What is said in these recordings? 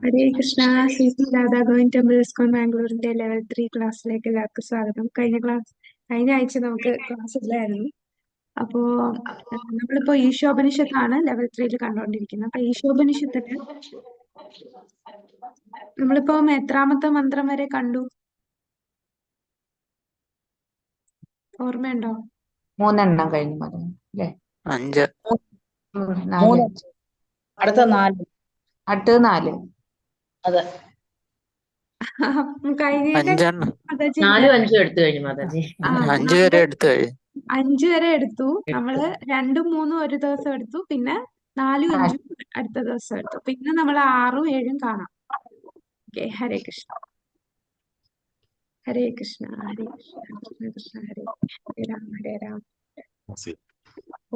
ഹരേ Krishna. Shri Shri Radha Govind temple ISKCON ബാംഗ്ലൂരിന്റെ level 3 ക്ലാസ്സിലേക്ക് എല്ലാവർക്കും സ്വാഗതം. കഴിഞ്ഞ ആഴ്ച നമുക്ക് ക്ലാസ് ഇല്ലായിരുന്നു. അപ്പോ നമ്മളിപ്പോ ഈശോപനിഷത്താണ് ലെവൽ 3 കണ്ടുകൊണ്ടിരിക്കുന്നത്. അപ്പൊ ഈശോപനിഷത്തില് നമ്മളിപ്പോ എത്രാമത്തെ മന്ത്രം വരെ കണ്ടു? ഓർമ്മയുണ്ടോ? 3 കഴിഞ്ഞു മതി അല്ലേ? 5. 4 മൂന്ന്. അടുത്ത 4. അടുത്ത് 4. അതെ, കഴിഞ്ഞ 5 മാതാജി 4ഉം 5ഉം എടുത്തു കഴിഞ്ഞു മാതാജി. 5 വരെ എടുത്തു കഴിഞ്ഞു. 5 വരെ എടുത്തു. നമ്മള് 2ഉം 3ഉം ഒരു ദിവസം എടുത്തു. പിന്നെ 4ഉം 5ഉം അടുത്ത ദിവസം എടുത്തു. പിന്നെ നമ്മൾ 6ഉം 7ഉം കാണാം. ഓക്കെ. ഹരേ കൃഷ്ണ. ഹരേ കൃഷ്ണ ഹരേ കൃഷ്ണ കൃഷ്ണ കൃഷ്ണ ഹരേ ഹരേ രാം ഹരേ രാം.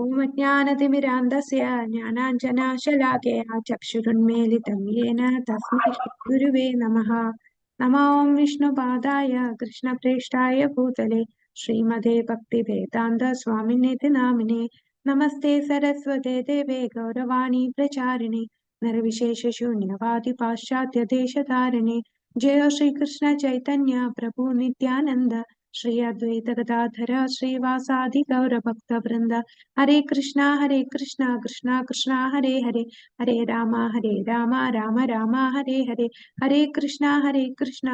ഓം അജ്ഞാനതിമിരാന്തസ്യ ജ്ഞാനാഞ്ജനാശലാകയാ ചക്ഷുരുന്മീലിതം യേന തസ്മൈ ഗുരുവേ നമഃ. നമോ വിഷ്ണുപാദായ കൃഷ്ണപ്രേഷ്ഠായ ഭൂതലേ ശ്രീമതേ ഭക്തിവേദാന്ത സ്വാമിനേതി നാമിനെ. നമസ്തേ സരസ്വതേ ദേവേ ഗൗരവാണി പ്രചാരിണേ നിർവിശേഷശൂന്യവാദി പാശ്ചാത്യദേശധാരിണേ. ജയ ശ്രീകൃഷ്ണ ചൈതന്യ പ്രഭു നിത്യാനന്ദ ശ്രീ അദ്വൈത ഗദാധര ശ്രീവാസാദി ഗൗരഭക്തവൃന്ദ. ഹരേ കൃഷ്ണ കൃഷ്ണ കൃഷ്ണ ഹരേ ഹരേ ഹരേ രാമ രാമ രാമ ഹരേ ഹരേ. ഹരേ കൃഷ്ണ കൃഷ്ണ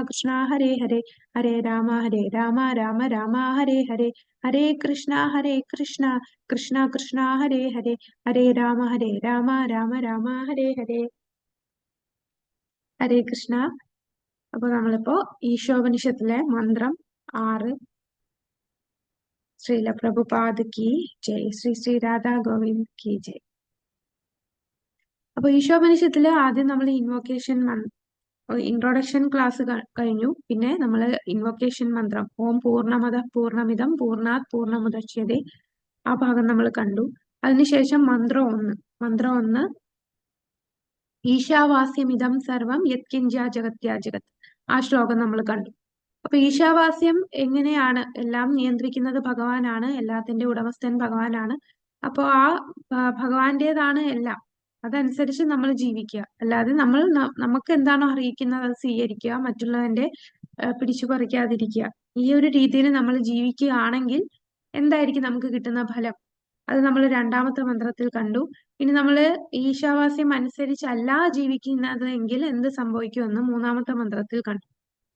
കൃഷ്ണ ഹരേ ഹരേ ഹരേ രാമ രാമ രാമ ഹരേ ഹരേ. ഹരേ കൃഷ്ണ കൃഷ്ണ കൃഷ്ണ ഹരേ ഹരേ ഹരേ രാമ രാമ രാമ ഹരേ ഹരേ. ഹരേ കൃഷ്ണ. അപ്പൊ നമ്മളിപ്പോ ഈശോപനിഷത്തിലെ മന്ത്രം 6 ശ്രീല പ്രഭുപാദ് കി ജയ്. ശ്രീ ശ്രീ രാധാ ഗോവിന്ദ് കി ജയ്. അപ്പൊ ഈശോപനിഷത്തില് ആദ്യം നമ്മൾ ഇൻട്രൊഡക്ഷൻ ക്ലാസ് കഴിഞ്ഞു. പിന്നെ നമ്മൾ ഇൻവൊക്കേഷൻ മന്ത്രം ഓം പൂർണ്ണമദ പൂർണ്ണമിദം പൂർണ്ണാത് പൂർണ്ണമുദച്യതേ ആ ഭാഗം നമ്മൾ കണ്ടു. അതിനുശേഷം മന്ത്രം 1 ഈശാവാസ്യമിതം സർവം യത്കിഞ്ച ജഗത്യാജഗത് ആ ശ്ലോകം നമ്മൾ കണ്ടു. അപ്പൊ ഈശാവാസ്യം എങ്ങനെയാണ്? എല്ലാം നിയന്ത്രിക്കുന്നത് ഭഗവാനാണ്, എല്ലാത്തിന്റെ ഉടമസ്ഥൻ ഭഗവാനാണ്. അപ്പൊ ആ ഭഗവാന്റേതാണ് എല്ലാം. അതനുസരിച്ച് നമ്മൾ ജീവിക്കുക. അല്ലാതെ നമുക്ക് എന്താണോ അറിയിക്കുന്നത് അത് സ്വീകരിക്കുക, മറ്റുള്ളവന്റെ പിടിച്ചു പറിക്കാതിരിക്കുക. ഈ ഒരു രീതിയിൽ നമ്മൾ ജീവിക്കുകയാണെങ്കിൽ എന്തായിരിക്കും നമുക്ക് കിട്ടുന്ന ഫലം? അത് നമ്മൾ 2ാമത്തെ മന്ത്രത്തിൽ കണ്ടു. ഇനി നമ്മൾ ഈശാവാസ്യം അനുസരിച്ചല്ല ജീവിക്കുന്നത് എങ്കിൽ എന്ത് സംഭവിക്കുമെന്ന് 3ാമത്തെ മന്ത്രത്തിൽ കണ്ടു.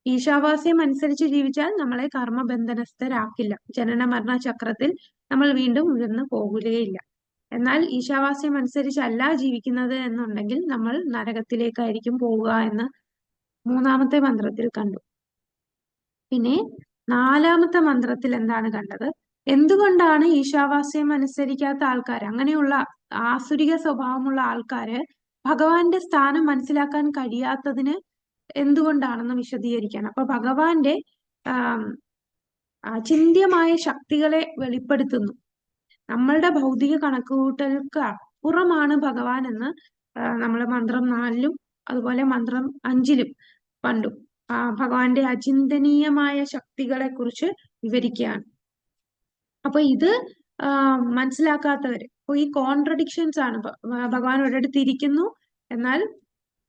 ഈശാവാസ്യം അനുസരിച്ച് ജീവിച്ചാൽ നമ്മളെ കർമ്മബന്ധനസ്ഥരാക്കില്ല. ജനന മരണ ചക്രത്തിൽ നമ്മൾ വീണ്ടും ഉയർന്നു പോകുകയില്ല. എന്നാൽ ഈശാവാസ്യം അനുസരിച്ചല്ല ജീവിക്കുന്നത് എന്നുണ്ടെങ്കിൽ നമ്മൾ നരകത്തിലേക്കായിരിക്കും പോവുക എന്ന് 3ാമത്തെ മന്ത്രത്തിൽ കണ്ടു. പിന്നെ 4ാമത്തെ മന്ത്രത്തിൽ എന്താണ് കണ്ടത്? എന്തുകൊണ്ടാണ് ഈശാവാസ്യം അനുസരിക്കാത്ത ആൾക്കാർ, അങ്ങനെയുള്ള ആസുരിക സ്വഭാവമുള്ള ആൾക്കാര് ഭഗവാന്റെ സ്ഥാനം മനസ്സിലാക്കാൻ കഴിയാത്തതിന് എന്തുകൊണ്ടാണെന്ന് വിശദീകരിക്കാൻ. അപ്പൊ ഭഗവാന്റെ അചിന്ത്യമായ ശക്തികളെ വെളിപ്പെടുത്തുന്നു. നമ്മളുടെ ഭൗതിക കണക്കുകൂട്ടലുകൾക്ക് അപ്പുറമാണ് ഭഗവാൻ എന്ന് നമ്മൾ മന്ത്രം 4ലും അതുപോലെ മന്ത്രം 5ലും കണ്ടു. ഭഗവാന്റെ അചിന്തനീയമായ ശക്തികളെ കുറിച്ച് വിവരിക്കുകയാണ്. അപ്പൊ ഇത് മനസ്സിലാക്കാത്തവര് അപ്പൊ ഈ കോൺട്രഡിക്ഷൻസ് ആണ്. ഭഗവാൻ ഒരിടത്ത് ഇരിക്കുന്നു, എന്നാൽ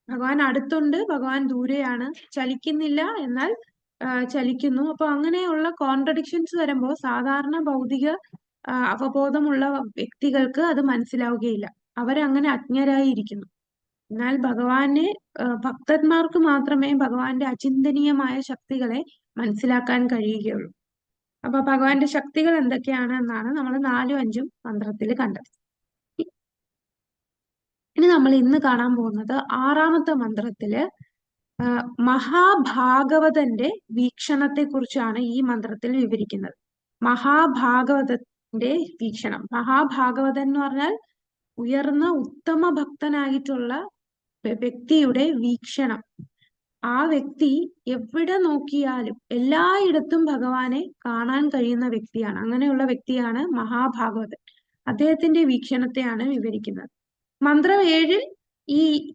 ഭഗവാൻ അടുത്തുണ്ട്, ഭഗവാൻ ദൂരെയാണ്. ചലിക്കുന്നില്ല, എന്നാൽ ചലിക്കുന്നു. അപ്പൊ അങ്ങനെയുള്ള കോൺട്രഡിക്ഷൻസ് വരുമ്പോൾ സാധാരണ ഭൗതിക അവബോധമുള്ള വ്യക്തികൾക്ക് അത് മനസ്സിലാവുകയില്ല. അവരങ്ങനെ അജ്ഞരായിരിക്കുന്നു. എന്നാൽ ഭഗവാനെ ഭക്തന്മാർക്ക് മാത്രമേ ഭഗവാന്റെ അചിന്തനീയമായ ശക്തികളെ മനസ്സിലാക്കാൻ കഴിയുകയുള്ളൂ. അപ്പൊ ഭഗവാന്റെ ശക്തികൾ എന്തൊക്കെയാണ് എന്നാണ് നമ്മൾ 4ഉം 5ഉം മന്ത്രത്തിൽ കണ്ടത്. ഇനി നമ്മൾ ഇന്ന് കാണാൻ പോകുന്നത് 6ാമത്തെ മന്ത്രത്തില് മഹാഭാഗവതന്റെ വീക്ഷണത്തെ കുറിച്ചാണ് ഈ മന്ത്രത്തിൽ വിവരിക്കുന്നത്. മഹാഭാഗവതന്റെ വീക്ഷണം. മഹാഭാഗവതൻ എന്ന് പറഞ്ഞാൽ ഉയർന്ന ഉത്തമ ഭക്തനായിട്ടുള്ള വ്യക്തിയുടെ വീക്ഷണം. ആ വ്യക്തി എവിടെ നോക്കിയാലും എല്ലായിടത്തും ഭഗവാനെ കാണാൻ കഴിയുന്ന വ്യക്തിയാണ്. അങ്ങനെയുള്ള വ്യക്തിയാണ് മഹാഭാഗവതൻ. അദ്ദേഹത്തിന്റെ വീക്ഷണത്തെയാണ് വിവരിക്കുന്നത്. മന്ത്രം 7ൽ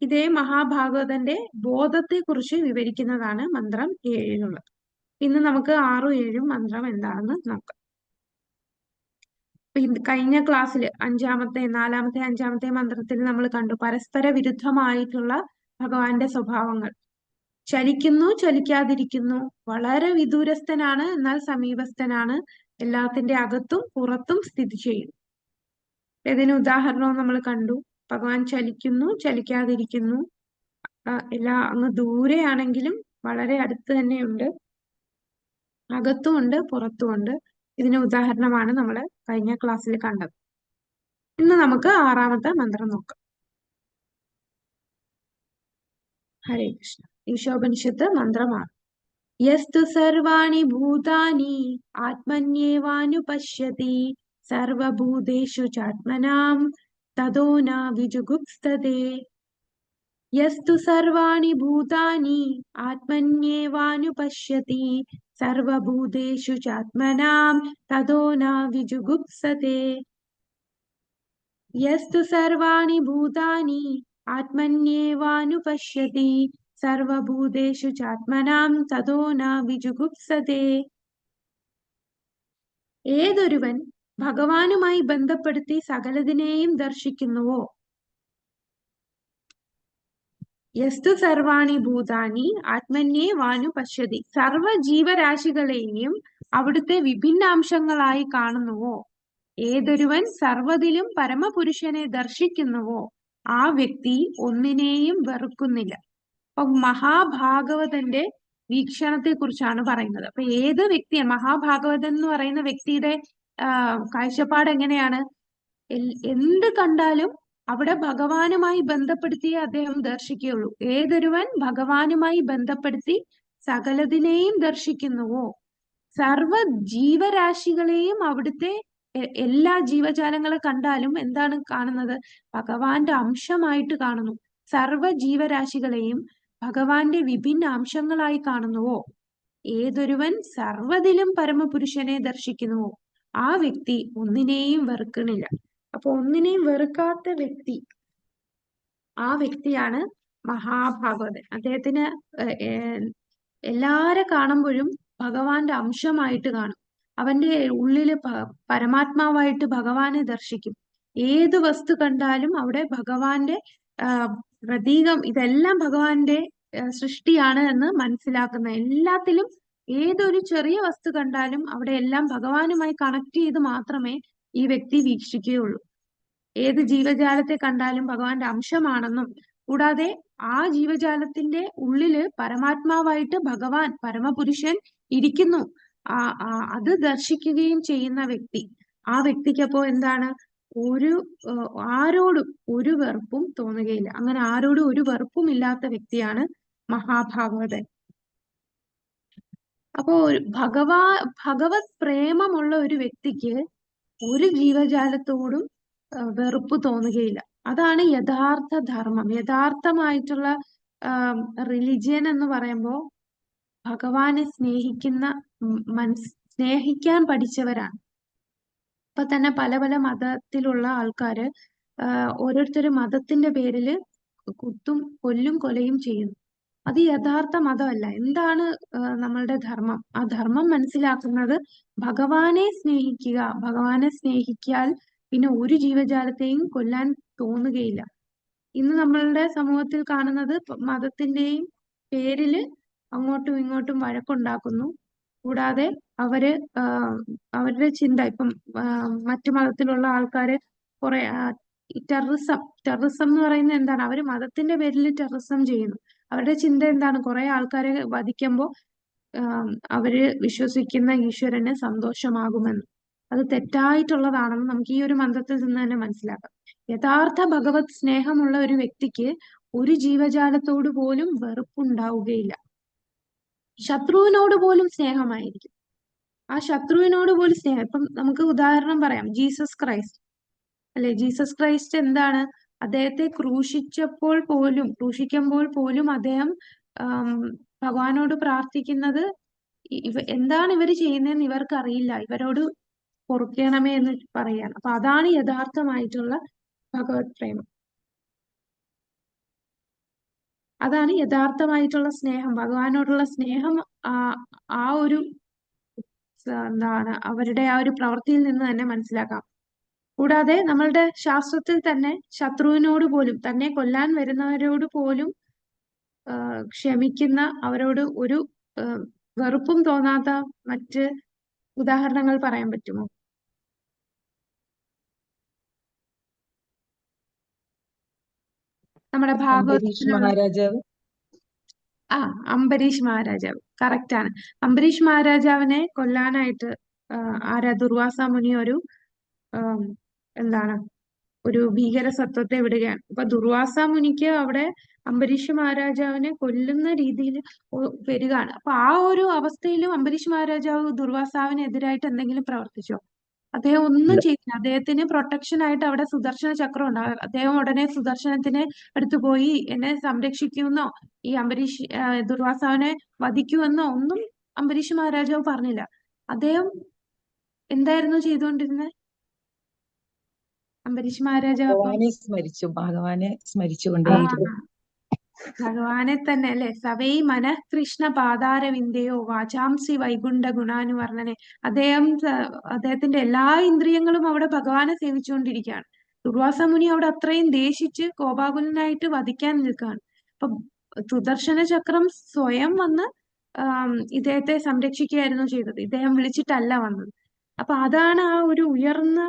ഇതേ മഹാഭാഗവതന്റെ ബോധത്തെ കുറിച്ച് വിവരിക്കുന്നതാണ് മന്ത്രം 7ലുള്ളത്. ഇന്ന് നമുക്ക് 6ഉം 7ഉം മന്ത്രം എന്താണെന്ന് നോക്കാം. കഴിഞ്ഞ ക്ലാസ്സിൽ 4ാമത്തെ 5ാമത്തെ മന്ത്രത്തിൽ നമ്മൾ കണ്ടു പരസ്പര വിരുദ്ധമായിട്ടുള്ള ഭഗവാന്റെ സ്വഭാവങ്ങൾ. ചലിക്കുന്നു, ചലിക്കാതിരിക്കുന്നു, വളരെ വിദൂരസ്ഥനാണ്, എന്നാൽ സമീപസ്ഥനാണ്, എല്ലാത്തിന്റെ അകത്തും പുറത്തും സ്ഥിതി ചെയ്യുന്നു. ഇതിന് ഉദാഹരണവും നമ്മൾ കണ്ടു. ഭഗവാൻ ചലിക്കുന്നു, ചലിക്കാതിരിക്കുന്നു, അങ്ങ് ദൂരെയാണെങ്കിലും വളരെ അടുത്ത് തന്നെയുണ്ട്, അകത്തുമുണ്ട്, പുറത്തുമുണ്ട്. ഇതിന് ഉദാഹരണമാണ് നമ്മൾ കഴിഞ്ഞ ക്ലാസ്സിൽ കണ്ടത്. ഇന്ന് നമുക്ക് 6ാമത്തെ മന്ത്രം നോക്കാം. ഹരേ കൃഷ്ണ. ഈശോപനിഷത്ത് മന്ത്രമാണ്. യസ്തു സർവാണി ഭൂതാനി ആത്മന്യേവാനുപശ്യതി സർവഭൂതേഷു ചാത്മനാം തതോ ന വിജുഗുപ്സതേ. യസ്തു സർവാണി ഭൂതാനി ആത്മന്യേവാനുപശ്യതി സർവഭൂതേഷു ചാത്മനാം തതോ ന വിജുഗുപ്സതേ. യസ്തു സർവാണി ഭൂതാനി ആത്മന്യേവാനുപശ്യതി സർവഭൂതേഷു ചാത്മനാം തതോ ന വിജുഗുപ്സതേ. ഏതൊരുവൻ ഭഗവാനുമായി ബന്ധപ്പെടുത്തി സകലതിനെയും ദർശിക്കുന്നുവോ. യസ്തു സർവാണി ഭൂതാനി ആത്മന്യേവാനുപശ്യതി, സർവ ജീവരാശികളെയും അവിടുത്തെ വിഭിന്നാംശങ്ങളായി കാണുന്നുവോ. ഏതൊരുവൻ സർവ്വതിലും പരമപുരുഷനെ ദർശിക്കുന്നുവോ ആ വ്യക്തി ഒന്നിനെയും വെറുക്കുന്നില്ല. അപ്പൊ മഹാഭാഗവതന്റെ വീക്ഷണത്തെ കുറിച്ചാണ് പറയുന്നത്. അപ്പൊ ഏത് വ്യക്തിയാണ് മഹാഭാഗവതൻ എന്ന് പറയുന്ന വ്യക്തിയുടെ കാഴ്ചപ്പാട് എങ്ങനെയാണ്? എന്ത് കണ്ടാലും അവിടെ ഭഗവാനുമായി ബന്ധപ്പെടുത്തിയേ അദ്ദേഹം ദർശിക്കുകയുള്ളൂ. ഏതൊരുവൻ ഭഗവാനുമായി ബന്ധപ്പെടുത്തി സകലതിനെയും ദർശിക്കുന്നുവോ, സർവ ജീവരാശികളെയും അവിടുത്തെ എല്ലാ ജീവജാലങ്ങളെ കണ്ടാലും എന്താണ് കാണുന്നത്? ഭഗവാന്റെ അംശമായിട്ട് കാണുന്നു. സർവ ജീവരാശികളെയും ഭഗവാന്റെ വിഭിന്ന അംശങ്ങളായി കാണുന്നുവോ. ഏതൊരുവൻ സർവ്വതിലും പരമപുരുഷനെ ദർശിക്കുന്നുവോ ആ വ്യക്തി ഒന്നിനെയും വെറുക്കണില്ല. അപ്പൊ ഒന്നിനെയും വെറുക്കാത്ത വ്യക്തി, ആ വ്യക്തിയാണ് മഹാഭാഗവതൻ. അദ്ദേഹത്തിന് എല്ലാരെ കാണുമ്പോഴും ഭഗവാന്റെ അംശമായിട്ട് കാണും. അവന്റെ ഉള്ളില് പരമാത്മാവായിട്ട് ഭഗവാനെ ദർശിക്കും. ഏത് വസ്തു കണ്ടാലും അവിടെ ഭഗവാന്റെ പ്രതീകം, ഇതെല്ലാം ഭഗവാന്റെ സൃഷ്ടിയാണ് എന്ന് മനസ്സിലാക്കുന്ന, എല്ലാത്തിലും ഏതൊരു ചെറിയ വസ്തു കണ്ടാലും അവിടെ എല്ലാം ഭഗവാനുമായി കണക്ട് ചെയ്ത് മാത്രമേ ഈ വ്യക്തി വീക്ഷിക്കുകയുള്ളൂ. ഏത് ജീവജാലത്തെ കണ്ടാലും ഭഗവാന്റെ അംശമാണെന്നും കൂടാതെ ആ ജീവജാലത്തിന്റെ ഉള്ളില് പരമാത്മാവായിട്ട് ഭഗവാൻ പരമപുരുഷൻ ഇരിക്കുന്നു, അത് ദർശിക്കുകയും ചെയ്യുന്ന വ്യക്തി, ആ വ്യക്തിക്കപ്പോ എന്താണ്? ആരോടും ഒരു വെറുപ്പും തോന്നുകയില്ല. അങ്ങനെ ആരോടും ഒരു വെറുപ്പും ഇല്ലാത്ത വ്യക്തിയാണ് മഹാഭാഗവതൻ. അപ്പോ ഭഗവത് പ്രേമമുള്ള ഒരു വ്യക്തിക്ക് ഒരു ജീവജാലത്തോടും വെറുപ്പ് തോന്നുകയില്ല. അതാണ് യഥാർത്ഥ ധർമ്മം. യഥാർത്ഥമായിട്ടുള്ള റിലിജിയൻ എന്ന് പറയുമ്പോൾ ഭഗവാനെ സ്നേഹിക്കാൻ പഠിച്ചവരാണ്. ഇപ്പൊ തന്നെ പല പല മതത്തിലുള്ള ആൾക്കാര് ഓരോരുത്തരും മതത്തിന്റെ പേരില് കൊല്ലും കൊലയും ചെയ്യുന്നു. അത് യഥാർത്ഥ മതമല്ല. എന്താണ് നമ്മളുടെ ധർമ്മം? ആ ധർമ്മം മനസ്സിലാക്കുന്നത് ഭഗവാനെ സ്നേഹിക്കുക. ഭഗവാനെ സ്നേഹിക്കാൽ പിന്നെ ഒരു ജീവജാലത്തെയും കൊല്ലാൻ തോന്നുകയില്ല. ഇന്ന് നമ്മളുടെ സമൂഹത്തിൽ കാണുന്നത് മതത്തിന്റെയും പേരില് അങ്ങോട്ടും ഇങ്ങോട്ടും വഴക്കുണ്ടാക്കുന്നു. കൂടാതെ അവരുടെ ചിന്ത, ഇപ്പം മറ്റു മതത്തിലുള്ള ആൾക്കാര് കുറെ ടെററിസം എന്ന് പറയുന്നത് എന്താണ്? അവര് മതത്തിന്റെ പേരിൽ ടെററിസം ചെയ്യുന്നു. അവരുടെ ചിന്ത എന്താണ്? കുറെ ആൾക്കാരെ വധിക്കുമ്പോൾ അവര് വിശ്വസിക്കുന്ന ഈശ്വരന് സന്തോഷമാകുമെന്ന്. അത് തെറ്റായിട്ടുള്ളതാണെന്ന് നമുക്ക് ഈ ഒരു മന്ത്രത്തിൽ നിന്ന് തന്നെ മനസ്സിലാക്കാം. യഥാർത്ഥ ഭഗവത് സ്നേഹമുള്ള ഒരു വ്യക്തിക്ക് ഒരു ജീവജാലത്തോട് പോലും വെറുപ്പുണ്ടാവുകയില്ല. ശത്രുവിനോട് പോലും സ്നേഹമായിരിക്കും. ആ ശത്രുവിനോട് പോലും സ്നേഹം. ഇപ്പം നമുക്ക് ഉദാഹരണം പറയാം, ജീസസ് ക്രൈസ്റ്റ് അല്ലെ. ജീസസ് ക്രൈസ്റ്റ് എന്താണ്? അദ്ദേഹത്തെ ക്രൂശിക്കുമ്പോൾ പോലും അദ്ദേഹം ഭഗവാനോട് പ്രാർത്ഥിക്കുന്നത് എന്താണ് ഇവർ ചെയ്യുന്നതെന്ന് ഇവർക്കറിയില്ല, ഇവരോട് പൊറുക്കണമേ എന്ന് പറയാണ്. അപ്പൊ അതാണ് യഥാർത്ഥമായിട്ടുള്ള ഭഗവത് പ്രേമം. അതാണ് യഥാർത്ഥമായിട്ടുള്ള സ്നേഹം. ഭഗവാനോടുള്ള സ്നേഹം ആ ഒരു എന്താണ് അവരുടെ ആ ഒരു പ്രവൃത്തിയിൽ നിന്ന് തന്നെ മനസ്സിലാക്കാം. കൂടാതെ നമ്മളുടെ ശാസ്ത്രത്തിൽ തന്നെ ശത്രുവിനോട് പോലും, തന്നെ കൊല്ലാൻ വരുന്നവരോട് പോലും ക്ഷമിക്കുന്ന, അവരോട് ഒരു വെറുപ്പും തോന്നാത്ത മറ്റ് ഉദാഹരണങ്ങൾ പറയാൻ പറ്റുമോ? നമ്മുടെ അംബരീഷ് ഭാഗവതത്തിലുള്ള മഹാരാജാവ്. അംബരീഷ് മഹാരാജാവ് കറക്റ്റ് ആണ്. അംബരീഷ് മഹാരാജാവിനെ കൊല്ലാനായിട്ട് ആരാ ദുർവാസ മുനി ഒരു എന്താണ് ഒരു ഭീകര സത്വത്തെ വിടുകയാണ്. അപ്പൊ ദുർവാസ മുനിക്ക് അവിടെ അംബരീഷ് മഹാരാജാവിനെ കൊല്ലുന്ന രീതിയിൽ വരികയാണ്. അപ്പൊ ആ ഒരു അവസ്ഥയിലും അംബരീഷ് മഹാരാജാവ് ദുർവാസാവിനെതിരായിട്ട് എന്തെങ്കിലും പ്രവർത്തിച്ചോ? അദ്ദേഹം ഒന്നും ചെയ്യില്ല. അദ്ദേഹത്തിന് പ്രൊട്ടക്ഷൻ ആയിട്ട് അവിടെ സുദർശന ചക്രം ഉണ്ട്. അദ്ദേഹം ഉടനെ സുദർശനത്തിനെ അടുത്ത് പോയി എന്നെ സംരക്ഷിക്കുമെന്നോ ഈ ദുർവാസാവിനെ വധിക്കുമെന്നോ ഒന്നും അംബരീഷ് മഹാരാജാവ് പറഞ്ഞില്ല. അദ്ദേഹം എന്തായിരുന്നു ചെയ്തുകൊണ്ടിരുന്നത്? അംബരീഷ് മഹാരാജാവ് ഭഗവാനെ സ്മരിച്ചുകൊണ്ടേയിരുന്നു. ഭഗവാനെ തന്നെ അല്ലെ. സവൈ മനഃ കൃഷ്ണ പാതാരവിന്ദയോ വാചാംസി വൈകുണ്ഠ ഗുണാനുവർണ്ണനെ. അദ്ദേഹത്തിന്റെ എല്ലാ ഇന്ദ്രിയങ്ങളും അവിടെ ഭഗവാനെ സേവിച്ചുകൊണ്ടിരിക്കുകയാണ്. ദുർവാസ മുനി അവിടെ അത്രയും ദേഷിച്ച് കോപാകുലനായിട്ട് വധിക്കാൻ നിൽക്കുകയാണ്. അപ്പൊ സുദർശന ചക്രം സ്വയം വന്ന് ഇദ്ദേഹത്തെ സംരക്ഷിക്കുകയായിരുന്നു ചെയ്തത്. ഇദ്ദേഹം വിളിച്ചിട്ടല്ല വന്നത്. അപ്പൊ അതാണ് ആ ഒരു ഉയർന്ന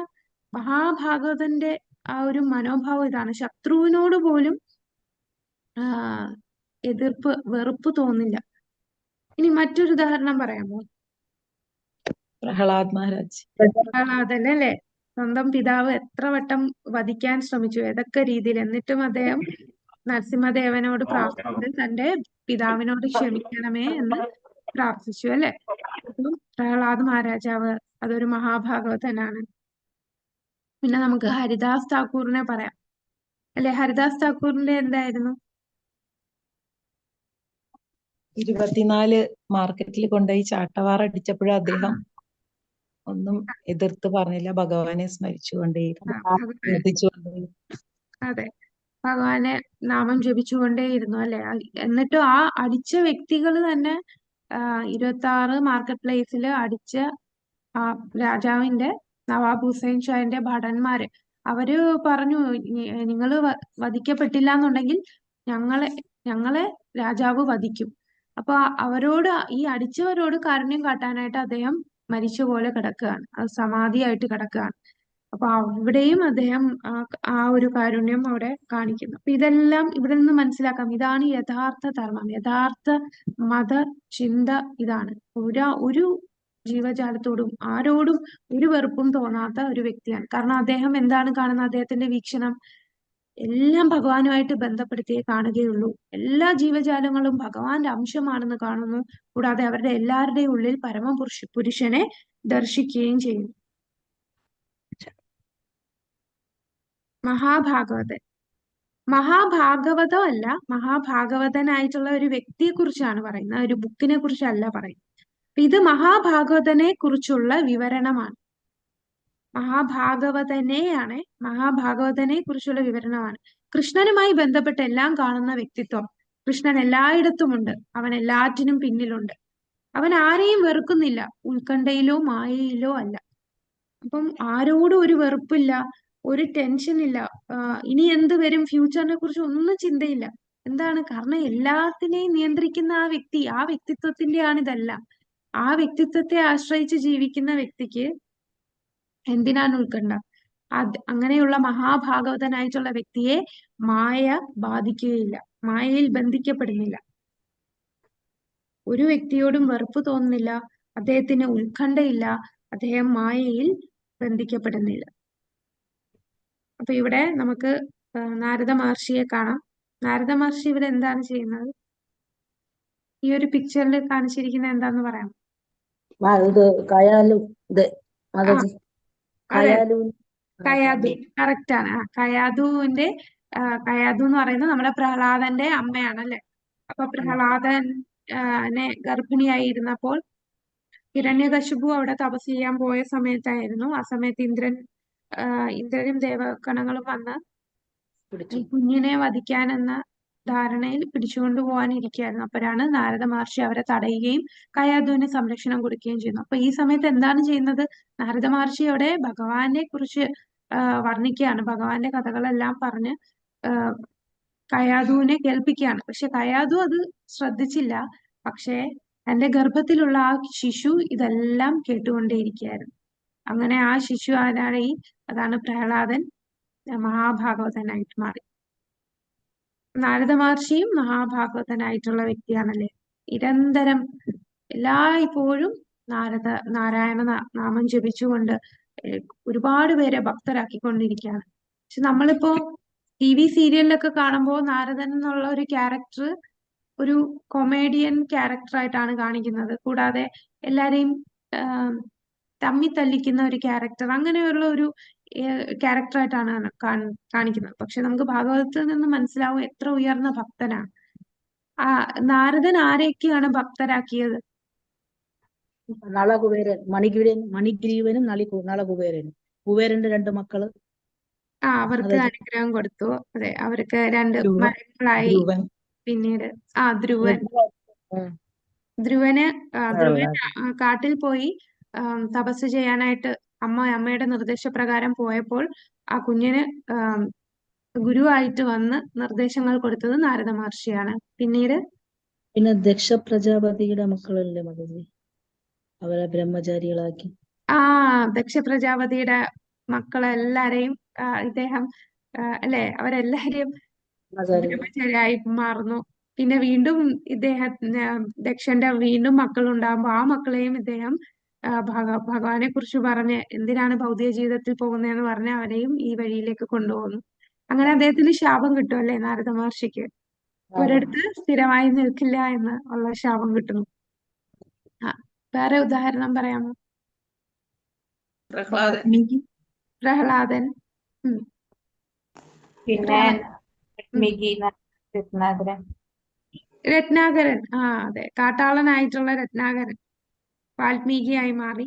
മഹാഭാഗവതന്റെ ആ ഒരു മനോഭാവം. ഇതാണ് ശത്രുവിനോട് പോലും വെറുപ്പ് തോന്നില്ല. ഇനി മറ്റൊരു ഉദാഹരണം പറയാമോ? പ്രഹ്ലാദ് മഹാരാജ്. പ്രഹ്ലാദൻ അല്ലെ, സ്വന്തം പിതാവ് എത്ര വട്ടം വധിക്കാൻ ശ്രമിച്ചു, ഏതൊക്കെ രീതിയിൽ, എന്നിട്ടും അദ്ദേഹം നരസിംഹദേവനോട് പ്രാർത്ഥിച്ച് തന്റെ പിതാവിനോട് ക്ഷമിക്കണമേ എന്ന് പ്രാർത്ഥിച്ചു അല്ലെ. അപ്പം പ്രഹ്ലാദ് മഹാരാജാവ് അതൊരു മഹാഭാഗവതനാണ്. പിന്നെ നമുക്ക് ഹരിദാസ് താക്കൂറിനെ പറയാം അല്ലെ. ഹരിദാസ് താക്കൂറിന്റെ എന്തായിരുന്നു? 24 മാർക്കറ്റിൽ കൊണ്ടുപോയി ചാട്ടവാറ അടിച്ചപ്പോഴും അദ്ദേഹം ഒന്നും എതിർത്ത് പറഞ്ഞില്ല. ഭഗവാനെ സ്മരിച്ചുകൊണ്ടേയിരുന്നു. അതെ, ഭഗവാനെ നാമം ജപിച്ചുകൊണ്ടേയിരുന്നു അല്ലെ. എന്നിട്ടും ആ അടിച്ച വ്യക്തികൾ തന്നെ 26 മാർക്കറ്റ് പ്ലേസിൽ അടിച്ച ആ രാജാവിന്റെ നവാബ് ഹുസൈൻ ഷാന്റെ ഭടന്മാര് അവര് പറഞ്ഞു, നിങ്ങൾ വധിക്കപ്പെട്ടില്ല എന്നുണ്ടെങ്കിൽ ഞങ്ങളെ രാജാവ് വധിക്കും. അപ്പൊ അവരോട്, ഈ അടിച്ചവരോട് കാരുണ്യം കാട്ടാനായിട്ട് അദ്ദേഹം മരിച്ച പോലെ കിടക്കുകയാണ്, അത് സമാധിയായിട്ട് കിടക്കുകയാണ്. അപ്പൊ അവിടെയും അദ്ദേഹം ആ ഒരു കാരുണ്യം അവിടെ കാണിക്കുന്നു. അപ്പൊ ഇതെല്ലാം ഇവിടെ നിന്ന് മനസ്സിലാക്കാം, ഇതാണ് യഥാർത്ഥ ധർമ്മം, യഥാർത്ഥ മത ചിന്ത. ഇതാണ് ഒരു ജീവജാലത്തോടും ആരോടും ഒരു വെറുപ്പും തോന്നാത്ത ഒരു വ്യക്തിയാണ്. കാരണം അദ്ദേഹം എന്താണ് കാണുന്നത്? അദ്ദേഹത്തിന്റെ വീക്ഷണം എല്ലാം ഭഗവാനുമായിട്ട് ബന്ധപ്പെടുത്തിയേ കാണുകയുള്ളൂ. എല്ലാ ജീവജാലങ്ങളും ഭഗവാന്റെ അംശമാണെന്ന് കാണുന്നു. കൂടാതെ അവരുടെ എല്ലാവരുടെയും ഉള്ളിൽ പുരുഷനെ ദർശിക്കുകയും ചെയ്യുന്നു. മഹാഭാഗവതം അല്ല, മഹാഭാഗവതനായിട്ടുള്ള ഒരു വ്യക്തിയെ കുറിച്ചാണ് പറയുന്നത്, ഒരു ബുക്കിനെ കുറിച്ചല്ല പറയുന്നത്. ഇത് മഹാഭാഗവതനെ കുറിച്ചുള്ള വിവരണമാണ്. മഹാഭാഗവതനെ കുറിച്ചുള്ള വിവരണമാണ്. കൃഷ്ണനുമായി ബന്ധപ്പെട്ട് എല്ലാം കാണുന്ന വ്യക്തിത്വം. കൃഷ്ണൻ എല്ലായിടത്തുമുണ്ട്, അവൻ എല്ലാറ്റിനും പിന്നിലുണ്ട്. അവൻ ആരെയും വെറുക്കുന്നില്ല, ഉത്കണ്ഠയിലോ മായയിലോ അല്ല. അപ്പം ആരോടും ഒരു വെറുപ്പില്ല, ഒരു ടെൻഷൻ ഇല്ല, ഇനി എന്ത് വരും, ഫ്യൂച്ചറിനെ കുറിച്ച് ഒന്നും ചിന്തയില്ല. എന്താണ്? കാരണം എല്ലാത്തിനെയും നിയന്ത്രിക്കുന്ന ആ വ്യക്തിത്വത്തിന്റെയാണ് ഇതെല്ലാം. ആ വ്യക്തിത്വത്തെ ആശ്രയിച്ച് ജീവിക്കുന്ന വ്യക്തിക്ക് എന്തിനാണ് ഉത്കണ്ഠ? അങ്ങനെയുള്ള മഹാഭാഗവതനായിട്ടുള്ള വ്യക്തിയെ മായ ബാധിക്കുകയില്ല, മായയിൽ ബന്ധിക്കപ്പെടുന്നില്ല, ഒരു വ്യക്തിയോടും വെറുപ്പ് തോന്നുന്നില്ല, അദ്ദേഹത്തിന് ഉത്കണ്ഠയില്ല, അദ്ദേഹം മായയിൽ ബന്ധിക്കപ്പെടുന്നില്ല. അപ്പൊ ഇവിടെ നമുക്ക് നാരദ മഹർഷിയെ കാണാം. നാരദ മഹർഷി ഇവിടെ എന്താണ് ചെയ്യുന്നത്? ഈ ഒരു പിക്ചറിൽ കാണിച്ചിരിക്കുന്നത് എന്താന്ന് പറയാം? കയാദു കറക്റ്റ് ആണ്. കയാദുവിന്റെ കയാദു എന്ന് പറയുന്നത് നമ്മുടെ പ്രഹ്ലാദന്റെ അമ്മയാണ് അല്ലെ. അപ്പൊ പ്രഹ്ലാദനെ ഗർഭിണിയായിരുന്നപ്പോൾ ഹിരണ്യകശിപു അവിടെ തപസ് ചെയ്യാൻ പോയ സമയത്തായിരുന്നു. ആ സമയത്ത് ഇന്ദ്രനും ദേവഗണങ്ങളും വന്ന് ഈ കുഞ്ഞിനെ വധിക്കാനെന്ന ധാരണയിൽ പിടിച്ചുകൊണ്ടു പോകാനിരിക്കുകയായിരുന്നു. അപ്പോഴാണ് നാരദ മഹർഷി അവരെ തടയുകയും കയാദുവിന് സംരക്ഷണം കൊടുക്കുകയും ചെയ്യുന്നു. അപ്പൊ ഈ സമയത്ത് എന്താണ് ചെയ്യുന്നത്? നാരദ മഹർഷി അവിടെ ഭഗവാനെ കുറിച്ച് വർണ്ണിക്കുകയാണ്. ഭഗവാന്റെ കഥകളെല്ലാം പറഞ്ഞ് കയാതുവിനെ കേൾപ്പിക്കുകയാണ്. പക്ഷെ കയാതു അത് ശ്രദ്ധിച്ചില്ല. പക്ഷേ തന്റെ ഗർഭത്തിലുള്ള ആ ശിശു ഇതെല്ലാം കേട്ടുകൊണ്ടേയിരിക്കുകയായിരുന്നു. അങ്ങനെ ആ ശിശു ആരായി? അതാണ് പ്രഹ്ലാദൻ മഹാഭാഗവതനായിട്ട് മാറി. നാരദ മഹർഷിയും മഹാഭാഗവതനായിട്ടുള്ള വ്യക്തിയാണല്ലേ. നിരന്തരം എല്ലായ്പ്പോഴും നാരായണ നാമം ജപിച്ചുകൊണ്ട് ഒരുപാട് പേരെ ഭക്തരാക്കിക്കൊണ്ടിരിക്കുകയാണ്. പക്ഷെ നമ്മളിപ്പോ TV സീരിയലിലൊക്കെ കാണുമ്പോൾ നാരദൻ എന്നുള്ള ഒരു ക്യാരക്ടർ ഒരു കൊമേഡിയൻ ക്യാരക്ടറായിട്ടാണ് കാണിക്കുന്നത്. കൂടാതെ എല്ലാരെയും തമ്മി തല്ലിക്കുന്ന ഒരു ക്യാരക്ടർ, അങ്ങനെയുള്ള ഒരു ക്യാരക്ടറായിട്ടാണ് കാണിക്കുന്നത്. പക്ഷെ നമുക്ക് ഭാഗവതത്തിൽ നിന്ന് മനസ്സിലാവും എത്ര ഉയർന്ന ഭക്തനാണ്. നാരദൻ ആരെയൊക്കെയാണ് ഭക്തരാക്കിയത്? നളകുബേരൻ, മണിഗ്രീവനും നളകുബേരനും. കുബേരന്റെ 2 മക്കള്. അവർക്ക് അതെ. അനുഗ്രഹം കൊടുത്തു. അതെ, അവർക്ക് 2 ധ്രുവൻ മരങ്ങളായി. ധ്രുവൻ പിന്നീട് ധ്രുവൻ ഉം. ധ്രുവന് കാട്ടിൽ പോയി തപസ് ചെയ്യാനായിട്ട് അമ്മയുടെ നിർദ്ദേശപ്രകാരം പോയപ്പോൾ ആ കുഞ്ഞിന് ഗുരുവായിട്ട് വന്ന് നിർദ്ദേശങ്ങൾ കൊടുത്തത് നാരദ മഹർഷിയാണ്. പിന്നീട് പിന്നെ ദക്ഷ പ്രജാപതിയുടെ മക്കളല്ലേ മകജി, അവരെ ബ്രഹ്മചാരികളാക്കി. ദക്ഷ പ്രജാപതിയുടെ മക്കളെല്ലാരെയും ഇദ്ദേഹം അല്ലെ, അവരെല്ലാരെയും ബ്രഹ്മചാരിയായി മാറുന്നു. പിന്നെ വീണ്ടും ദക്ഷന്റെ വീണ്ടും മക്കളുണ്ടാകുമ്പോൾ ആ മക്കളെയും ഇദ്ദേഹം ഭഗവാനെ കുറിച്ച് പറഞ്ഞ് എന്തിനാണ് ഭൗതിക ജീവിതത്തിൽ പോകുന്നതെന്ന് പറഞ്ഞ് അവരെയും ഈ വഴിയിലേക്ക് കൊണ്ടുപോകുന്നു. അങ്ങനെ അദ്ദേഹത്തിന് ശാപം കിട്ടും അല്ലെ, നാരദ മഹർഷിക്ക് ഒരിടത്ത് സ്ഥിരമായി നിൽക്കില്ല എന്ന് ഉള്ള ശാപം കിട്ടുന്നു. വേറെ ഉദാഹരണം പറയാമോ? പ്രഹ്ലാദൻ. പിന്നെ രത്നാകരൻ. രത്നാകരൻ, അതെ, കാട്ടാളനായിട്ടുള്ള രത്നാകരൻ വാൽമീകിയായി മാറി.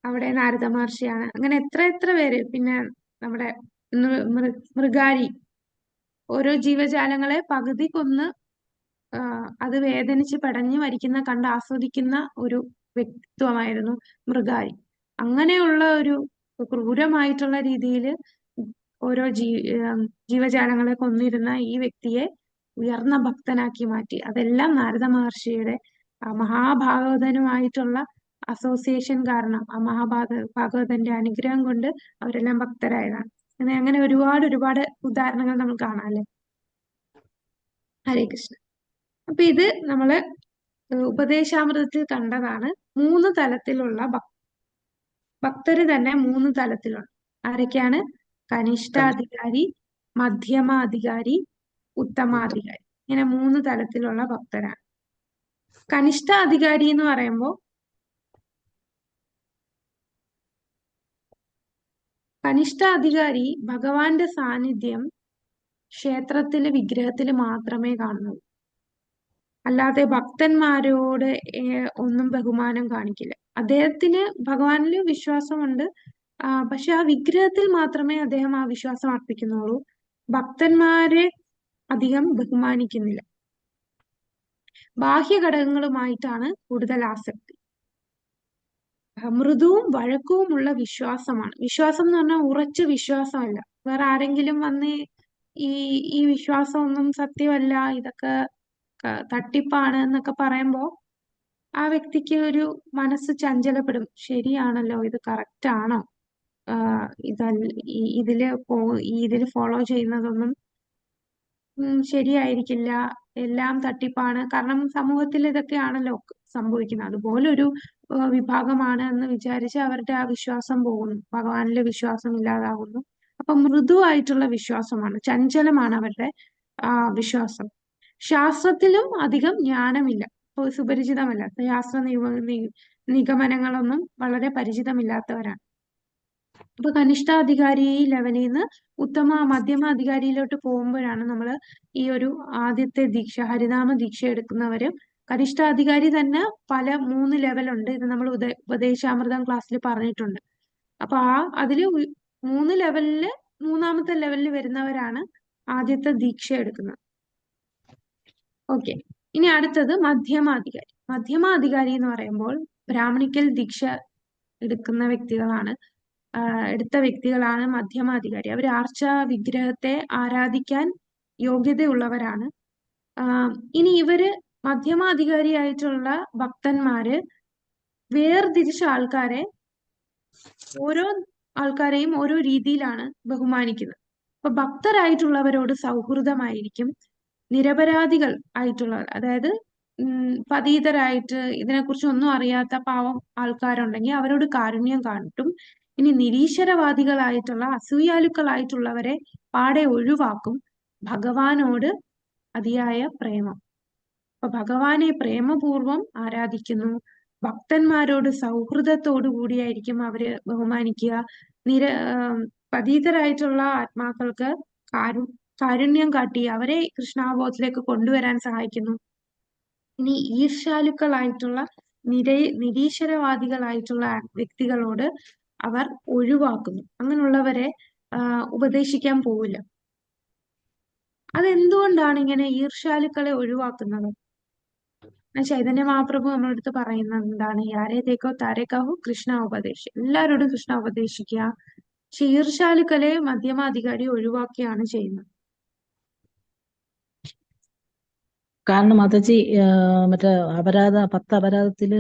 അവിടെ നാരദ മഹർഷിയാണ്. അങ്ങനെ എത്ര പേര്. പിന്നെ നമ്മുടെ മൃഗാരി, ഓരോ ജീവജാലങ്ങളെ പകുതി കൊന്ന് അത് വേദനിച്ച് പടഞ്ഞു മരിക്കുന്ന കണ്ട് ആസ്വദിക്കുന്ന ഒരു വ്യക്തിത്വമായിരുന്നു മൃഗാരി. അങ്ങനെയുള്ള ഒരു ക്രൂരമായിട്ടുള്ള രീതിയിൽ ഓരോ ജീവജാലങ്ങളെ കൊന്നിരുന്ന ഈ വ്യക്തിയെ ഉയർന്ന ഭക്തനാക്കി മാറ്റി. അതെല്ലാം നാരദ മഹർഷിയുടെ മഹാഭാഗവതനുമായിട്ടുള്ള അസോസിയേഷൻ കാരണം, ആ ഭാഗവതന്റെ അനുഗ്രഹം കൊണ്ട് അവരെല്ലാം ഭക്തരായതാണ്. അങ്ങനെ ഒരുപാട് ഉദാഹരണങ്ങൾ നമ്മൾ കാണാം അല്ലെ. ഹരേ കൃഷ്ണ. അപ്പൊ ഇത് നമ്മള് ഉപദേശാമൃതത്തിൽ കണ്ടതാണ്. 3 തലത്തിലുള്ള ഭക്തര് തന്നെ 3 തലത്തിലുണ്ട്. ആരൊക്കെയാണ്? കനിഷ്ഠാധികാരി, മധ്യമാധികാരി, ഉത്തമാധികാരി. ഇങ്ങനെ 3 തലത്തിലുള്ള ഭക്തരാണ്. കനിഷ്ഠാധികാരി എന്ന് പറയുമ്പോൾ കനിഷ്ഠാധികാരി ഭഗവാന്റെ സാന്നിധ്യം ക്ഷേത്രത്തില് വിഗ്രഹത്തില് മാത്രമേ കാണുന്നുള്ളൂ. അല്ലാതെ ഭക്തന്മാരോട് ഒന്നും ബഹുമാനം കാണിക്കില്ല. അദ്ദേഹത്തിന് ഭഗവാനില് വിശ്വാസമുണ്ട്, പക്ഷെ ആ വിഗ്രഹത്തിൽ മാത്രമേ അദ്ദേഹം ആ വിശ്വാസം അർപ്പിക്കുന്നുള്ളൂ. ഭക്തന്മാരെ അധികം ബഹുമാനിക്കുന്നില്ല. ബാഹ്യ ഘടകങ്ങളുമായിട്ടാണ് കൂടുതൽ ആസക്തി. മൃദുവും വഴക്കവുമുള്ള വിശ്വാസമാണ്. വിശ്വാസം എന്ന് പറഞ്ഞാൽ ഉറച്ച വിശ്വാസമല്ല. വേറെ ആരെങ്കിലും വന്ന് ഈ വിശ്വാസമൊന്നും സത്യമല്ല, ഇതൊക്കെ തട്ടിപ്പാണ് എന്നൊക്കെ പറയുമ്പോ ആ വ്യക്തിക്ക് ഒരു മനസ്സ് ചഞ്ചലപ്പെടും. ശരിയാണല്ലോ, ഇത് കറക്റ്റ് ആണോ, ഇതില് ഫോളോ ചെയ്യുന്നതൊന്നും ശരിയായിരിക്കില്ല, എല്ലാം തട്ടിപ്പാണ്. കാരണം സമൂഹത്തിൽ ഇതൊക്കെയാണല്ലോ സംഭവിക്കുന്നത്. അതുപോലൊരു വിഭാഗമാണ് എന്ന് വിചാരിച്ച് അവരുടെ ആ വിശ്വാസം പോകുന്നു, ഭഗവാനിലെ വിശ്വാസം ഇല്ലാതാകുന്നു. അപ്പൊ മൃദുവായിട്ടുള്ള വിശ്വാസമാണ്, ചഞ്ചലമാണ് അവരുടെ വിശ്വാസം. ശാസ്ത്രത്തിലും അധികം ജ്ഞാനമില്ല, സുപരിചിതമല്ല. ശാസ്ത്ര നിഗമനങ്ങളൊന്നും വളരെ പരിചിതമില്ലാത്തവരാണ്. അപ്പൊ കനിഷ്ഠാധികാരി ലെവലിൽ നിന്ന് മധ്യമാധികാരിയിലോട്ട് പോകുമ്പോഴാണ് നമ്മൾ ഈ ഒരു ആദ്യത്തെ ദീക്ഷ, ഹരിനാമ ദീക്ഷ എടുക്കുന്നവര്. കനിഷ്ഠാധികാരി തന്നെ 3 ലെവലുണ്ട്. ഇത് നമ്മൾ ഉപദേശാമൃതം ക്ലാസ്സിൽ പറഞ്ഞിട്ടുണ്ട്. അപ്പൊ അതില് 3 ലെവലില് 3ാമത്തെ ലെവലിൽ വരുന്നവരാണ് ആദ്യത്തെ ദീക്ഷ എടുക്കുന്നത്. ഓക്കെ, ഇനി അടുത്തത് മധ്യമാധികാരി. മധ്യമാധികാരി എന്ന് പറയുമ്പോൾ ബ്രാഹ്മണിക്കൽ ദീക്ഷ എടുക്കുന്ന വ്യക്തികളാണ്. എടുത്ത വ്യക്തികളാണ് മധ്യമാധികാരി. അവർ ആർച്ച വിഗ്രഹത്തെ ആരാധിക്കാൻ യോഗ്യതയുള്ളവരാണ്. ഇനി ഇവര് മധ്യമാധികാരിയായിട്ടുള്ള ഭക്തന്മാര് വേർതിരിച്ച ആൾക്കാരെ ഓരോ ആൾക്കാരെയും ഓരോ രീതിയിലാണ് ബഹുമാനിക്കുന്നത്. അപ്പൊ ഭക്തരായിട്ടുള്ളവരോട് സൗഹൃദമായിരിക്കും. നിരപരാധികൾ ആയിട്ടുള്ളവർ, അതായത് പതീതരായിട്ട് ഇതിനെക്കുറിച്ച് ഒന്നും അറിയാത്ത പാവം ആൾക്കാരുണ്ടെങ്കിൽ അവരോട് കാരുണ്യം കാട്ടും. ഇനി നിരീശ്വരവാദികളായിട്ടുള്ള അസൂയാലുക്കളായിട്ടുള്ളവരെ പാടെ ഒഴിവാക്കും. ഭഗവാനോട് അതിയായ പ്രേമം. അപ്പൊ ഭഗവാനെ പ്രേമപൂർവം ആരാധിക്കുന്നു. ഭക്തന്മാരോട് സൗഹൃദത്തോടു കൂടിയായിരിക്കും അവര് ബഹുമാനിക്കുക. പതീതരായിട്ടുള്ള ആത്മാക്കൾക്ക് കാരുണ്യം കാട്ടി അവരെ കൃഷ്ണാവബോധത്തിലേക്ക് കൊണ്ടുവരാൻ സഹായിക്കുന്നു. ഇനി ഈർഷ്യാലുക്കളായിട്ടുള്ള നിരീശ്വരവാദികളായിട്ടുള്ള വ്യക്തികളോട് അവർ ഒഴിവാക്കുന്നു. അങ്ങനെയുള്ളവരെ ഉപദേശിക്കാൻ പോവില്ല. അതെന്തുകൊണ്ടാണ് ഇങ്ങനെ ഈർഷ്യാലുക്കളെ ഒഴിവാക്കുന്നത്? ചൈതന്യ മഹാപ്രഭു നമ്മുടെ അടുത്ത് പറയുന്നത് എന്താണ്? യാരേ തേക്കോ താരേക്കാഹു കൃഷ്ണ ഉപദേശം. എല്ലാവരോടും കൃഷ്ണ ഉപദേശിക്കുക. പക്ഷെ ഈർഷ്യാലുക്കളെ മധ്യമാധികാരി ഒഴിവാക്കുകയാണ് ചെയ്യുന്നത്. കാരണം മാതാജി മറ്റേ 10 അപരാധത്തില്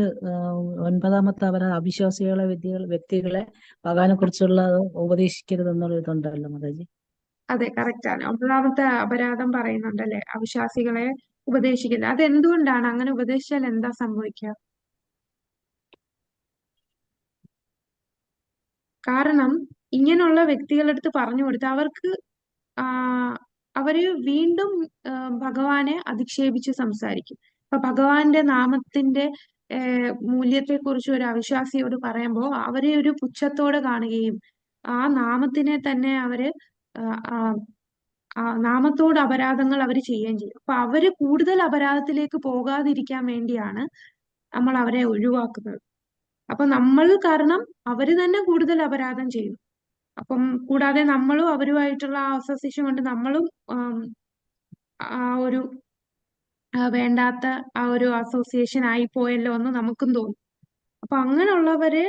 9ാമത്തെ അപരാധം അവിശ്വാസികളെ വ്യക്തികളെ ഭഗവാനെ കുറിച്ചുള്ള ഉപദേശിക്കരുത് എന്നുള്ള ഇതുണ്ടല്ലോ മാതാജി. അതെ, കറക്റ്റ് ആണ്. 9ാമത്തെ അപരാധം പറയുന്നുണ്ടല്ലേ, അവിശ്വാസികളെ ഉപദേശിക്കില്ല. അതെന്തുകൊണ്ടാണ്? അങ്ങനെ ഉപദേശിച്ചാൽ എന്താ സംഭവിക്കുക? കാരണം ഇങ്ങനെയുള്ള വ്യക്തികളുടെ അടുത്ത് പറഞ്ഞു കൊടുത്ത് അവര് വീണ്ടും ഭഗവാനെ അധിക്ഷേപിച്ച് സംസാരിക്കും. അപ്പൊ ഭഗവാന്റെ നാമത്തിന്റെ മൂല്യത്തെക്കുറിച്ച് ഒരു അവിശ്വാസിയോട് പറയുമ്പോൾ അവരെ ഒരു പുച്ഛത്തോടെ കാണുകയും ആ നാമത്തിനെ തന്നെ അവര് നാമത്തോട് അപരാധങ്ങൾ അവർ ചെയ്യുകയും ചെയ്യും. അപ്പൊ അവര് കൂടുതൽ അപരാധത്തിലേക്ക് പോകാതിരിക്കാൻ വേണ്ടിയാണ് നമ്മൾ അവരെ ഒഴിവാക്കുന്നത്. അപ്പൊ നമ്മൾ കാരണം അവര് തന്നെ കൂടുതൽ അപരാധം ചെയ്യും. അപ്പം കൂടാതെ നമ്മളും അവരുമായിട്ടുള്ള ആ അസോസിയേഷൻ കൊണ്ട് നമ്മളും ആ ഒരു വേണ്ടാത്ത ആ ഒരു അസോസിയേഷൻ ആയി പോയല്ലോ എന്ന് നമുക്കും തോന്നും. അപ്പൊ അങ്ങനെയുള്ളവര്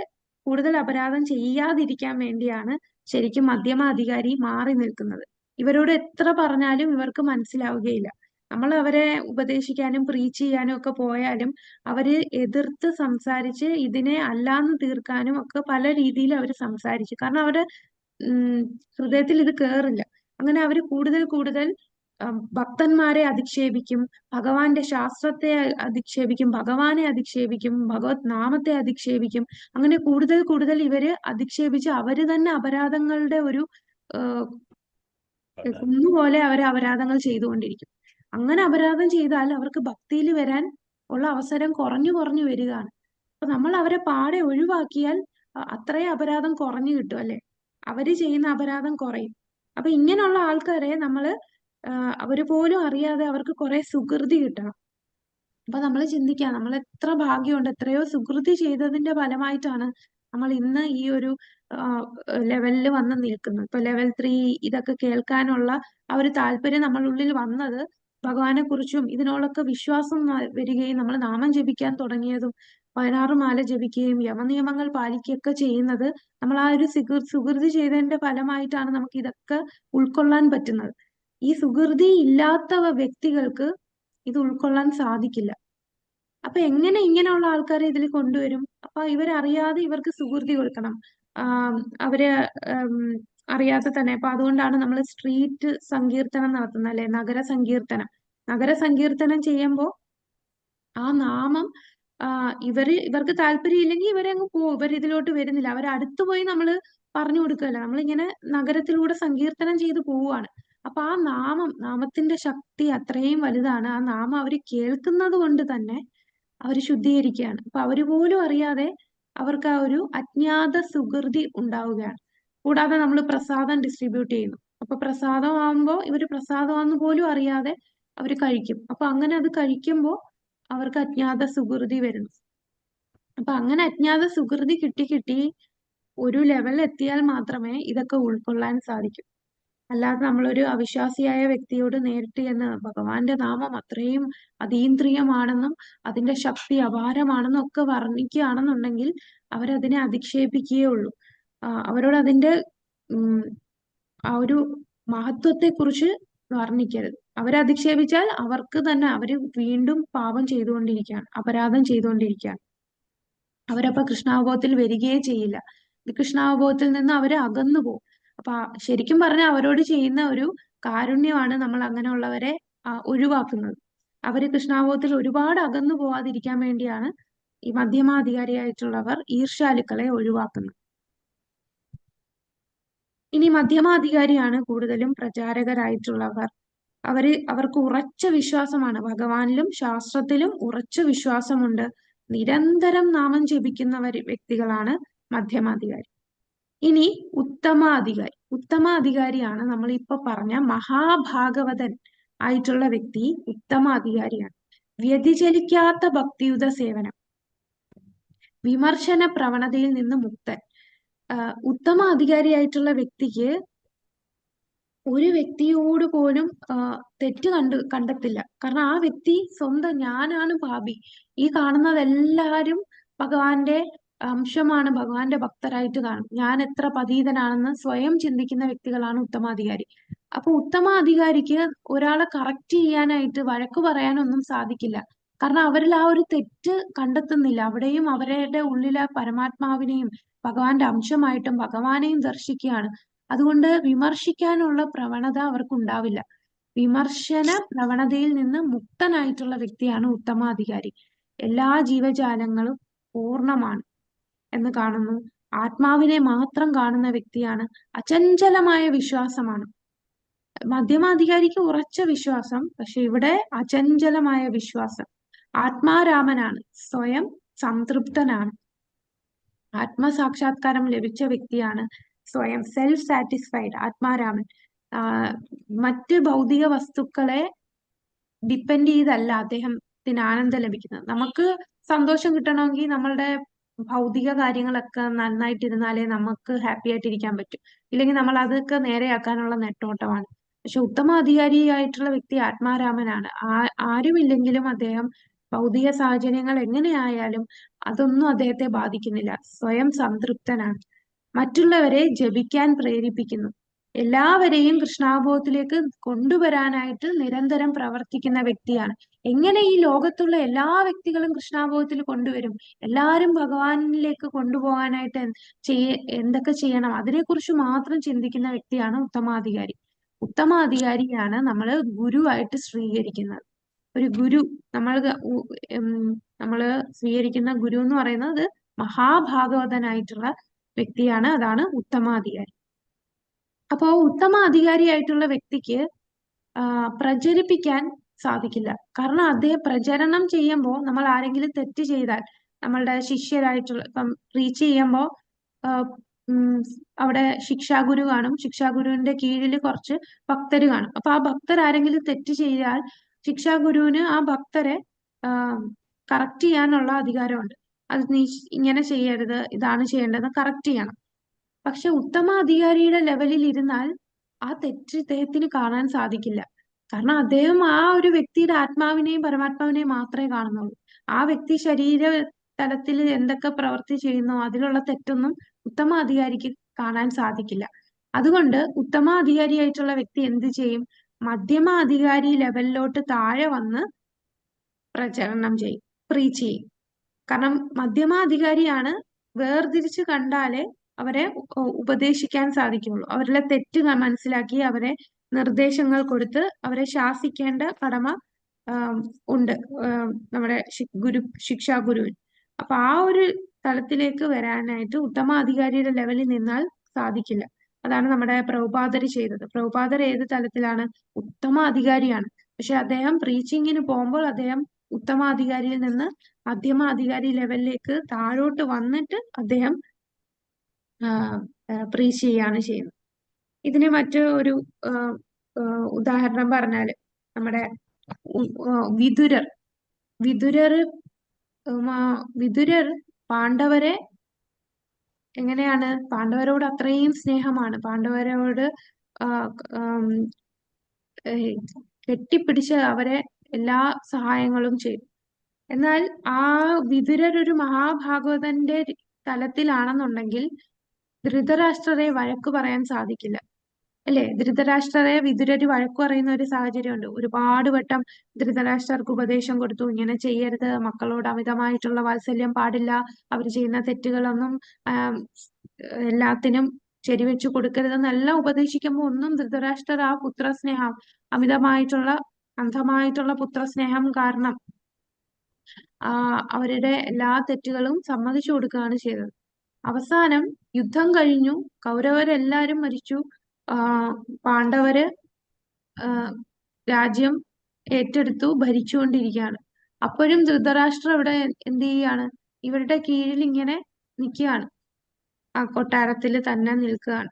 കൂടുതൽ അപരാധം ചെയ്യാതിരിക്കാൻ വേണ്ടിയാണ് ശരിക്കും മധ്യമാധികാരി മാറി നിൽക്കുന്നത്. ഇവരോട് എത്ര പറഞ്ഞാലും ഇവർക്ക് മനസ്സിലാവുകയില്ല. നമ്മൾ അവരെ ഉപദേശിക്കാനും പ്രീച്ച് ചെയ്യാനും ഒക്കെ പോയാലും അവര് എതിർത്ത് സംസാരിച്ച് ഇതിനെ അല്ലാന്ന് തീർക്കാനും ഒക്കെ പല രീതിയിൽ അവർ സംസാരിച്ചു. കാരണം അവരുടെ ഹൃദയത്തിൽ ഇത് കേറില്ല. അങ്ങനെ അവര് കൂടുതൽ ഭക്തന്മാരെ അധിക്ഷേപിക്കും, ഭഗവാന്റെ ശാസ്ത്രത്തെ അധിക്ഷേപിക്കും, ഭഗവാനെ അധിക്ഷേപിക്കും, ഭഗവത് നാമത്തെ അധിക്ഷേപിക്കും. അങ്ങനെ കൂടുതൽ ഇവര് അധിക്ഷേപിച്ച് അവര് തന്നെ അപരാധങ്ങളുടെ ഒരു കുന്നുപോലെ അവര് അപരാധങ്ങൾ ചെയ്തുകൊണ്ടിരിക്കും. അങ്ങനെ അപരാധം ചെയ്താൽ അവർക്ക് ഭക്തിയിൽ വരാൻ ഉള്ള അവസരം കുറഞ്ഞു വരികയാണ്. അപ്പൊ നമ്മൾ അവരെ പാടെ ഒഴിവാക്കിയാൽ അത്രയും അപരാധം കുറഞ്ഞു കിട്ടും അല്ലെ? അവര് ചെയ്യുന്ന അപരാധം കുറയും. അപ്പൊ ഇങ്ങനെയുള്ള ആൾക്കാരെ നമ്മള് അവര് പോലും അറിയാതെ അവർക്ക് കുറെ സുകൃതി കിട്ടണം. അപ്പൊ നമ്മൾ ചിന്തിക്കാം, നമ്മൾ എത്ര ഭാഗ്യമുണ്ട്, എത്രയോ സുകൃതി ചെയ്തതിന്റെ ഫലമായിട്ടാണ് നമ്മൾ ഇന്ന് ഈ ഒരു ലെവലിൽ വന്ന് നിൽക്കുന്നത്. ഇപ്പൊ ലെവൽ 3 ഇതൊക്കെ കേൾക്കാനുള്ള ആ ഒരു താല്പര്യം നമ്മളുള്ളിൽ വന്നത് ഭഗവാനെ കുറിച്ചും ഇതിനോടൊക്കെ വിശ്വാസം വരികയും നമ്മൾ നാമം ജപിക്കാൻ തുടങ്ങിയതും 16 മാല ജപിക്കുകയും യമനിയമങ്ങൾ പാലിക്കുകയൊക്കെ ചെയ്യുന്നത് നമ്മൾ ആ ഒരു സുകൃതി ചെയ്തതിന്റെ ഫലമായിട്ടാണ് നമുക്ക് ഇതൊക്കെ ഉൾക്കൊള്ളാൻ പറ്റുന്നത്. ഈ സുകൃതി ഇല്ലാത്ത വ്യക്തികൾക്ക് ഇത് ഉൾക്കൊള്ളാൻ സാധിക്കില്ല. അപ്പൊ എങ്ങനെ ഇങ്ങനെയുള്ള ആൾക്കാരെ ഇതിൽ കൊണ്ടുവരും? അപ്പൊ ഇവരറിയാതെ ഇവർക്ക് സുകൃതി കൊടുക്കണം. അവര് അറിയാതെ തന്നെ. അപ്പൊ അതുകൊണ്ടാണ് നമ്മൾ സ്ട്രീറ്റ് സങ്കീർത്തനം നടത്തുന്നത് അല്ലെ, നഗര സങ്കീർത്തനം ചെയ്യുമ്പോൾ ആ നാമം ഇവർക്ക് താല്പര്യം ഇല്ലെങ്കിൽ ഇവരങ്ങ് പോകും. ഇവർ ഇതിലോട്ട് വരുന്നില്ല. അവരടുത്ത് പോയി നമ്മൾ പറഞ്ഞു കൊടുക്കുകയല്ല, നമ്മളിങ്ങനെ നഗരത്തിലൂടെ സങ്കീർത്തനം ചെയ്ത് പോവുകയാണ്. അപ്പൊ ആ നാമത്തിന്റെ ശക്തി അത്രയും വലുതാണ്. ആ നാമം അവര് കേൾക്കുന്നത് കൊണ്ട് തന്നെ അവര് ശുദ്ധീകരിക്കുകയാണ്. അപ്പൊ അവര് പോലും അറിയാതെ അവർക്ക് ആ ഒരു അജ്ഞാത സുകൃതി ഉണ്ടാവുകയാണ്. കൂടാതെ നമ്മൾ പ്രസാദം ഡിസ്ട്രിബ്യൂട്ട് ചെയ്യുന്നു. അപ്പൊ പ്രസാദം ആവുമ്പോൾ ഇവര് പ്രസാദമാണെന്ന് പോലും അറിയാതെ അവര് കഴിക്കും. അപ്പൊ അങ്ങനെ അത് കഴിക്കുമ്പോൾ അവർക്ക് അജ്ഞാത സുകൃതി വരുന്നു. അപ്പൊ അങ്ങനെ അജ്ഞാത സുകൃതി കിട്ടി ഒരു ലെവൽ എത്തിയാൽ മാത്രമേ ഇതൊക്കെ ഉൾക്കൊള്ളാൻ സാധിക്കൂ. അല്ലാതെ നമ്മളൊരു അവിശ്വാസിയായ വ്യക്തിയോട് നേരിട്ട് എന്ന് ഭഗവാന്റെ നാമം അത്രയും അതീന്ദ്രിയമാണെന്നും അതിന്റെ ശക്തി അപാരമാണെന്നും ഒക്കെ വർണ്ണിക്കുകയാണെന്നുണ്ടെങ്കിൽ അവരതിനെ അധിക്ഷേപിക്കുകയേ ഉള്ളൂ. അവരോട് അതിന്റെ ആ ഒരു മഹത്വത്തെക്കുറിച്ച് വർണ്ണിക്കരുത്. അവരധിക്ഷേപിച്ചാൽ അവർക്ക് തന്നെ അവര് വീണ്ടും പാപം ചെയ്തുകൊണ്ടിരിക്കുകയാണ്, അപരാധം ചെയ്തുകൊണ്ടിരിക്കുകയാണ്. അവരപ്പോ കൃഷ്ണാവബോധത്തിൽ വരികയേ ചെയ്യില്ല. കൃഷ്ണാവബോധത്തിൽ നിന്ന് അവര് അകന്നു പോകും. അപ്പൊ ശരിക്കും പറഞ്ഞാൽ അവരോട് ചെയ്യുന്ന ഒരു കാരുണ്യമാണ് നമ്മൾ അങ്ങനെയുള്ളവരെ ഒഴിവാക്കുന്നത്. അവര് കൃഷ്ണാവബോധത്തിൽ ഒരുപാട് അകന്നു പോവാതിരിക്കാൻ വേണ്ടിയാണ് ഈ മധ്യമാധികാരിയായിട്ടുള്ളവർ ഈർഷ്യാലുക്കളെ ഒഴിവാക്കുന്നത്. ഇനി മധ്യമാധികാരിയാണ് കൂടുതലും പ്രചാരകരായിട്ടുള്ളവർ. അവർക്ക് ഉറച്ച വിശ്വാസമാണ്, ഭഗവാനിലും ശാസ്ത്രത്തിലും ഉറച്ച വിശ്വാസമുണ്ട്. നിരന്തരം നാമം ജപിക്കുന്ന വ്യക്തികളാണ് മധ്യമാധികാരി. ഇനി ഉത്തമാധികാരി. ഉത്തമാധികാരിയാണ് നമ്മൾ ഇപ്പൊ പറഞ്ഞ മഹാഭാഗവതൻ ആയിട്ടുള്ള വ്യക്തി. ഉത്തമാധികാരിയാണ്. വ്യതിചലിക്കാത്ത ഭക്തിയുത സേവനം, വിമർശന പ്രവണതയിൽ നിന്ന് മുക്തൻ. ഉത്തമ അധികാരിയായിട്ടുള്ള വ്യക്തിക്ക് ഒരു വ്യക്തിയോട് പോലും തെറ്റ് കണ്ടെത്തില്ല. കാരണം ആ വ്യക്തി സ്വന്തം ഞാനാണ് പാപി, ഈ കാണുന്നതെല്ലാരും ഭഗവാന്റെ അംശമാണ്, ഭഗവാന്റെ ഭക്തരായിട്ട് കാണും, ഞാൻ എത്ര പതീതനാണെന്ന് സ്വയം ചിന്തിക്കുന്ന വ്യക്തികളാണ് ഉത്തമാധികാരി. അപ്പൊ ഉത്തമാധികാരിക്ക് ഒരാളെ കറക്റ്റ് ചെയ്യാനായിട്ട് വഴക്ക് പറയാനൊന്നും സാധിക്കില്ല. കാരണം അവരിൽ ആ ഒരു തെറ്റ് കണ്ടെത്തുന്നില്ല. അവിടെയും അവരുടെ ഉള്ളിലെ പരമാത്മാവിനെയും ഭഗവാന്റെ അംശമായിട്ടും ഭഗവാനെയും ദർശിക്കുകയാണ്. അതുകൊണ്ട് വിമർശിക്കാനുള്ള പ്രവണത അവർക്കുണ്ടാവില്ല. വിമർശന പ്രവണതയിൽ നിന്ന് മുക്തനായിട്ടുള്ള വ്യക്തിയാണ് ഉത്തമാധികാരി. എല്ലാ ജീവജാലങ്ങളും പൂർണ്ണമാണ് എന്ന് കാണുന്നു. ആത്മാവിനെ മാത്രം കാണുന്ന വ്യക്തിയാണ്. അചഞ്ചലമായ വിശ്വാസമാണ്. മധ്യമാധികാരിക്ക് ഉറച്ച വിശ്വാസം, പക്ഷെ ഇവിടെ അചഞ്ചലമായ വിശ്വാസം. ആത്മാരാമനാണ്, സ്വയം സംതൃപ്തനാണ്, ആത്മസാക്ഷാത്കാരം ലഭിച്ച വ്യക്തിയാണ്, സ്വയം സെൽഫ് സാറ്റിസ്ഫൈഡ്, ആത്മാരാമൻ. മറ്റ് ഭൗതിക വസ്തുക്കളെ ഡിപ്പെൻഡ് ചെയ്തല്ല അദ്ദേഹത്തിന് ആനന്ദം ലഭിക്കുന്നത്. നമുക്ക് സന്തോഷം കിട്ടണമെങ്കിൽ നമ്മളുടെ ഭൗതിക കാര്യങ്ങളൊക്കെ നന്നായിട്ടിരുന്നാലേ നമുക്ക് ഹാപ്പി ആയിട്ടിരിക്കാൻ പറ്റും. ഇല്ലെങ്കിൽ നമ്മൾ അതൊക്കെ നേരെയാക്കാനുള്ള നെട്ടോട്ടമാണ്. പക്ഷെ ഉത്തമാധികാരിയായിട്ടുള്ള വ്യക്തി ആത്മാരാമനാണ്. ആരുമില്ലെങ്കിലും അദ്ദേഹം ഭൗതിക സാഹചര്യങ്ങൾ എങ്ങനെയായാലും അതൊന്നും അദ്ദേഹത്തെ ബാധിക്കുന്നില്ല. സ്വയം സംതൃപ്തനാണ്. മറ്റുള്ളവരെ ജപിക്കാൻ പ്രേരിപ്പിക്കുന്നു. എല്ലാവരെയും കൃഷ്ണാവബോധത്തിലേക്ക് കൊണ്ടുവരാനായിട്ട് നിരന്തരം പ്രവർത്തിക്കുന്ന വ്യക്തിയാണ്. എങ്ങനെ ഈ ലോകത്തുള്ള എല്ലാ വ്യക്തികളും കൃഷ്ണാവബോധത്തിൽ കൊണ്ടുവരും, എല്ലാവരും ഭഗവാനിലേക്ക് കൊണ്ടുപോകാനായിട്ട് എന്തൊക്കെ ചെയ്യണം, അതിനെക്കുറിച്ച് മാത്രം ചിന്തിക്കുന്ന വ്യക്തിയാണ് ഉത്തമാധികാരി. ഉത്തമാധികാരിയാണ് നമ്മൾ ഗുരുവായിട്ട് സ്വീകരിക്കുന്നത്. ഒരു ഗുരു നമ്മള് സ്വീകരിക്കുന്ന ഗുരു എന്ന് പറയുന്നത് മഹാഭാഗവതനായിട്ടുള്ള വ്യക്തിയാണ്. അതാണ് ഉത്തമാധികാരി. അപ്പോ ഉത്തമാധികാരിയായിട്ടുള്ള വ്യക്തിക്ക് പ്രചരിപ്പിക്കാൻ സാധിക്കില്ല. കാരണം അദ്ദേഹം പ്രചരണം ചെയ്യുമ്പോൾ നമ്മൾ ആരെങ്കിലും തെറ്റ് ചെയ്താൽ, നമ്മളുടെ ശിഷ്യരായിട്ടുള്ള ഇപ്പം റീച്ച് ചെയ്യുമ്പോൾ അവിടെ ശിക്ഷാഗുരു കാണും. ശിക്ഷാഗുരുവിന്റെ കീഴിൽ കുറച്ച് ഭക്തര് കാണും. അപ്പൊ ആ ഭക്തർ ആരെങ്കിലും തെറ്റ് ചെയ്താൽ ശിക്ഷാഗുരുവിന് ആ ഭക്തരെ കറക്റ്റ് ചെയ്യാനുള്ള അധികാരമുണ്ട്. അത് നീ ഇങ്ങനെ ചെയ്യരുത്, ഇതാണ് ചെയ്യേണ്ടത്, കറക്റ്റ് ചെയ്യണം. പക്ഷെ ഉത്തമാധികാരിയുടെ ലെവലിൽ ഇരുന്നാൽ ആ തെറ്റ് അദ്ദേഹത്തിന് കാണാൻ സാധിക്കില്ല. കാരണം അദ്ദേഹം ആ ഒരു വ്യക്തിയുടെ ആത്മാവിനെയും പരമാത്മാവിനെയും മാത്രമേ കാണുന്നുള്ളൂ. ആ വ്യക്തി ശരീര തലത്തിൽ എന്തൊക്കെ പ്രവൃത്തി ചെയ്യുന്നോ അതിലുള്ള തെറ്റൊന്നും ഉത്തമാധികാരിക്ക് കാണാൻ സാധിക്കില്ല. അതുകൊണ്ട് ഉത്തമാധികാരിയായിട്ടുള്ള വ്യക്തി എന്ത് ചെയ്യും? മധ്യമാധികാരി ലെവലിലോട്ട് താഴെ വന്ന് പ്രചരണം ചെയ്യും, പ്രീച്ച് ചെയ്യും. കാരണം മധ്യമാധികാരിയാണ് വേർതിരിച്ച് കണ്ടാലേ അവരെ ഉപദേശിക്കാൻ സാധിക്കുള്ളൂ. അവരിലെ തെറ്റ് മനസ്സിലാക്കി അവരെ നിർദ്ദേശങ്ങൾ കൊടുത്ത് അവരെ ശാസിക്കേണ്ട കടമ ഉണ്ട് നമ്മുടെ ശിക്ഷാഗുരുവിന്. അപ്പൊ ആ ഒരു തലത്തിലേക്ക് വരാനായിട്ട് ഉത്തമാധികാരിയുടെ ലെവലിൽ നിന്നാൽ സാധിക്കില്ല. അതാണ് നമ്മുടെ പ്രഭുപാദര് ചെയ്തത്. പ്രഭുപാദർ ഏത് തലത്തിലാണ്? ഉത്തമാധികാരിയാണ്. പക്ഷെ അദ്ദേഹം പ്രീച്ചിങ്ങിന് പോകുമ്പോൾ അദ്ദേഹം ഉത്തമാധികാരിയിൽ നിന്ന് മധ്യമാധികാരി ലെവലിലേക്ക് താഴോട്ട് വന്നിട്ട് അദ്ദേഹം പ്രീച്ച് ചെയ്യാണ് ചെയ്യുന്നത്. ഇതിന് മറ്റൊരു ഉദാഹരണം പറഞ്ഞാല് നമ്മുടെ വിതുരർ പാണ്ഡവരെ എങ്ങനെയാണ്? പാണ്ഡവരോട് അത്രയും സ്നേഹമാണ്. പാണ്ഡവരോട് കെട്ടിപ്പിടിച്ച് അവരെ എല്ലാ സഹായങ്ങളും ചെയ്തു. എന്നാൽ ആ വിതുരർ ഒരു മഹാഭാഗവതന്റെ തലത്തിലാണെന്നുണ്ടെങ്കിൽ ധൃതരാഷ്ട്രരെ വഴക്കു പറയാൻ സാധിക്കില്ല. അല്ലെ? ധൃതരാഷ്ട്രരെ വിതുരര് വഴക്കു പറയുന്ന ഒരു സാഹചര്യമുണ്ട്. ഒരുപാട് വട്ടം ധൃതരാഷ്ട്രർക്ക് ഉപദേശം കൊടുത്തു, ഇങ്ങനെ ചെയ്യരുത്, മക്കളോട് അമിതമായിട്ടുള്ള വാത്സല്യം പാടില്ല, അവർ ചെയ്യുന്ന തെറ്റുകളൊന്നും എല്ലാത്തിനും ശരിവെച്ചു കൊടുക്കരുതെന്നെല്ലാം ഉപദേശിക്കുമ്പോൾ ഒന്നും ധൃതരാഷ്ട്രർ ആ പുത്രസ്നേഹം, അമിതമായിട്ടുള്ള അന്ധമായിട്ടുള്ള പുത്രസ്നേഹം കാരണം അവരുടെ എല്ലാ തെറ്റുകളും സമ്മതിച്ചു കൊടുക്കുകയാണ് ചെയ്തത്. അവസാനം യുദ്ധം കഴിഞ്ഞു, കൗരവരെല്ലാരും മരിച്ചു, പാണ്ഡവര് രാജ്യം ഏറ്റെടുത്തു ഭരിച്ചുകൊണ്ടിരിക്കുകയാണ്. അപ്പോഴും ധൃതരാഷ്ട്രം ഇവിടെ എന്ത് ചെയ്യാണ്? ഇവരുടെ കീഴിൽ ഇങ്ങനെ നിൽക്കുകയാണ്, ആ കൊട്ടാരത്തിൽ തന്നെ നിൽക്കുകയാണ്.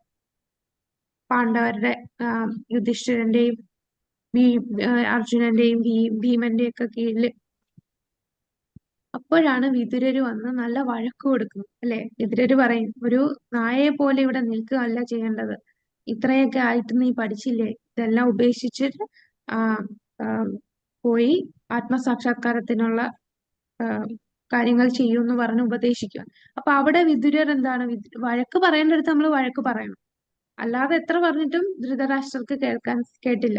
പാണ്ഡവരുടെ യുധിഷ്ഠിരന്റെയും അർജുനന്റെയും ഭീമന്റെയും ഒക്കെ കീഴില്. അപ്പോഴാണ് വിതുരര് വന്ന് നല്ല വഴക്ക് കൊടുക്കുന്നത്. അല്ലെ? വിതുരര് പറയും, ഒരു നായയെ പോലെ ഇവിടെ നിൽക്കുകയല്ല ചെയ്യേണ്ടത്, ഇത്രയൊക്കെ ആയിട്ട് നീ പഠിച്ചില്ലേ, ഇതെല്ലാം ഉപേക്ഷിച്ചിട്ട് പോയി ആത്മസാക്ഷാത്കാരത്തിനുള്ള കാര്യങ്ങൾ ചെയ്യൂന്ന് പറഞ്ഞ് ഉപദേശിക്കുക. അപ്പൊ അവിടെ വിതുരർ എന്താണ്, വഴക്ക് പറയേണ്ടടുത്ത് നമ്മൾ വഴക്ക് പറയണം, അല്ലാതെ എത്ര പറഞ്ഞിട്ടും ധൃതരാഷ്ട്രർക്ക് കേട്ടില്ല.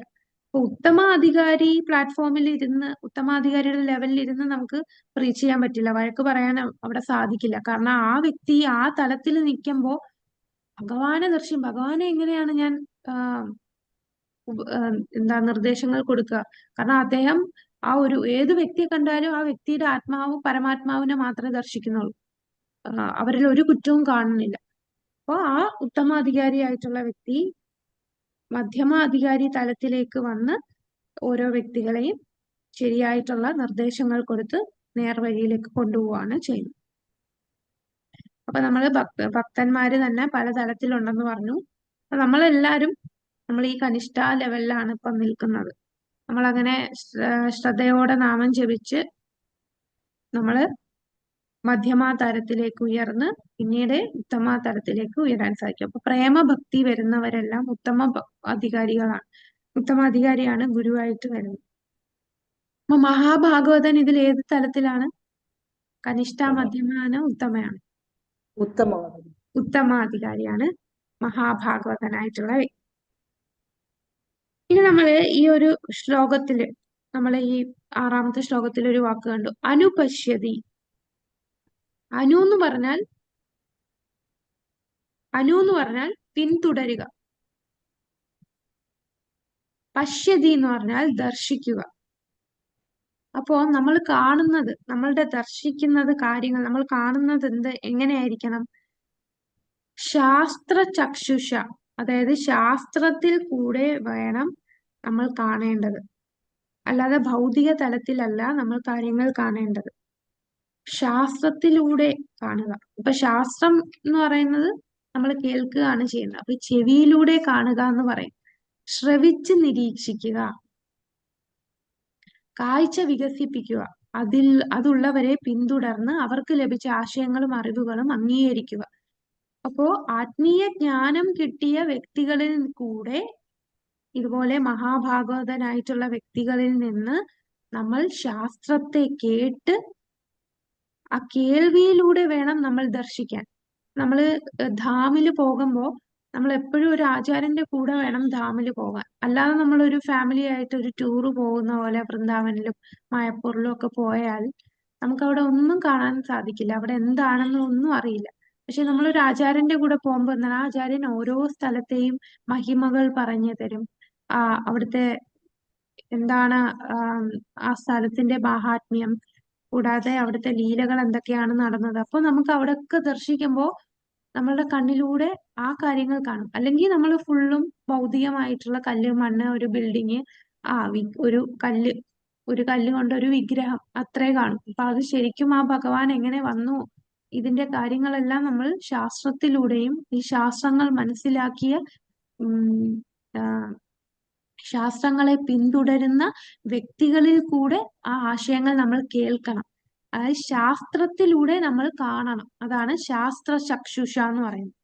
അപ്പൊ ഉത്തമാധികാരി പ്ലാറ്റ്ഫോമിൽ ഇരുന്ന്, ഉത്തമാധികാരിയുടെ ലെവലിൽ ഇരുന്ന് നമുക്ക് റീച്ച് ചെയ്യാൻ പറ്റില്ല, വഴക്ക് പറയാൻ അവിടെ സാധിക്കില്ല. കാരണം ആ വ്യക്തി ആ തലത്തിൽ നിൽക്കുമ്പോ ഭഗവാനെ ദർശിക്കും. ഭഗവാനെ എങ്ങനെയാണ് ഞാൻ നിർദ്ദേശങ്ങൾ കൊടുക്കുക? കാരണം അദ്ദേഹം ഏത് വ്യക്തിയെ കണ്ടാലും ആ വ്യക്തിയുടെ ആത്മാവ് പരമാത്മാവിനെ മാത്രമേ ദർശിക്കുന്നുള്ളൂ, അവരിൽ ഒരു കുറ്റവും കാണുന്നില്ല. അപ്പൊ ആ ഉത്തമാധികാരിയായിട്ടുള്ള വ്യക്തി മധ്യമാധികാരി തലത്തിലേക്ക് വന്ന് ഓരോ വ്യക്തികളെയും ശരിയായിട്ടുള്ള നിർദ്ദേശങ്ങൾ കൊടുത്ത് നേർവഴിയിലേക്ക് കൊണ്ടുപോവാണ് ചെയ്യുന്നത്. അപ്പൊ ഭക്തന്മാര് തന്നെ പല തലത്തിലുണ്ടെന്ന് പറഞ്ഞു. അപ്പൊ നമ്മൾ ഈ കനിഷ്ഠ ലെവലിലാണ് ഇപ്പൊ നിൽക്കുന്നത്. നമ്മളങ്ങനെ ശ്രദ്ധയോടെ നാമം ജപിച്ച് നമ്മള് മധ്യമ തലത്തിലേക്ക് ഉയർന്ന് പിന്നീട് ഉത്തമ തലത്തിലേക്ക് ഉയരാൻ സാധിക്കും. അപ്പൊ പ്രേമഭക്തി വരുന്നവരെല്ലാം അധികാരികളാണ്. ഉത്തമാധികാരിയാണ് ഗുരുവായിട്ട് വരുന്നത്. അപ്പൊ മഹാഭാഗവതൻ ഇതിൽ ഏത് തലത്തിലാണ്? കനിഷ്ഠ, മധ്യമ, ഉത്തമയാണ്. ഉത്തമാധികാരിയാണ് മഹാഭാഗവതനായിട്ടുള്ള വ്യക്തി. ഇനി നമ്മള് ഈ ഒരു ശ്ലോകത്തില്, നമ്മളെ ഈ 6ാമത്തെ ശ്ലോകത്തിൽ ഒരു വാക്ക് കണ്ടു, അനുപശ്യതി. അനു എന്ന് പറഞ്ഞാൽ പിന്തുടരുക. പശ്യതി എന്ന് പറഞ്ഞാൽ ദർശിക്കുക. അപ്പോ നമ്മൾ കാണുന്നത്, നമ്മളുടെ ദർശിക്കുന്നത് കാര്യങ്ങൾ, നമ്മൾ കാണുന്നത് എങ്ങനെയായിരിക്കണം? ശാസ്ത്ര ചക്ഷുഷ, അതായത് ശാസ്ത്രത്തിൽ കൂടെ വേണം നമ്മൾ കാണേണ്ടത്, അല്ലാതെ ഭൗതിക തലത്തിലല്ല നമ്മൾ കാര്യങ്ങൾ കാണേണ്ടത്, ശാസ്ത്രത്തിലൂടെ കാണുക. ഇപ്പൊ ശാസ്ത്രം എന്ന് പറയുന്നത് നമ്മൾ കേൾക്കുകയാണ് ചെയ്യുന്നത്. അപ്പൊ ചെവിയിലൂടെ കാണുക എന്ന് പറയും. ശ്രവിച്ച് നിരീക്ഷിക്കുക, കാഴ്ച വികസിപ്പിക്കുക, അതുള്ളവരെ പിന്തുടർന്ന് അവർക്ക് ലഭിച്ച ആശയങ്ങളും അറിവുകളും അംഗീകരിക്കുക. അപ്പോ ആത്മീയ ജ്ഞാനം കിട്ടിയ വ്യക്തികളിൽ കൂടെ, ഇതുപോലെ മഹാഭാഗവതനായിട്ടുള്ള വ്യക്തികളിൽ നിന്ന് നമ്മൾ ശാസ്ത്രത്തെ കേട്ട് ആ കേൾവിയിലൂടെ വേണം നമ്മൾ ദർശിക്കാൻ. നമ്മള് ധാമില് പോകുമ്പോ നമ്മൾ എപ്പോഴും ഒരു ആചാര്യന്റെ കൂടെ വേണം ധാമില് പോകാൻ. അല്ലാതെ നമ്മളൊരു ഫാമിലി ആയിട്ട് ഒരു ടൂറ് പോകുന്ന പോലെ വൃന്ദാവനിലും മായപ്പൂരിലും ഒക്കെ പോയാൽ നമുക്ക് അവിടെ ഒന്നും കാണാൻ സാധിക്കില്ല, അവിടെ എന്താണെന്ന് ഒന്നും അറിയില്ല. പക്ഷെ നമ്മളൊരു ആചാര്യന്റെ കൂടെ പോകുമ്പോൾ എന്നാൽ ആ ആചാര്യൻ ഓരോ സ്ഥലത്തെയും മഹിമകൾ പറഞ്ഞു തരും, അവിടുത്തെ എന്താണ് ആ സ്ഥലത്തിന്റെ മാഹാത്മ്യം, കൂടാതെ അവിടുത്തെ ലീലകൾ എന്തൊക്കെയാണ് നടന്നത്. അപ്പൊ നമുക്ക് അവിടെയൊക്കെ ദർശിക്കുമ്പോൾ നമ്മളുടെ കണ്ണിലൂടെ ആ കാര്യങ്ങൾ കാണും. അല്ലെങ്കിൽ നമ്മൾ ഫുള്ളും ഭൗതികമായിട്ടുള്ള കല്ല്, മണ്ണ്, ഒരു ബിൽഡിങ്, ഒരു കല്ല് കൊണ്ട് ഒരു വിഗ്രഹം, അത്രേ കാണും. അപ്പൊ അത് ശരിക്കും ആ ഭഗവാൻ എങ്ങനെ വന്നു, ഇതിന്റെ കാര്യങ്ങളെല്ലാം നമ്മൾ ശാസ്ത്രത്തിലൂടെയും ഈ ശാസ്ത്രങ്ങൾ മനസ്സിലാക്കിയ ശാസ്ത്രങ്ങളെ പിന്തുടരുന്ന വ്യക്തികളിൽ കൂടെ ആ ആശയങ്ങൾ നമ്മൾ കേൾക്കണം. അതായത് ശാസ്ത്രത്തിലൂടെ നമ്മൾ കാണണം. അതാണ് ശാസ്ത്ര ചക്ഷുഷ എന്ന് പറയുന്നത്.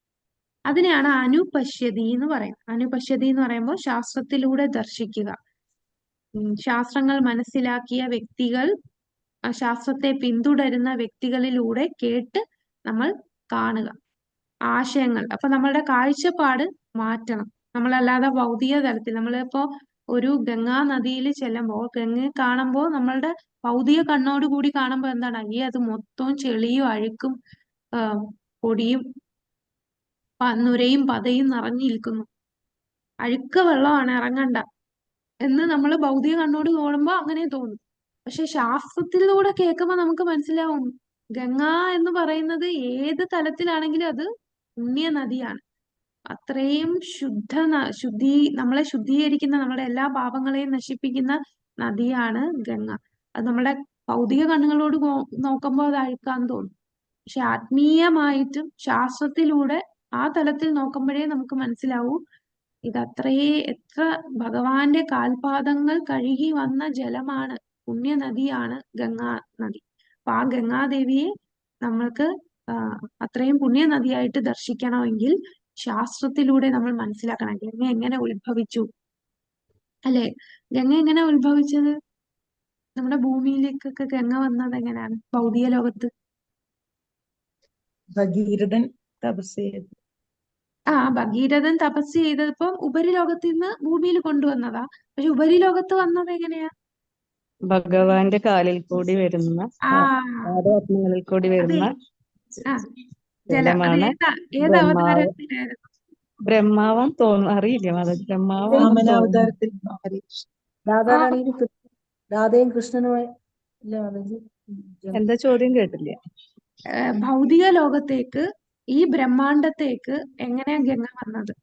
അതിനെയാണ് അനുപശ്യതി എന്ന് പറയുന്നത്. അനുപശ്യതി എന്ന് പറയുമ്പോൾ ശാസ്ത്രത്തിലൂടെ ദർശിക്കുക. ശാസ്ത്രങ്ങൾ മനസ്സിലാക്കിയ വ്യക്തികൾ, ശാസ്ത്രത്തെ പിന്തുടരുന്ന വ്യക്തികളിലൂടെ കേട്ട് നമ്മൾ കാണുക. ആശയങ്ങൾ. അപ്പൊ നമ്മളുടെ കാഴ്ചപ്പാട് മാറ്റണം. നമ്മളല്ലാതെ ഭൗതിക തലത്തിൽ നമ്മളിപ്പോ ഒരു ഗംഗാ നദിയിൽ ചെല്ലുമ്പോൾ ഗംഗയെ കാണുമ്പോൾ നമ്മളുടെ ഭൗതിക കണ്ണോട് കൂടി കാണുമ്പോൾ എന്താണ്, അയ്യേ അത് മൊത്തവും ചെളിയും അഴുക്കും പൊടിയും നുരയും പതയും നിറഞ്ഞിരിക്കുന്നു, അഴുക്ക വെള്ളമാണ്, ഇറങ്ങണ്ട എന്ന് നമ്മൾ ഭൗതിക കണ്ണോട് കാണുമ്പോ അങ്ങനെ തോന്നും. പക്ഷെ ശാസ്ത്രത്തിലൂടെ കേൾക്കുമ്പോൾ നമുക്ക് മനസ്സിലാവും ഗംഗ എന്ന് പറയുന്നത് ഏത് തലത്തിലാണെങ്കിലും അത് പുണ്യ നദിയാണ്. അത്രയും നമ്മളെ ശുദ്ധീകരിക്കുന്ന, നമ്മുടെ എല്ലാ പാപങ്ങളെയും നശിപ്പിക്കുന്ന നദിയാണ് ഗംഗ. അത് നമ്മുടെ ഭൗതിക കണ്ണുകളോട് നോക്കുമ്പോൾ അത് അഴുക്കാന്ന് തോന്നും. പക്ഷെ ആത്മീയമായിട്ടും ശാസ്ത്രത്തിലൂടെ ആ തലത്തിൽ നോക്കുമ്പോഴേ നമുക്ക് മനസ്സിലാവൂ എത്ര ഭഗവാന്റെ കാൽപാദങ്ങൾ കഴുകി വന്ന ജലമാണ്, പുണ്യ നദിയാണ് ഗംഗാ നദി. അപ്പൊ ആ ഗംഗാദേവിയെ നമ്മൾക്ക് അത്രയും പുണ്യ നദിയായിട്ട് ദർശിക്കണമെങ്കിൽ ശാസ്ത്രത്തിലൂടെ നമ്മൾ മനസ്സിലാക്കണം ഗംഗ എങ്ങനെ ഉത്ഭവിച്ചു, അല്ലെ? ഗംഗ എങ്ങനെ ഉത്ഭവിച്ചത്? നമ്മുടെ ഭൂമിയിലേക്കൊക്കെ ഗംഗ വന്നത് എങ്ങനെയാണ് ഭൗതിക ലോകത്ത്? ഭഗീരഥൻ തപസ് ചെയ്തു. ഭഗീരഥൻ തപസ് ചെയ്തപ്പം ഉപരിലോകത്തിൽ നിന്ന് ഭൂമിയിൽ കൊണ്ടുവന്നതാ. പക്ഷെ ഉപരിലോകത്ത് വന്നത് എങ്ങനെയാ? ഭഗവാന്റെ കാലിൽ കൂടി വരുന്ന പാദപത്മങ്ങളിൽ കൂടി വരുന്ന ജലമാണ്. ഏത് അവതാരത്തിലായിരുന്നു? ബ്രഹ്മാവൻ തോന്നുന്നു, അറിയില്ല അത് ബ്രഹ്മാവൻ. വാമനാവതാരത്തിൽ രാധാറാണിയിൽ രാധയും കൃഷ്ണനുമായി എന്താ ചോദ്യം കേട്ടില്ല. ഭൗതിക ലോകത്തേക്ക്, ഈ ബ്രഹ്മാണ്ടത്തേക്ക് എങ്ങനെയാ ഗംഗ വന്നത്?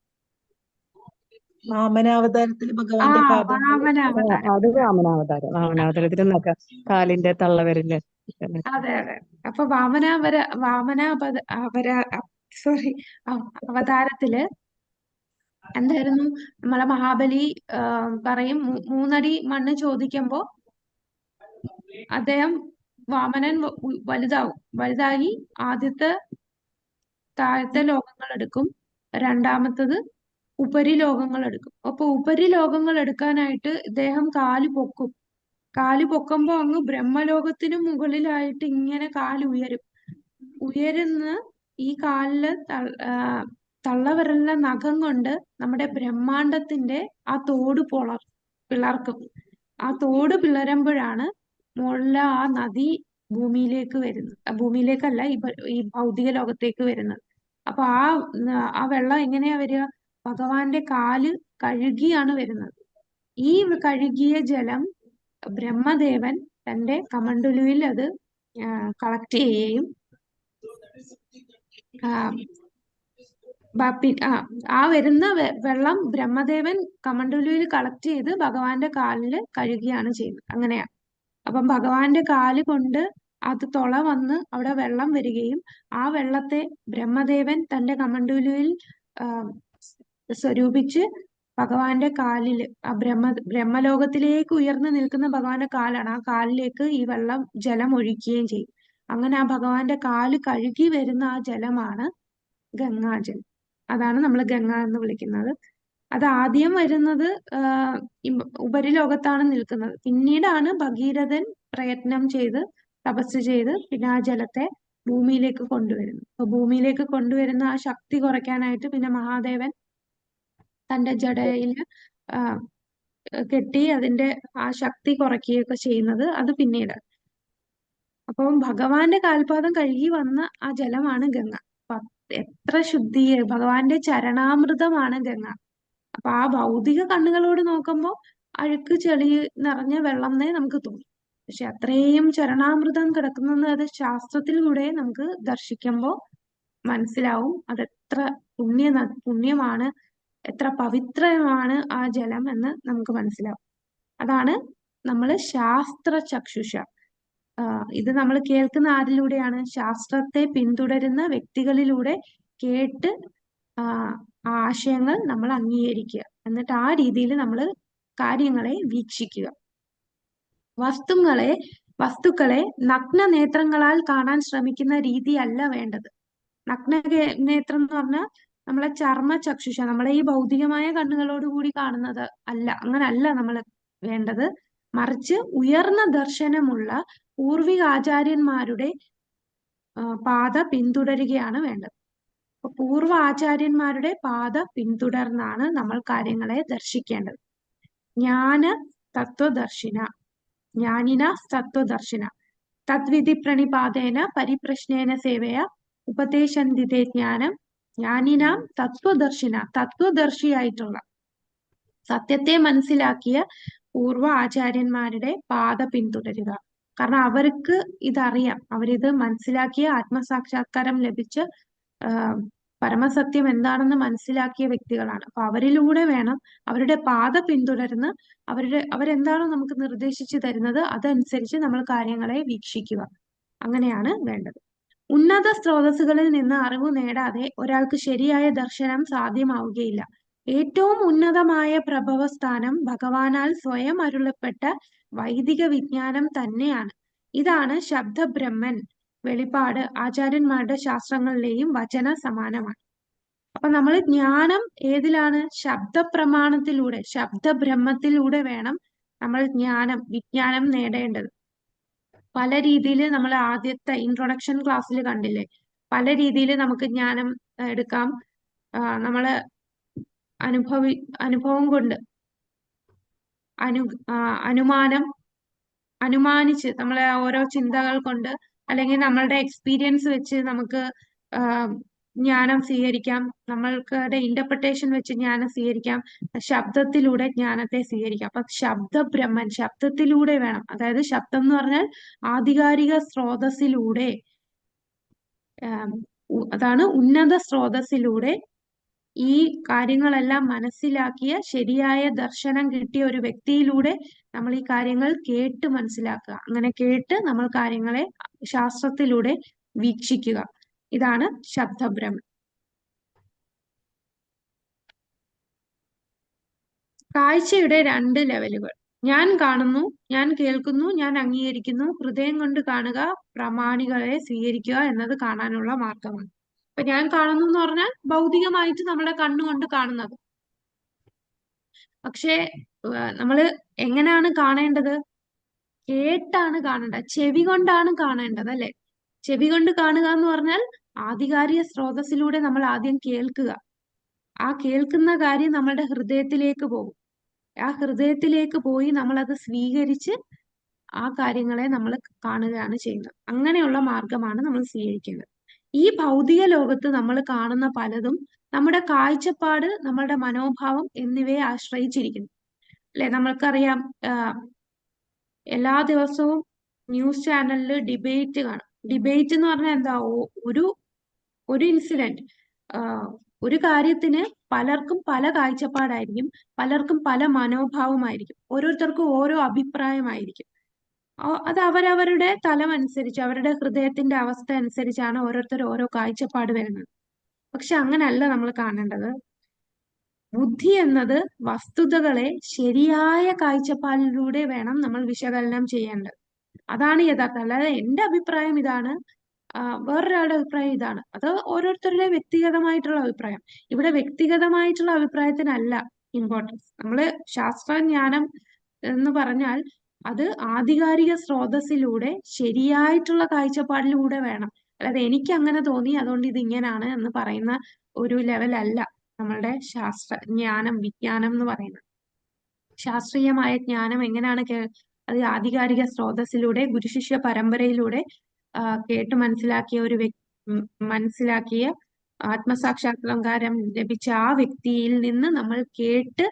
വാമനാവതാരത്തിൽ ഭഗവാന്റെ പാദം. വാമനാവതാരം. അത് വാമനാവതാരത്തിൽ നോക്കാം, കാലിന്റെ തള്ളവരില്. അതെ. അപ്പൊ അവതാരത്തില് എന്തായിരുന്നു? നമ്മളെ മഹാബലി പറയും 3 അടി മണ്ണ് ചോദിക്കുമ്പോ അദ്ദേഹം വാമനൻ വലുതായി ആദ്യത്തെ താഴത്തെ ലോകങ്ങൾ എടുക്കും, രണ്ടാമത്തത് ഉപരിലോകങ്ങൾ എടുക്കും. അപ്പൊ ഉപരിലോകങ്ങൾ എടുക്കാനായിട്ട് ഇദ്ദേഹം കാല് പൊക്കുമ്പോ അങ്ങ് ബ്രഹ്മലോകത്തിനു മുകളിലായിട്ട് ഇങ്ങനെ കാല് ഉയരുന്ന ഈ കാലില് തള്ളവിരലിലെ നഖം കൊണ്ട് നമ്മുടെ ബ്രഹ്മാണ്ടത്തിന്റെ ആ തോട് പിളർക്കും. ആ തോട് പിളരുമ്പോഴാണ് മുകളിലെ ആ നദി ഭൂമിയിലേക്ക് വരുന്നത്. ഭൂമിയിലേക്കല്ല, ഈ ഭൗതിക ലോകത്തേക്ക് വരുന്നത്. അപ്പൊ ആ വെള്ളം എങ്ങനെയാ വരിക? ഭഗവാന്റെ കാല് കഴുകിയാണ് വരുന്നത്. ഈ കഴുകിയ ജലം ബ്രഹ്മദേവൻ തന്റെ കമണ്ഡലുവിൽ അത് കളക്ട് ചെയ്യുകയും ആ വരുന്ന വെള്ളം ബ്രഹ്മദേവൻ കമണ്ഡലുവിൽ കളക്ട് ചെയ്ത് ഭഗവാന്റെ കാലില് കഴുകിയാണ് ചെയ്യുന്നത്. അങ്ങനെയാ. അപ്പം ഭഗവാന്റെ കാല് കൊണ്ട് അത് തുള വന്ന് അവിടെ വെള്ളം വരികയും ആ വെള്ളത്തെ ബ്രഹ്മദേവൻ തന്റെ കമണ്ഡലുവിൽ സ്വരൂപിച്ച് ഭഗവാന്റെ കാലില് ബ്രഹ്മലോകത്തിലേക്ക് ഉയർന്നു നിൽക്കുന്ന ഭഗവാന്റെ കാലാണ്. ആ കാലിലേക്ക് ഈ ജലം ഒഴിക്കുകയും ചെയ്യും. അങ്ങനെ ആ ഭഗവാന്റെ കാല് കഴുകി വരുന്ന ആ ജലമാണ് ഗംഗാജലം. അതാണ് നമ്മൾ ഗംഗ എന്ന് വിളിക്കുന്നത്. അത് ആദ്യം വരുന്നത് ഉപരിലോകത്താണ് നിൽക്കുന്നത്. പിന്നീടാണ് ഭഗീരഥൻ പ്രയത്നം ചെയ്ത് തപസ് ചെയ്ത് പിന്നെ ആ ജലത്തെ ഭൂമിയിലേക്ക് കൊണ്ടുവരുന്നത്. അപ്പൊ ഭൂമിയിലേക്ക് കൊണ്ടുവരുന്ന ആ ശക്തി കുറയ്ക്കാനായിട്ട് പിന്നെ മഹാദേവൻ തന്റെ ജടയില് കെട്ടി അതിന്റെ ആ ശക്തി കുറയ്ക്കുകയൊക്കെ ചെയ്യുന്നത് അത് പിന്നീട്. അപ്പം ഭഗവാന്റെ കാൽപാദം കഴുകി വന്ന ആ ജലമാണ് ഗംഗ. എത്ര ഭഗവാന്റെ ചരണാമൃതമാണ് ഗംഗ. അപ്പൊ ആ ഭൗതിക കണ്ണുകളോട് നോക്കുമ്പോൾ അഴുക്ക് ചെളി നിറഞ്ഞ വെള്ളം എന്നേ നമുക്ക് തോന്നും. പക്ഷെ അത്രയും ചരണാമൃതം കിടക്കുന്നത് അത് ശാസ്ത്രത്തിലൂടെ നമുക്ക് ദർശിക്കുമ്പോൾ മനസ്സിലാവും അതെത്ര പുണ്യമാണ്, എത്ര പവിത്രമാണ് ആ ജലം എന്ന് നമുക്ക് മനസ്സിലാവും. അതാണ് നമ്മൾ ശാസ്ത്ര ചക്ഷുഷ. ഇത് നമ്മൾ കേൾക്കുന്ന ആരിലൂടെയാണ്? ശാസ്ത്രത്തെ പിന്തുടരുന്ന വ്യക്തികളിലൂടെ കേട്ട് ആശയങ്ങൾ നമ്മൾ അംഗീകരിക്കുക, എന്നിട്ട് ആ രീതിയിൽ നമ്മൾ കാര്യങ്ങളെ വീക്ഷിക്കുക. വസ്തുക്കളെ നഗ്ന നേത്രങ്ങളാൽ കാണാൻ ശ്രമിക്കുന്ന രീതിയല്ല വേണ്ടത്. നഗ്ന നേത്രം എന്ന് പറഞ്ഞാൽ നമ്മളെ ചർമ്മ ചക്ഷുഷ, നമ്മളെ ഈ ഭൗതികമായ കണ്ണുകളോടുകൂടി കാണുന്നത് അല്ല, അങ്ങനല്ല നമ്മൾ വേണ്ടത്. മറിച്ച് ഉയർന്ന ദർശനമുള്ള പൂർവിക ആചാര്യന്മാരുടെ പാത പിന്തുടരുകയാണ് വേണ്ടത്. അപ്പൊ പൂർവ്വ ആചാര്യന്മാരുടെ പാത പിന്തുടർന്നാണ് നമ്മൾ കാര്യങ്ങളെ ദർശിക്കേണ്ടത്. ജ്ഞാന തത്വദർശിന ജ്ഞാനിന തത്വദർശിന തദ്വിധി പ്രണിപാതേന പരിപ്രശ്നേന സേവയ ഉപദേശന്തിതേ ജ്ഞാനം ജ്ഞാനിനാം തത്വദർശിയായിട്ടുള്ള സത്യത്തെ മനസ്സിലാക്കിയ പൂർവ്വ ആചാര്യന്മാരുടെ പാത പിന്തുടരുക. കാരണം അവർക്ക് ഇതറിയാം, അവരിത് മനസ്സിലാക്കിയ ആത്മസാക്ഷാത്കാരം ലഭിച്ച പരമസത്യം എന്താണെന്ന് മനസ്സിലാക്കിയ വ്യക്തികളാണ്. അപ്പൊ അവരിലൂടെ വേണം, അവരുടെ പാത പിന്തുടർന്ന് അവരെന്താണോ നമുക്ക് നിർദ്ദേശിച്ചു തരുന്നത് അതനുസരിച്ച് നമ്മൾ കാര്യങ്ങളെ വീക്ഷിക്കുക. അങ്ങനെയാണ് വേണ്ടത്. ഉന്നത സ്രോതസ്സുകളിൽ നിന്ന് അറിവ് നേടാതെ ഒരാൾക്ക് ശരിയായ ദർശനം സാധ്യമാവുകയില്ല. ഏറ്റവും ഉന്നതമായ പ്രഭവസ്ഥാനം ഭഗവാനാൽ സ്വയം അരുളപ്പെട്ട വൈദിക വിജ്ഞാനം തന്നെയാണ്. ഇതാണ് ശബ്ദബ്രഹ്മൻ. വെളിപ്പാട് ആചാര്യന്മാരുടെ ശാസ്ത്രങ്ങളിലെയും വചന സമാനമാണ്. അപ്പൊ നമ്മൾ ജ്ഞാനം ഏതിലാണ്? ശബ്ദപ്രമാണത്തിലൂടെ, ശബ്ദബ്രഹ്മത്തിലൂടെ വേണം നമ്മൾ വിജ്ഞാനം നേടേണ്ടത്. പല രീതിയിൽ നമ്മൾ ആദ്യത്തെ ഇൻട്രൊഡക്ഷൻ ക്ലാസ്സിൽ കണ്ടില്ലേ, പല രീതിയിൽ നമുക്ക് ജ്ഞാനം എടുക്കാം. നമ്മള് അനുഭവം കൊണ്ട് അനുമാനിച്ച് നമ്മളെ ഓരോ ചിന്തകൾ കൊണ്ട് അല്ലെങ്കിൽ നമ്മളുടെ എക്സ്പീരിയൻസ് വെച്ച് നമുക്ക് ജ്ഞാനം സ്വീകരിക്കാം. നമ്മൾക്കുടെ ഇന്റർപ്രിട്ടേഷൻ വെച്ച് ജ്ഞാനം സ്വീകരിക്കാം. ശബ്ദത്തിലൂടെ ജ്ഞാനത്തെ സ്വീകരിക്കാം. അപ്പൊ ശബ്ദബ്രഹ്മൻ, ശബ്ദത്തിലൂടെ വേണം. അതായത് ശബ്ദം എന്ന് പറഞ്ഞാൽ ആധികാരിക സ്രോതസ്സിലൂടെ, അതാണ് ഉന്നത സ്രോതസ്സിലൂടെ ഈ കാര്യങ്ങളെല്ലാം മനസ്സിലാക്കിയ ശരിയായ ദർശനം കിട്ടിയ ഒരു വ്യക്തിയിലൂടെ നമ്മൾ ഈ കാര്യങ്ങൾ കേട്ട് മനസ്സിലാക്കുക. അങ്ങനെ കേട്ട് നമ്മൾ കാര്യങ്ങളെ ശാസ്ത്രത്തിലൂടെ വീക്ഷിക്കുക. ഇതാണ് ശബ്ദബ്രഹ്മൻ. കാഴ്ചയുടെ 2 ലെവലുകൾ. ഞാൻ കാണുന്നു, ഞാൻ കേൾക്കുന്നു, ഞാൻ അംഗീകരിക്കുന്നു. ഹൃദയം കൊണ്ട് കാണുക, പ്രമാണികളെ സ്വീകരിക്കുക എന്നത് കാണാനുള്ള മാർഗമാണ്. അപ്പൊ ഞാൻ കാണുന്നു എന്ന് പറഞ്ഞാൽ ഭൗതികമായിട്ട് നമ്മുടെ കണ്ണുകൊണ്ട് കാണുന്നത്. പക്ഷെ നമ്മള് എങ്ങനെയാണ് കാണേണ്ടത്? കേട്ടാണ് കാണേണ്ടത്, ചെവി കൊണ്ടാണ് കാണേണ്ടത്, അല്ലെ? ചെവി കൊണ്ട് കാണുക എന്ന് പറഞ്ഞാൽ ആധികാരിക സ്രോതസ്സിലൂടെ നമ്മൾ ആദ്യം കേൾക്കുക. ആ കേൾക്കുന്ന കാര്യം നമ്മളുടെ ഹൃദയത്തിലേക്ക് പോകും. ആ ഹൃദയത്തിലേക്ക് പോയി നമ്മൾ അത് സ്വീകരിച്ച് ആ കാര്യങ്ങളെ നമ്മൾ കാണുകയാണ് ചെയ്യുന്നത്. അങ്ങനെയുള്ള മാർഗമാണ് നമ്മൾ സ്വീകരിക്കേണ്ടത്. ഈ ഭൗതിക ലോകത്ത് നമ്മൾ കാണുന്ന പലതും നമ്മുടെ കാഴ്ചപ്പാട്, നമ്മളുടെ മനോഭാവം എന്നിവയെ ആശ്രയിച്ചിരിക്കുന്നു, അല്ലെ? നമ്മൾക്കറിയാം, എല്ലാ ദിവസവും ന്യൂസ് ചാനലിൽ ഡിബേറ്റ് കാണും. ഡിബേറ്റ് എന്ന് പറഞ്ഞാൽ എന്താ? ഒരു ഇൻസിഡന്റ്, ഒരു കാര്യത്തിന് പലർക്കും പല കാഴ്ചപ്പാടായിരിക്കും, പലർക്കും പല മനോഭാവമായിരിക്കും, ഓരോരുത്തർക്കും ഓരോ അഭിപ്രായമായിരിക്കും. അത് അവരവരുടെ തലമനുസരിച്ച്, അവരുടെ ഹൃദയത്തിന്റെ അവസ്ഥ അനുസരിച്ചാണ് ഓരോരുത്തർ ഓരോ കാഴ്ചപ്പാട് വരുന്നത്. പക്ഷെ അങ്ങനല്ല നമ്മൾ കാണേണ്ടത്. ബുദ്ധി എന്നത് വസ്തുതകളെ ശരിയായ കാഴ്ചപ്പാടിലൂടെ വേണം നമ്മൾ വിശകലനം ചെയ്യേണ്ടത്. അതാണ് യഥാർത്ഥം. അല്ലാതെ എന്റെ അഭിപ്രായം ഇതാണ്, വേറൊരാളുടെ അഭിപ്രായം ഇതാണ്, അത് ഓരോരുത്തരുടെ വ്യക്തിഗതമായിട്ടുള്ള അഭിപ്രായം. ഇവിടെ വ്യക്തിഗതമായിട്ടുള്ള അഭിപ്രായത്തിനല്ല ഇമ്പോർട്ടൻസ്. നമ്മള് ശാസ്ത്രജ്ഞാനം എന്ന് പറഞ്ഞാൽ അത് ആധികാരിക സ്രോതസ്സിലൂടെ ശരിയായിട്ടുള്ള കാഴ്ചപ്പാടിലൂടെ വേണം. അല്ലാതെ എനിക്ക് അങ്ങനെ തോന്നി അതുകൊണ്ട് ഇത് ഇങ്ങനാണ് എന്ന് പറയുന്ന ഒരു ലെവലല്ല നമ്മളുടെ ശാസ്ത്രജ്ഞാനം, വിജ്ഞാനം എന്ന് പറയുന്നത്. ശാസ്ത്രീയമായ ജ്ഞാനം എങ്ങനെയാണ് അത് ആധികാരിക സ്രോതസ്സിലൂടെ, ഗുരുശിഷ്യ പരമ്പരയിലൂടെ കേട്ട് മനസ്സിലാക്കിയ ആത്മസാക്ഷാത്കാരം ലഭിച്ച ആ വ്യക്തിയിൽ നിന്ന് നമ്മൾ കേട്ട്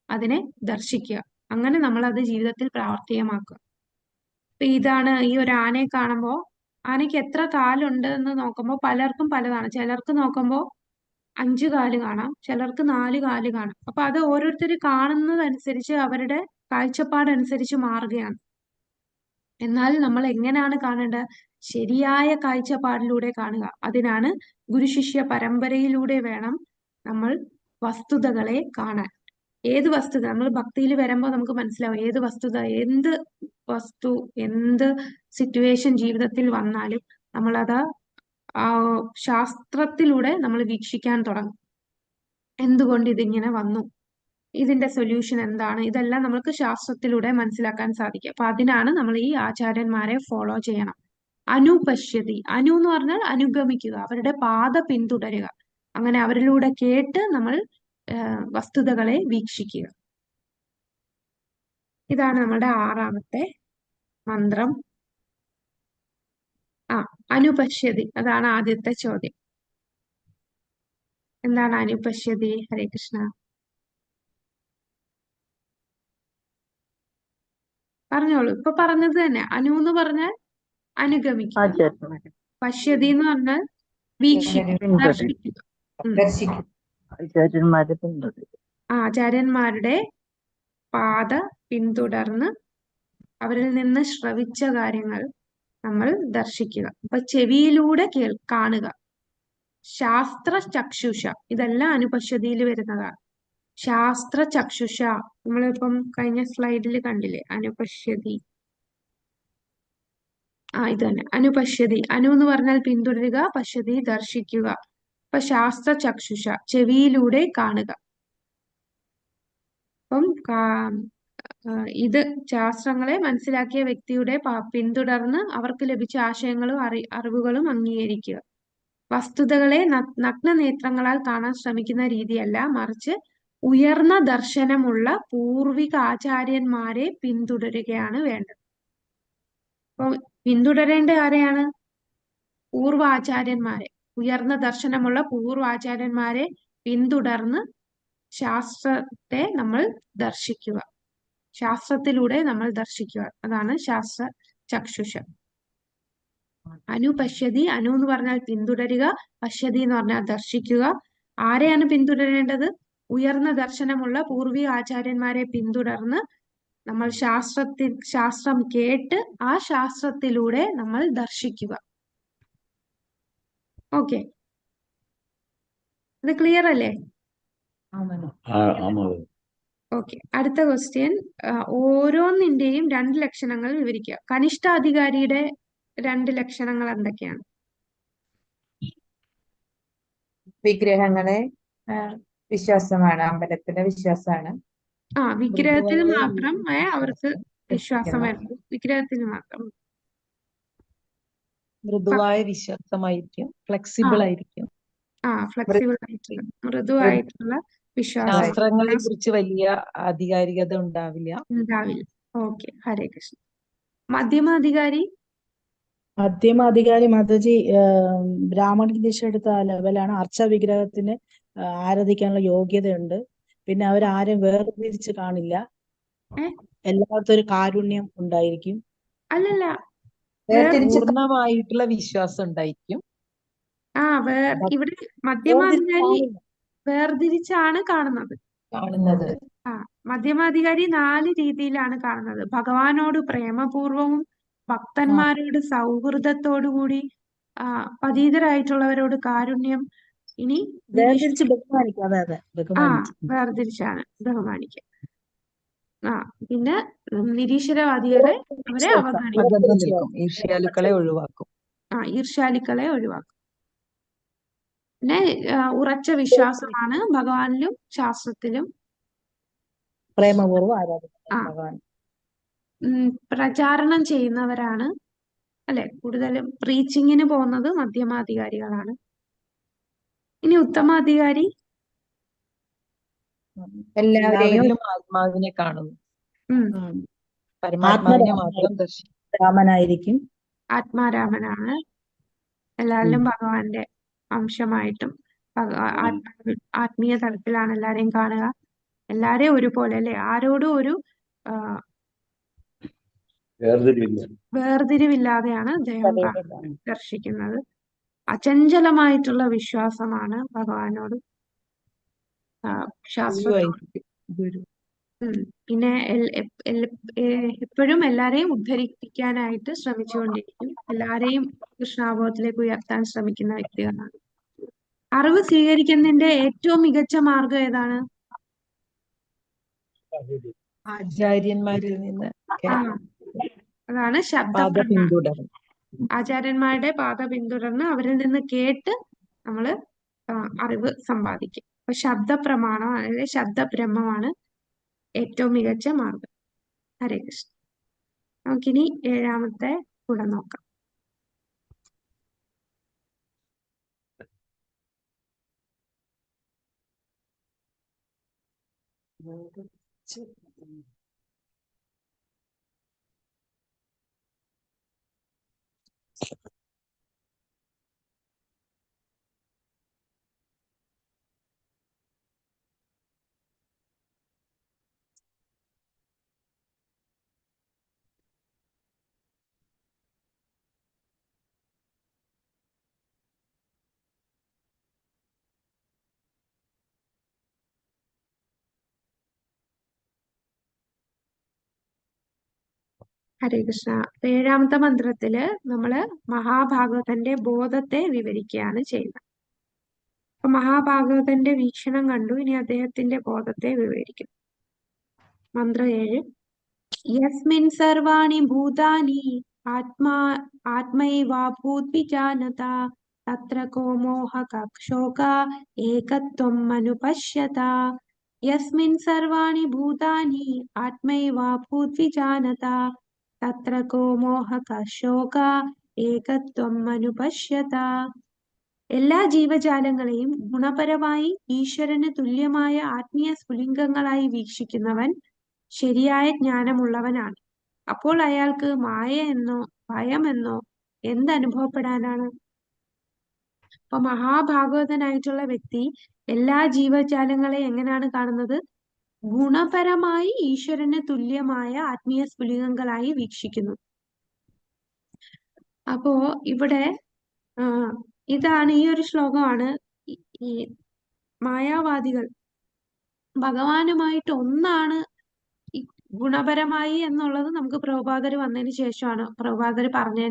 അതിനെ ദർശിക്കുക. അങ്ങനെ നമ്മൾ അത് ജീവിതത്തിൽ പ്രാവർത്തികമാക്കുക. അപ്പൊ ഇതാണ് ഈ ഒരു ആനയെ കാണുമ്പോൾ, ആനയ്ക്ക് എത്ര കാലുണ്ട് എന്ന് നോക്കുമ്പോൾ പലർക്കും പലതാണ്. ചിലർക്ക് നോക്കുമ്പോൾ 5 കാല് കാണാം, ചിലർക്ക് 4 കാല് കാണാം. അപ്പൊ അത് ഓരോരുത്തർ കാണുന്നതനുസരിച്ച് അവരുടെ കാഴ്ചപ്പാടനുസരിച്ച് മാറുകയാണ്. എന്നാൽ നമ്മൾ എങ്ങനെയാണ് കാണേണ്ടത്? ശരിയായ കാഴ്ചപ്പാടിലൂടെ കാണുക. അതിനാണ് ഗുരുശിഷ്യ പരമ്പരയിലൂടെ വേണം നമ്മൾ വസ്തുതകളെ കാണാൻ. ഏത് വസ്തുത നമ്മൾ ഭക്തിയിൽ വരുമ്പോൾ നമുക്ക് മനസ്സിലാവും, ഏത് വസ്തുത, എന്ത് വസ്തു, എന്ത് സിറ്റുവേഷൻ ജീവിതത്തിൽ വന്നാലും നമ്മളത് ശാസ്ത്രത്തിലൂടെ നമ്മൾ വീക്ഷിക്കാൻ തുടങ്ങും. എന്തുകൊണ്ട് ഇതിങ്ങനെ വന്നു, ഇതിന്റെ സൊല്യൂഷൻ എന്താണ്, ഇതെല്ലാം നമുക്ക് ശാസ്ത്രത്തിലൂടെ മനസ്സിലാക്കാൻ സാധിക്കും. അപ്പൊ അതിനാണ് നമ്മൾ ഈ ആചാര്യന്മാരെ ഫോളോ ചെയ്യണം. അനുപശ്യതി, അനു എന്ന് പറഞ്ഞാൽ അനുഗമിക്കുക, അവരുടെ പാത പിന്തുടരുക. അങ്ങനെ അവരിലൂടെ കേട്ട് നമ്മൾ വസ്തുതകളെ വീക്ഷിക്കുക. ഇതാണ് നമ്മുടെ 6ാമത്തെ മന്ത്രം. അനുപശ്യതി, അതാണ് ആദ്യത്തെ ചോദ്യം. എന്താണ് അനുപശ്യതി? ഹരേ കൃഷ്ണ. പറഞ്ഞോളൂ. ഇപ്പൊ പറഞ്ഞത് തന്നെ. അനു എന്ന് പറഞ്ഞാൽ അനുഗമിക്കുക, ആചാര്യന്മാരെ പശ്യതി എന്ന് പറഞ്ഞാൽ വീക്ഷിക്കുക, പിന്തുടരുക. ദർശിക്കുക. ദർശിക്കും. ആചാര്യന്മാരെ പിന്തുടരുക. ആചാര്യന്മാരുടെ പാത പിന്തുടർന്ന് അവരിൽ നിന്ന് ശ്രവിച്ച കാര്യങ്ങൾ നമ്മൾ ദർശിക്കുക. അപ്പൊ ചെവിയിലൂടെ കാണുക. ശാസ്ത്ര ചക്ഷുഷ, ഇതെല്ലാം അനുപശ്യതിയിൽ വരുന്നതാണ്. ശാസ്ത്ര ചക്ഷുഷ, നമ്മളിപ്പം കഴിഞ്ഞ സ്ലൈഡിൽ കണ്ടില്ലേ, അനുപശ്യതി. ഇത് തന്നെ അനുപശ്യതി. അനു എന്ന് പറഞ്ഞാൽ പിന്തുടരുക, പശ്യതി ദർശിക്കുക. അപ്പൊ ശാസ്ത്ര ചക്ഷുഷ, ചെവിയിലൂടെ കാണുക. അപ്പം ഇത് ശാസ്ത്രങ്ങളെ മനസ്സിലാക്കിയ വ്യക്തിയുടെ പിന്തുടർന്ന് അവർക്ക് ലഭിച്ച ആശയങ്ങളും അറിവുകളും അംഗീകരിക്കുക. വസ്തുതകളെ നഗ്നനേത്രങ്ങളാൽ കാണാൻ ശ്രമിക്കുന്ന രീതിയല്ല, മറിച്ച് ഉയർന്ന ദർശനമുള്ള പൂർവിക ആചാര്യന്മാരെ പിന്തുടരുകയാണ് വേണ്ടത്. അപ്പൊ പിന്തുടരേണ്ട ആരെയാണ്? പൂർവാചാര്യന്മാരെ. ഉയർന്ന ദർശനമുള്ള പൂർവാചാര്യന്മാരെ പിന്തുടർന്ന് ശാസ്ത്രത്തെ നമ്മൾ ദർശിക്കുക. ശാസ്ത്രത്തിലൂടെ നമ്മൾ ദർശിക്കുക. അതാണ് ശാസ്ത്ര ചക്ഷുഷ. അനുപശ്യതി, അനു എന്ന് പറഞ്ഞാൽ പിന്തുടരുക, പശ്യതി എന്ന് പറഞ്ഞാൽ ദർശിക്കുക. ആരെയാണ് പിന്തുടരേണ്ടത്? ഉയർന്ന ദർശനമുള്ള പൂർവിക ആചാര്യന്മാരെ പിന്തുടർന്ന് നമ്മൾ ശാസ്ത്രം കേട്ട് ആ ശാസ്ത്രത്തിലൂടെ നമ്മൾ ദർശിക്കുക. ഓക്കെ, ഇത് ക്ലിയർ അല്ലേ? ഓക്കെ, അടുത്ത ക്വസ്റ്റ്യൻ. ഓരോന്നിന്റെയും 2 ലക്ഷണങ്ങൾ വിവരിക്കുക. കനിഷ്ഠാധികാരിയുടെ 2 ലക്ഷണങ്ങൾ എന്തൊക്കെയാണ്? വിഗ്രഹങ്ങളെ വിശ്വാസമാണ്, അമ്പലത്തിലെ വിശ്വാസമാണ്. വിഗ്രഹത്തിൽ മാത്രമേ അവർക്ക് വിശ്വാസം വരുള്ളൂ. വിഗ്രഹത്തിൽ മാത്രം. മൃദുവായ വിശ്വാസമായിരിക്കും, ഫ്ലെക്സിബിൾ ആയിരിക്കും. ഫ്ലെക്സിബിൾ ആയിട്ടുള്ള, മൃദുവായിട്ടുള്ള വിശ്വാസം ശാസ്ത്രങ്ങളെ കുറിച്ച് വലിയ ആധികാരികത ഉണ്ടാവില്ല. ഓക്കെ, ഹരേ കൃഷ്ണ. മധ്യമാധികാരി? മധ്യമാധികാരി മാതാജി ബ്രാഹ്മണ ദിശ എടുത്ത ലെവലാണ്. അർച്ച വിഗ്രഹത്തിന് ആരാധിക്കാനുള്ള യോഗ്യതയുണ്ട്. പിന്നെ അവരാരും വേർതിരിച്ച് കാണില്ല. എല്ലായിടത്തും ഒരു കാരുണ്യം ഉണ്ടായിരിക്കും. അല്ലല്ല, പൂർണ്ണമായിട്ടുള്ള വിശ്വാസം ഉണ്ടായിരിക്കും. ഇവിടെ മധ്യമാധികാരി വേർതിരിച്ചാണ് കാണുന്നത്. മധ്യമാധികാരി 4 രീതിയിലാണ് കാണുന്നത്. ഭഗവാനോട് പ്രേമപൂർവവും, ഭക്തന്മാരോട് സൗഹൃദത്തോടുകൂടി, പതീതരായിട്ടുള്ളവരോട് കാരുണ്യം. ഇനി വേർതിരിച്ച് ബഹുമാനിക്കും. വേർതിരിച്ചാണ് ബഹുമാനിക്കുക. പിന്നെ നിരീശ്വരവാദികളെ അവരെ അവഗണിക്കും. ഈർഷ്യാലുക്കളെ ഒഴിവാക്കും. ഈർഷ്യാലുക്കളെ ഒഴിവാക്കും. പിന്നെ ഉറച്ച വിശ്വാസമാണ് ഭഗവാനിലും ശാസ്ത്രത്തിലും. പ്രേമപൂർവ്വം ആരാധിക്കും. പ്രചാരണം ചെയ്യുന്നവരാണ് അല്ലെ, കൂടുതലും പ്രീച്ചിങ്ങിന് പോകുന്നത് മധ്യമാധികാരികളാണ്. ഇനി ഉത്തമാധികാരി? എല്ലാവരിലും ആത്മാവിനെ കാണുന്നു, പരമാത്മാവിനെ മാത്രം ദർശിക്കും. രാമനായിരിക്കും. ആത്മാരാമനാണ്. എല്ലാവരിലും ഭഗവാന്റെ അംശമായിട്ടും ആത്മീയ തലത്തിലാണ് എല്ലാരെയും കാണുക. എല്ലാരെയും ഒരുപോലെ അല്ലെ, ആരോടും ഒരു വേർതിരിവില്ലാതെയാണ് അദ്ദേഹം ദർശിക്കുന്നത്. അചഞ്ചലമായിട്ടുള്ള വിശ്വാസമാണ് ഭഗവാനോട്. പിന്നെ എപ്പോഴും എല്ലാരെയും ഉദ്ധരിപ്പിക്കാനായിട്ട് ശ്രമിച്ചുകൊണ്ടിരിക്കും. എല്ലാരെയും കൃഷ്ണാബോധത്തിലേക്ക് ഉയർത്താൻ ശ്രമിക്കുന്ന വ്യക്തികളാണ്. അറിവ് സ്വീകരിക്കുന്നതിന്റെ ഏറ്റവും മികച്ച മാർഗം ഏതാണ്? ആചാര്യന്മാരിൽ നിന്ന് അതാണ് ശബ്ദപ്രമാണം. ആചാര്യന്മാരുടെ പാത പിന്തുടർന്ന് അവരിൽ നിന്ന് കേട്ട് നമ്മള് അറിവ് സമ്പാദിക്കും. അപ്പൊ ശബ്ദപ്രമാണം, അതായത് ശബ്ദബ്രഹ്മമാണ് ഏറ്റവും മികച്ച മാർഗം. ഹരേ കൃഷ്ണ. നമുക്കിനി 7ാമത്തെ കൂടെ നോക്കാം. ഹരേ കൃഷ്ണ. അപ്പൊ ഏഴാമത്തെ മന്ത്രത്തില് നമ്മള് മഹാഭാഗവതന്റെ ബോധത്തെ വിവരിക്കുകയാണ് ചെയ്യുന്നത്. അപ്പൊ മഹാഭാഗവതന്റെ വീക്ഷണം കണ്ടു. ഇനി അദ്ദേഹത്തിന്റെ ബോധത്തെ വിവരിക്കും. മന്ത്രം 7. യസ്മിൻ സർവാണി ഭൂതാനി ആത്മൈവാഭൂദ്വിജാനത തത്ര കോ മോഹഃ ശോകഃ ഏകത്വം അനുപശ്യത. യസ്മിൻ സർവാണി ഭൂതാനി ആത്മൈവാഭൂദ്വിജാനത തത്ര കോ മോഹഃ ശോകഃ ഏകത്വം അനുപശ്യത. എല്ലാ ജീവജാലങ്ങളെയും ഗുണപരമായി ഈശ്വരന് തുല്യമായ ആത്മീയ സ്ഫുലിംഗങ്ങളായി വീക്ഷിക്കുന്നവൻ ശരിയായ ജ്ഞാനമുള്ളവനാണ്. അപ്പോൾ അയാൾക്ക് മായ എന്നോ ഭയമെന്നോ എന്തനുഭവപ്പെടാനാണ്? അപ്പൊ മഹാഭാഗവതനായിട്ടുള്ള വ്യക്തി എല്ലാ ജീവജാലങ്ങളെ എങ്ങനെയാണ് കാണുന്നത്? ഗുണപരമായി ഈശ്വരന് തുല്യമായ ആത്മീയ സ്ഫുലിംഗങ്ങളായി വീക്ഷിക്കുന്നു. അപ്പോ ഇവിടെ ഇതാണ്, ഈ ഒരു ശ്ലോകമാണ് ഈ മായാവാദികൾ ഭഗവാനുമായിട്ട് ഒന്നാണ് ഈ ഗുണപരമായി എന്നുള്ളത് നമുക്ക് പ്രഭുപാദർ വന്നതിന് ശേഷമാണ്, പ്രഭുപാദർ പറഞ്ഞു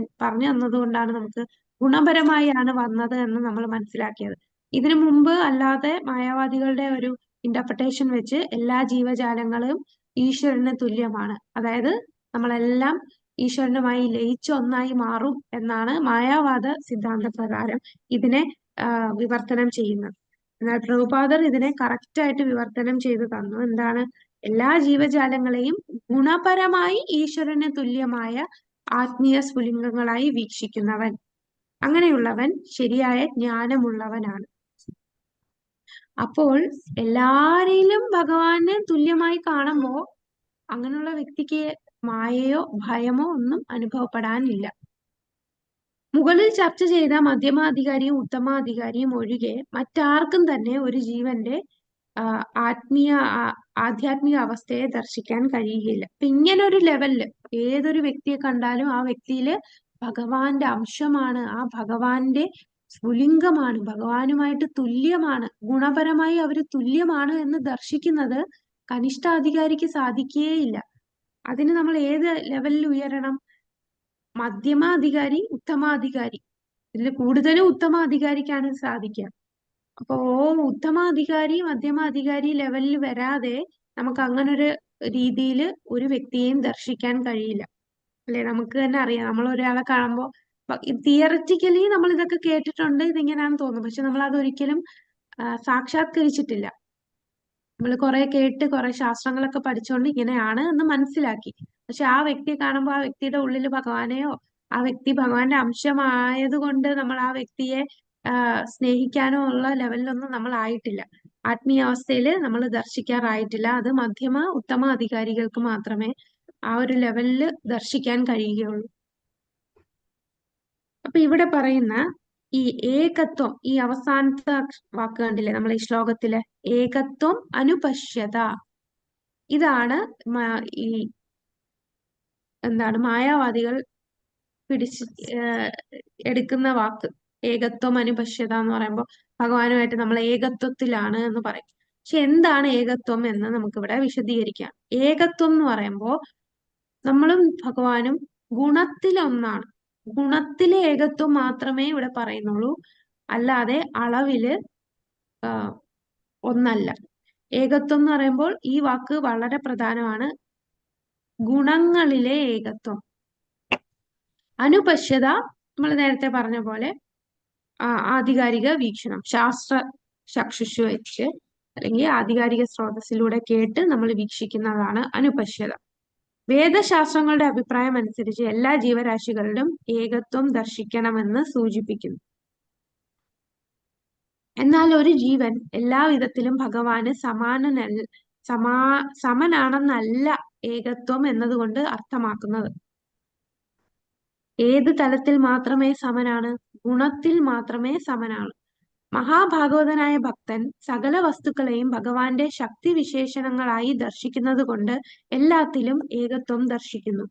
തന്നത് കൊണ്ടാണ് നമുക്ക് ഗുണപരമായി ആണ് വന്നത് എന്ന് നമ്മൾ മനസ്സിലാക്കിയത്. ഇതിനു മുമ്പ് അല്ലാതെ മായാവാദികളുടെ ഒരു ഇന്റർപ്രിട്ടേഷൻ വെച്ച് എല്ലാ ജീവജാലങ്ങളും ഈശ്വരന് തുല്യമാണ്, അതായത് നമ്മളെല്ലാം ഈശ്വരനുമായി ലയിച്ച ഒന്നായി മാറും എന്നാണ് മായാവാദ സിദ്ധാന്ത പ്രകാരം ഇതിനെ വിവർത്തനം ചെയ്യുന്നത്. എന്നാൽ പ്രഭുപാദർ ഇതിനെ കറക്റ്റായിട്ട് വിവർത്തനം ചെയ്തു തന്നു. എന്താണ്? എല്ലാ ജീവജാലങ്ങളെയും ഗുണപരമായി ഈശ്വരന് തുല്യമായ ആത്മീയ സ്ഫുലിംഗങ്ങളായി വീക്ഷിക്കുന്നവൻ, അങ്ങനെയുള്ളവൻ ശരിയായ ജ്ഞാനമുള്ളവനാണ്. അപ്പോൾ എല്ലാരെയും ഭഗവാന് തുല്യമായി കാണുമ്പോ അങ്ങനെയുള്ള വ്യക്തിക്ക് മായയോ ഭയമോ ഒന്നും അനുഭവപ്പെടാനില്ല. മുകളിൽ ചർച്ച ചെയ്ത മധ്യമാധികാരിയും ഉത്തമാധികാരിയും ഒഴികെ മറ്റാർക്കും തന്നെ ഒരു ജീവന്റെ ആധ്യാത്മിക അവസ്ഥയെ ദർശിക്കാൻ കഴിയുകയില്ല. അപ്പൊ ഇങ്ങനെ ഒരു ലെവലില് ഏതൊരു വ്യക്തിയെ കണ്ടാലും ആ വ്യക്തിയില് ഭഗവാന്റെ അംശമാണ്, ആ ഭഗവാന്റെ സ്ഫുലിംഗമാണ്, ഭഗവാനുമായിട്ട് തുല്യമാണ്, ഗുണപരമായി അവര് തുല്യമാണ് എന്ന് ദർശിക്കുന്നത് കനിഷ്ഠാധികാരിക്ക് സാധിക്കുകയില്ല. അതിന് നമ്മൾ ഏത് ലെവലിൽ ഉയരണം? മധ്യമാധികാരി, ഉത്തമാധികാരി, ഇതിൽ കൂടുതലും ഉത്തമാധികാരിക്കാണ് സാധിക്കുക. അപ്പോ ഉത്തമാധികാരി മധ്യമാധികാരി ലെവലിൽ വരാതെ നമുക്ക് അങ്ങനൊരു രീതിയിൽ ഒരു വ്യക്തിയെയും ദർശിക്കാൻ കഴിയില്ല, അല്ലെ? നമുക്ക് തന്നെ അറിയാം, നമ്മൾ ഒരാളെ കാണുമ്പോൾ തിയററ്റിക്കലി നമ്മൾ ഇതൊക്കെ കേട്ടിട്ടുണ്ട്, ഇതിങ്ങനെയാണെന്ന് തോന്നും, പക്ഷെ നമ്മൾ അതൊരിക്കലും സാക്ഷാത്കരിച്ചിട്ടില്ല. നമ്മൾ കുറെ കേട്ട് കുറെ ശാസ്ത്രങ്ങളൊക്കെ പഠിച്ചുകൊണ്ട് ഇങ്ങനെയാണ് എന്ന് മനസ്സിലാക്കി, പക്ഷെ ആ വ്യക്തിയെ കാണുമ്പോൾ ആ വ്യക്തിയുടെ ഉള്ളിൽ ഭഗവാനെയോ ആ വ്യക്തി ഭഗവാന്റെ അംശമായത് കൊണ്ട് നമ്മൾ ആ വ്യക്തിയെ സ്നേഹിക്കാനോ ഉള്ള ലെവലിലൊന്നും നമ്മൾ ആയിട്ടില്ല, ആത്മീയ അവസ്ഥയിൽ നമ്മൾ ദർശിക്കാറായിട്ടില്ല. അത് മധ്യമ ഉത്തമ അധികാരികൾക്ക് മാത്രമേ ആ ഒരു ലെവലിൽ ദർശിക്കാൻ കഴിയുകയുള്ളൂ. അപ്പൊ ഇവിടെ പറയുന്ന ഈ ഏകത്വം, ഈ അവസാനത്തെ വാക്ക് കണ്ടില്ലേ നമ്മൾ ഈ ശ്ലോകത്തില്, ഏകത്വം അനുപശ്യത, ഇതാണ് ഈ എന്താണ് മായാവാദികൾ പിടിച്ച് എടുക്കുന്ന വാക്ക്. ഏകത്വം അനുപശ്യത എന്ന് പറയുമ്പോൾ ഭഗവാനുമായിട്ട് നമ്മൾ ഏകത്വത്തിലാണ് എന്ന് പറയും. പക്ഷെ എന്താണ് ഏകത്വം എന്ന് നമുക്കിവിടെ വിശദീകരിക്കാം. ഏകത്വം എന്ന് പറയുമ്പോൾ നമ്മളും ഭഗവാനും ഗുണത്തിലൊന്നാണ്. ഗുണത്തിലെ ഏകത്വം മാത്രമേ ഇവിടെ പറയുന്നുള്ളൂ, അല്ലാതെ അളവില് ഒന്നല്ല. ഏകത്വം എന്ന് പറയുമ്പോൾ ഈ വാക്ക് വളരെ പ്രധാനമാണ്. ഗുണങ്ങളിലെ ഏകത്വം. അനുപശ്യത നമ്മൾ നേരത്തെ പറഞ്ഞ പോലെ ആധികാരിക വീക്ഷണം, ശാസ്ത്ര ചക്ഷുഷു വെച്ച് അല്ലെങ്കിൽ ആധികാരിക സ്രോതസ്സിലൂടെ കേട്ട് നമ്മൾ വീക്ഷിക്കുന്നതാണ് അനുപശ്യത. വേദശാസ്ത്രങ്ങളുടെ അഭിപ്രായം അനുസരിച്ച് എല്ലാ ജീവരാശികളിലും ഏകത്വം ദർശിക്കണമെന്ന് സൂചിപ്പിക്കുന്നു. എന്നാൽ ഒരു ജീവൻ എല്ലാവിധത്തിലും ഭഗവാന് സമനാണെന്നല്ല ഏകത്വം എന്നതുകൊണ്ട് അർത്ഥമാക്കുന്നത്. ഏത് തലത്തിൽ മാത്രമേ സമനാണ്? ഗുണത്തിൽ മാത്രമേ സമനാണ്. മഹാഭാഗവതനായ ഭക്തൻ സകല വസ്തുക്കളെയും ഭഗവാന്റെ ശക്തി വിശേഷണങ്ങളായി ദർശിക്കുന്നത് കൊണ്ട് എല്ലാത്തിലും ഏകത്വം ദർശിക്കുന്നു.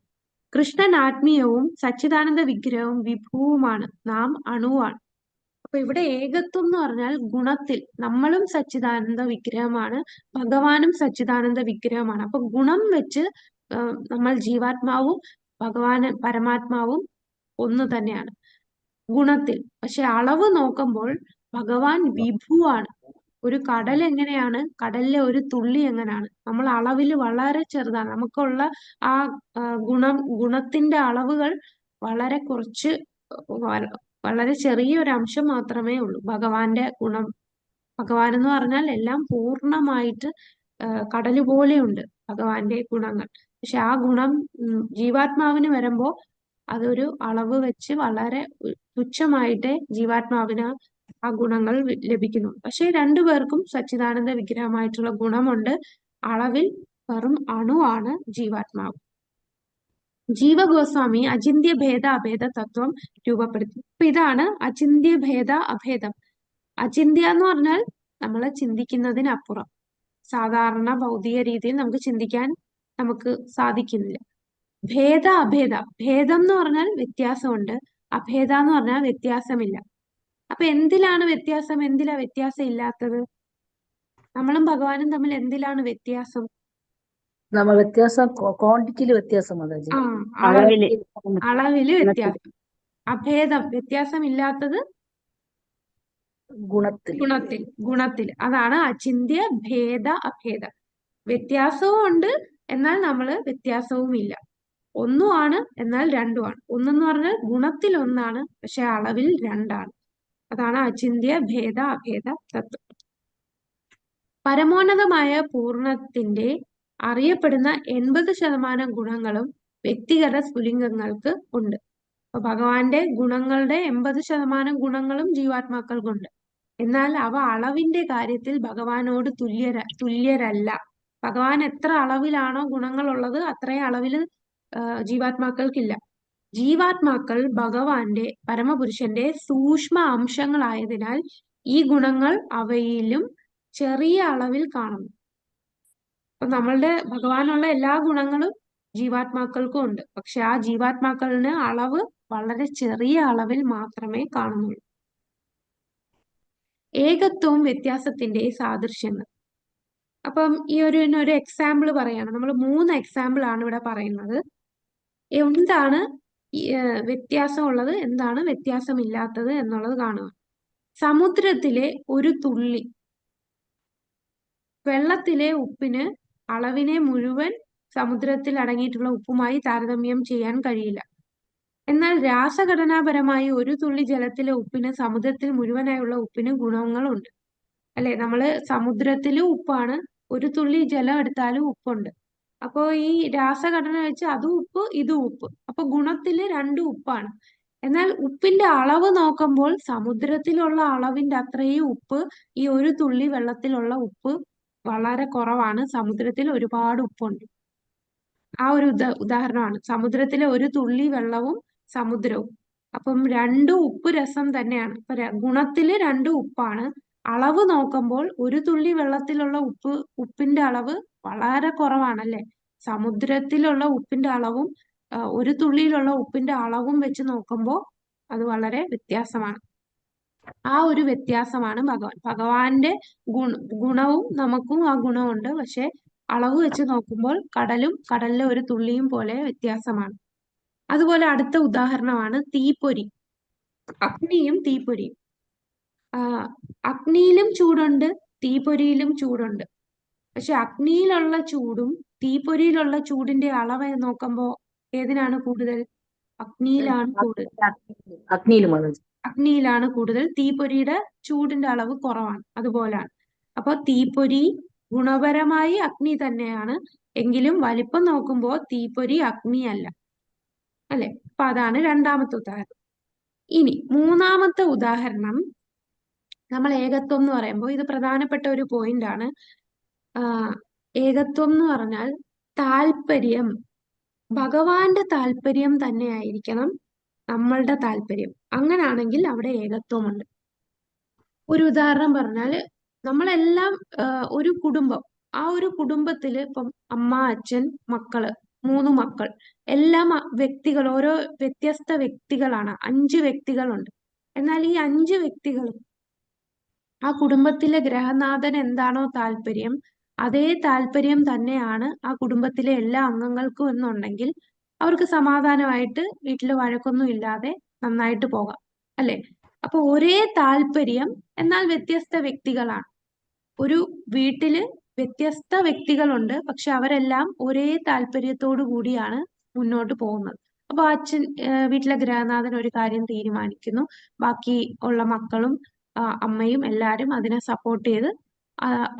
കൃഷ്ണൻ ആത്മീയവും സച്ചിദാനന്ദ വിഗ്രഹവും വിഭുവുമാണ്, നാം അണുവാണ്. അപ്പൊ ഇവിടെ ഏകത്വം എന്ന് പറഞ്ഞാൽ ഗുണത്തിൽ നമ്മളും സച്ചിദാനന്ദ വിഗ്രഹമാണ്, ഭഗവാനും സച്ചിദാനന്ദ വിഗ്രഹമാണ്. അപ്പൊ ഗുണം വെച്ച് നമ്മൾ ജീവാത്മാവും പരമാത്മാവും ഒന്ന് തന്നെയാണ് ഗുണത്തിൽ. പക്ഷെ അളവ് നോക്കുമ്പോൾ ഭഗവാൻ വിഭുവാണ്. ഒരു കടൽ എങ്ങനെയാണ്, കടലിലെ ഒരു തുള്ളി എങ്ങനെയാണ്, നമ്മൾ അളവിൽ വളരെ ചെറുതാണ്. നമുക്കുള്ള ആ ഗുണത്തിന്റെ അളവുകൾ വളരെ കുറച്ച്, വളരെ ചെറിയൊരു അംശം മാത്രമേ ഉള്ളൂ. ഭഗവാന്റെ ഗുണം, ഭഗവാൻ എന്ന് പറഞ്ഞാൽ എല്ലാം പൂർണ്ണമായിട്ട് കടല് പോലെയുണ്ട് ഭഗവാന്റെ ഗുണങ്ങൾ. പക്ഷെ ആ ഗുണം ജീവാത്മാവിന് വരുമ്പോ അതൊരു അളവ് വെച്ച് വളരെ തുച്ഛമായിട്ടേ ജീവാത്മാവിന് ആ ഗുണങ്ങൾ ലഭിക്കുന്നു. പക്ഷെ രണ്ടുപേർക്കും സച്ചിദാനന്ദ വിഗ്രഹമായിട്ടുള്ള ഗുണമുണ്ട്. അളവിൽ വെറും അണുവാണ് ജീവാത്മാവ്. ജീവഗോസ്വാമി അചിന്ത്യ ഭേദ അഭേദ തത്വം രൂപപ്പെടുത്തി. അപ്പൊ ഇതാണ് അചിന്ത്യ ഭേദ അഭേദം. അചിന്ത്യ എന്ന് പറഞ്ഞാൽ നമ്മൾ ചിന്തിക്കുന്നതിനപ്പുറം, സാധാരണ ഭൗതിക രീതിയിൽ നമുക്ക് ചിന്തിക്കാൻ നമുക്ക് സാധിക്കുന്നില്ല. ഭേദ അഭേദ, ഭേദം എന്ന് പറഞ്ഞാൽ വ്യത്യാസമുണ്ട്, അഭേദ എന്ന് പറഞ്ഞാൽ വ്യത്യാസമില്ല. അപ്പൊ എന്തിലാണ് വ്യത്യാസം, എന്തിലാ വ്യത്യാസം ഇല്ലാത്തത്? നമ്മളും ഭഗവാനും തമ്മിൽ എന്തിലാണ് വ്യത്യാസം? നമ്മൾ വ്യത്യാസം ക്വാണ്ടിറ്റിയിൽ വ്യത്യാസം മാതാജി. അളവില് അളവില് വ്യത്യാസം. അഭേദം, വ്യത്യാസമില്ലാത്തത് ഗുണത്തിൽ. അതാണ് അചിന്ത്യ ഭേദ അഭേദ. വ്യത്യാസവും ഉണ്ട്, എന്നാൽ നമ്മള് വ്യത്യാസവും ഇല്ല. ഒന്നുമാണ്, എന്നാൽ രണ്ടുമാണ്. ഒന്നെന്ന് പറഞ്ഞാൽ ഗുണത്തിൽ ഒന്നാണ്, പക്ഷെ അളവിൽ രണ്ടാണ്. അതാണ് അചിന്ത്യ ഭേദ അഭേദ തത്വം. പരമോന്നതമായ പൂർണ്ണത്തിന്റെ അറിയപ്പെടുന്ന 80% ഗുണങ്ങളും വ്യക്തിഗത സ്ഫുലിംഗങ്ങൾക്ക് ഉണ്ട്. അപ്പൊ ഭഗവാന്റെ ഗുണങ്ങളുടെ 80% ഗുണങ്ങളും ജീവാത്മാക്കൾക്കുണ്ട്. എന്നാൽ അവ അളവിന്റെ കാര്യത്തിൽ ഭഗവാനോട് തുല്യരല്ല. ഭഗവാൻ എത്ര അളവിലാണോ ഗുണങ്ങളുള്ളത് അത്രയും അളവിൽ ജീവാത്മാക്കൾക്കില്ല. ജീവാത്മാക്കൾ ഭഗവാന്റെ പരമപുരുഷന്റെ സൂക്ഷ്മ അംശങ്ങളായതിനാൽ ഈ ഗുണങ്ങൾ അവയിലും ചെറിയ അളവിൽ കാണുന്നു. അപ്പൊ നമ്മളുടെ ഭഗവാനുള്ള എല്ലാ ഗുണങ്ങളും ജീവാത്മാക്കൾക്കും ഉണ്ട്. പക്ഷെ ആ ജീവാത്മാക്കളിന് അളവ് വളരെ ചെറിയ അളവിൽ മാത്രമേ കാണുന്നുള്ളൂ. ഏകത്വവും വ്യത്യാസത്തിന്റെ സാദൃശ്യങ്ങൾ. അപ്പം ഈ ഒരു എക്സാമ്പിൾ പറയാണ്. നമ്മൾ 3 എക്സാമ്പിൾ ആണ് ഇവിടെ പറയുന്നത്. എന്താണ് വ്യത്യാസമുള്ളത്, എന്താണ് വ്യത്യാസമില്ലാത്തത് എന്നുള്ളത് കാണുക. സമുദ്രത്തിലെ ഒരു തുള്ളി വെള്ളത്തിലെ ഉപ്പിന് അളവിനെ മുഴുവൻ സമുദ്രത്തിൽ അടങ്ങിയിട്ടുള്ള ഉപ്പുമായി താരതമ്യം ചെയ്യാൻ കഴിയില്ല. എന്നാൽ രാസഘടനാപരമായി ഒരു തുള്ളി ജലത്തിലെ ഉപ്പിന് സമുദ്രത്തിൽ മുഴുവനായുള്ള ഉപ്പിന് ഗുണങ്ങളുണ്ട്. അല്ലെ, നമ്മള് സമുദ്രത്തിലും ഉപ്പാണ്, ഒരു തുള്ളി ജലം എടുത്താലും ഉപ്പുണ്ട്. അപ്പോ ഈ രാസഘടന വെച്ച് അതും ഉപ്പ് ഇതും ഉപ്പ്, അപ്പൊ ഗുണത്തില് രണ്ടും ഉപ്പാണ്. എന്നാൽ ഉപ്പിന്റെ അളവ് നോക്കുമ്പോൾ സമുദ്രത്തിലുള്ള അളവിന്റെ അത്രയും ഉപ്പ് ഈ ഒരു തുള്ളി വെള്ളത്തിലുള്ള ഉപ്പ് വളരെ കുറവാണ്. സമുദ്രത്തിൽ ഒരുപാട് ഉപ്പുണ്ട്. ആ ഒരു ഉദാഹരണമാണ് സമുദ്രത്തിലെ ഒരു തുള്ളി വെള്ളവും സമുദ്രവും. അപ്പം രണ്ടും ഉപ്പ് രസം തന്നെയാണ്. അപ്പൊ ഗുണത്തില് രണ്ടും ഉപ്പാണ്. അളവ് നോക്കുമ്പോൾ ഒരു തുള്ളി വെള്ളത്തിലുള്ള ഉപ്പിന്റെ അളവ് വളരെ കുറവാണല്ലേ. സമുദ്രത്തിലുള്ള ഉപ്പിന്റെ അളവും ഒരു തുള്ളിയിലുള്ള ഉപ്പിന്റെ അളവും വെച്ച് നോക്കുമ്പോൾ അത് വളരെ വ്യത്യാസമാണ്. ആ ഒരു വ്യത്യാസമാണ് ഭഗവാന്റെ ഗുണവും നമുക്കും ആ ഗുണമുണ്ട്. പക്ഷെ അളവ് വെച്ച് നോക്കുമ്പോൾ കടലിലെ ഒരു തുള്ളിയും പോലെ വ്യത്യാസമാണ്. അതുപോലെ അടുത്ത ഉദാഹരണമാണ് തീപ്പൊരി. അഗ്നിയും തീപ്പൊരിയും. അഗ്നിയിലും ചൂടുണ്ട്, തീപ്പൊരിയിലും ചൂടുണ്ട്. പക്ഷെ അഗ്നിയിലുള്ള ചൂടും തീപ്പൊരിയിലുള്ള ചൂടിന്റെ അളവ് നോക്കുമ്പോ ഏതിനാണ് കൂടുതൽ? അഗ്നിയിലാണ് കൂടുതൽ. അഗ്നിയിലാണ് കൂടുതൽ. തീപ്പൊരിയുടെ ചൂടിന്റെ അളവ് കുറവാണ്. അതുപോലാണ്. അപ്പൊ തീപ്പൊരി ഗുണപരമായി അഗ്നി തന്നെയാണ്, എങ്കിലും വലിപ്പം നോക്കുമ്പോൾ തീപ്പൊരി അഗ്നിയല്ല, അല്ലെ. അപ്പൊ അതാണ് രണ്ടാമത്തെ ഉദാഹരണം. ഇനി മൂന്നാമത്തെ ഉദാഹരണം, നമ്മൾ ഏകത്വം എന്ന് പറയുമ്പോൾ ഇത് പ്രധാനപ്പെട്ട ഒരു പോയിന്റ് ആണ്. ഏകത്വം എന്ന് പറഞ്ഞാൽ താല്പര്യം, ഭഗവാന്റെ താല്പര്യം തന്നെയായിരിക്കണം നമ്മളുടെ താല്പര്യം. അങ്ങനാണെങ്കിൽ അവിടെ ഏകത്വമുണ്ട്. ഒരു ഉദാഹരണം പറഞ്ഞാൽ നമ്മളെല്ലാം ഒരു കുടുംബം, ആ ഒരു കുടുംബത്തില് ഇപ്പം അമ്മ, അച്ഛൻ, മക്കള്, 3 മക്കൾ, എല്ലാം വ്യക്തികൾ, ഓരോ വ്യത്യസ്ത വ്യക്തികളാണ്. 5 വ്യക്തികളുണ്ട്. എന്നാൽ ഈ 5 വ്യക്തികളും ആ കുടുംബത്തിലെ ഗ്രഹനാഥൻ എന്താണോ താല്പര്യം, അതേ താല്പര്യം തന്നെയാണ് ആ കുടുംബത്തിലെ എല്ലാ അംഗങ്ങൾക്കും എന്നുണ്ടെങ്കിൽ അവർക്ക് സമാധാനമായിട്ട് വീട്ടിൽ വഴക്കൊന്നും ഇല്ലാതെ നന്നായിട്ട് പോകാം, അല്ലെ? അപ്പൊ ഒരേ താല്പര്യം, എന്നാൽ വ്യത്യസ്ത വ്യക്തികളാണ്. ഒരു വീട്ടില് വ്യത്യസ്ത വ്യക്തികളുണ്ട്, പക്ഷെ അവരെല്ലാം ഒരേ താല്പര്യത്തോടു കൂടിയാണ് മുന്നോട്ട് പോകുന്നത്. അപ്പൊ അച്ഛൻ, വീട്ടിലെ ഗ്രഹനാഥൻ ഒരു കാര്യം തീരുമാനിക്കുന്നു, ബാക്കി ഉള്ള മക്കളും അമ്മയും എല്ലാരും അതിനെ സപ്പോർട്ട് ചെയ്ത്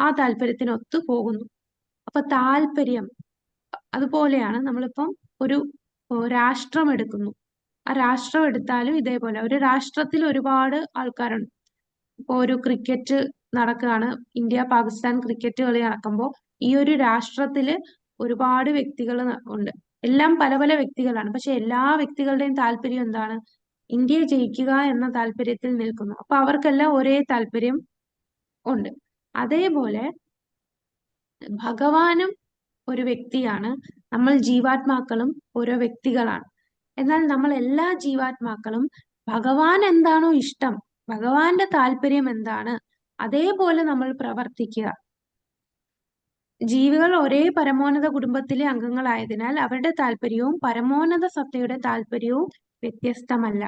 ആ താല്പര്യത്തിനൊത്തു പോകുന്നു. അപ്പൊ താല്പര്യം അതുപോലെയാണ്. നമ്മളിപ്പം ഒരു രാഷ്ട്രം എടുക്കുന്നു. ആ രാഷ്ട്രം എടുത്താലും ഇതേപോലെ ഒരു രാഷ്ട്രത്തിൽ ഒരുപാട് ആൾക്കാരുണ്ട്. ഇപ്പൊ ഒരു ക്രിക്കറ്റ് നടക്കുകയാണ്, ഇന്ത്യ പാകിസ്ഥാൻ ക്രിക്കറ്റ് കളി നടക്കുമ്പോൾ ഈ ഒരു രാഷ്ട്രത്തില് ഒരുപാട് വ്യക്തികൾ ഉണ്ട്. എല്ലാം പല പല വ്യക്തികളാണ്, പക്ഷെ എല്ലാ വ്യക്തികളുടെയും താല്പര്യം എന്താണ്? ഇന്ത്യ ജയിക്കുക എന്ന താല്പര്യത്തിൽ നിൽക്കുന്നു. അപ്പൊ അവർക്കെല്ലാം ഒരേ താല്പര്യം ഉണ്ട്. അതേപോലെ ഭഗവാനും ഒരു വ്യക്തിയാണ്, നമ്മൾ ജീവാത്മാക്കളും ഓരോ വ്യക്തികളാണ്. എന്നാൽ നമ്മൾ എല്ലാ ജീവാത്മാക്കളും ഭഗവാൻ എന്താണോ ഇഷ്ടം, ഭഗവാന്റെ താല്പര്യം എന്താണ്, അതേപോലെ നമ്മൾ പ്രവർത്തിക്കുക. ജീവികൾ ഒരേ പരമോന്നത കുടുംബത്തിലെ അംഗങ്ങളായതിനാൽ അവരുടെ താല്പര്യവും പരമോന്നത സത്തയുടെ താല്പര്യവും വ്യത്യസ്തമല്ല.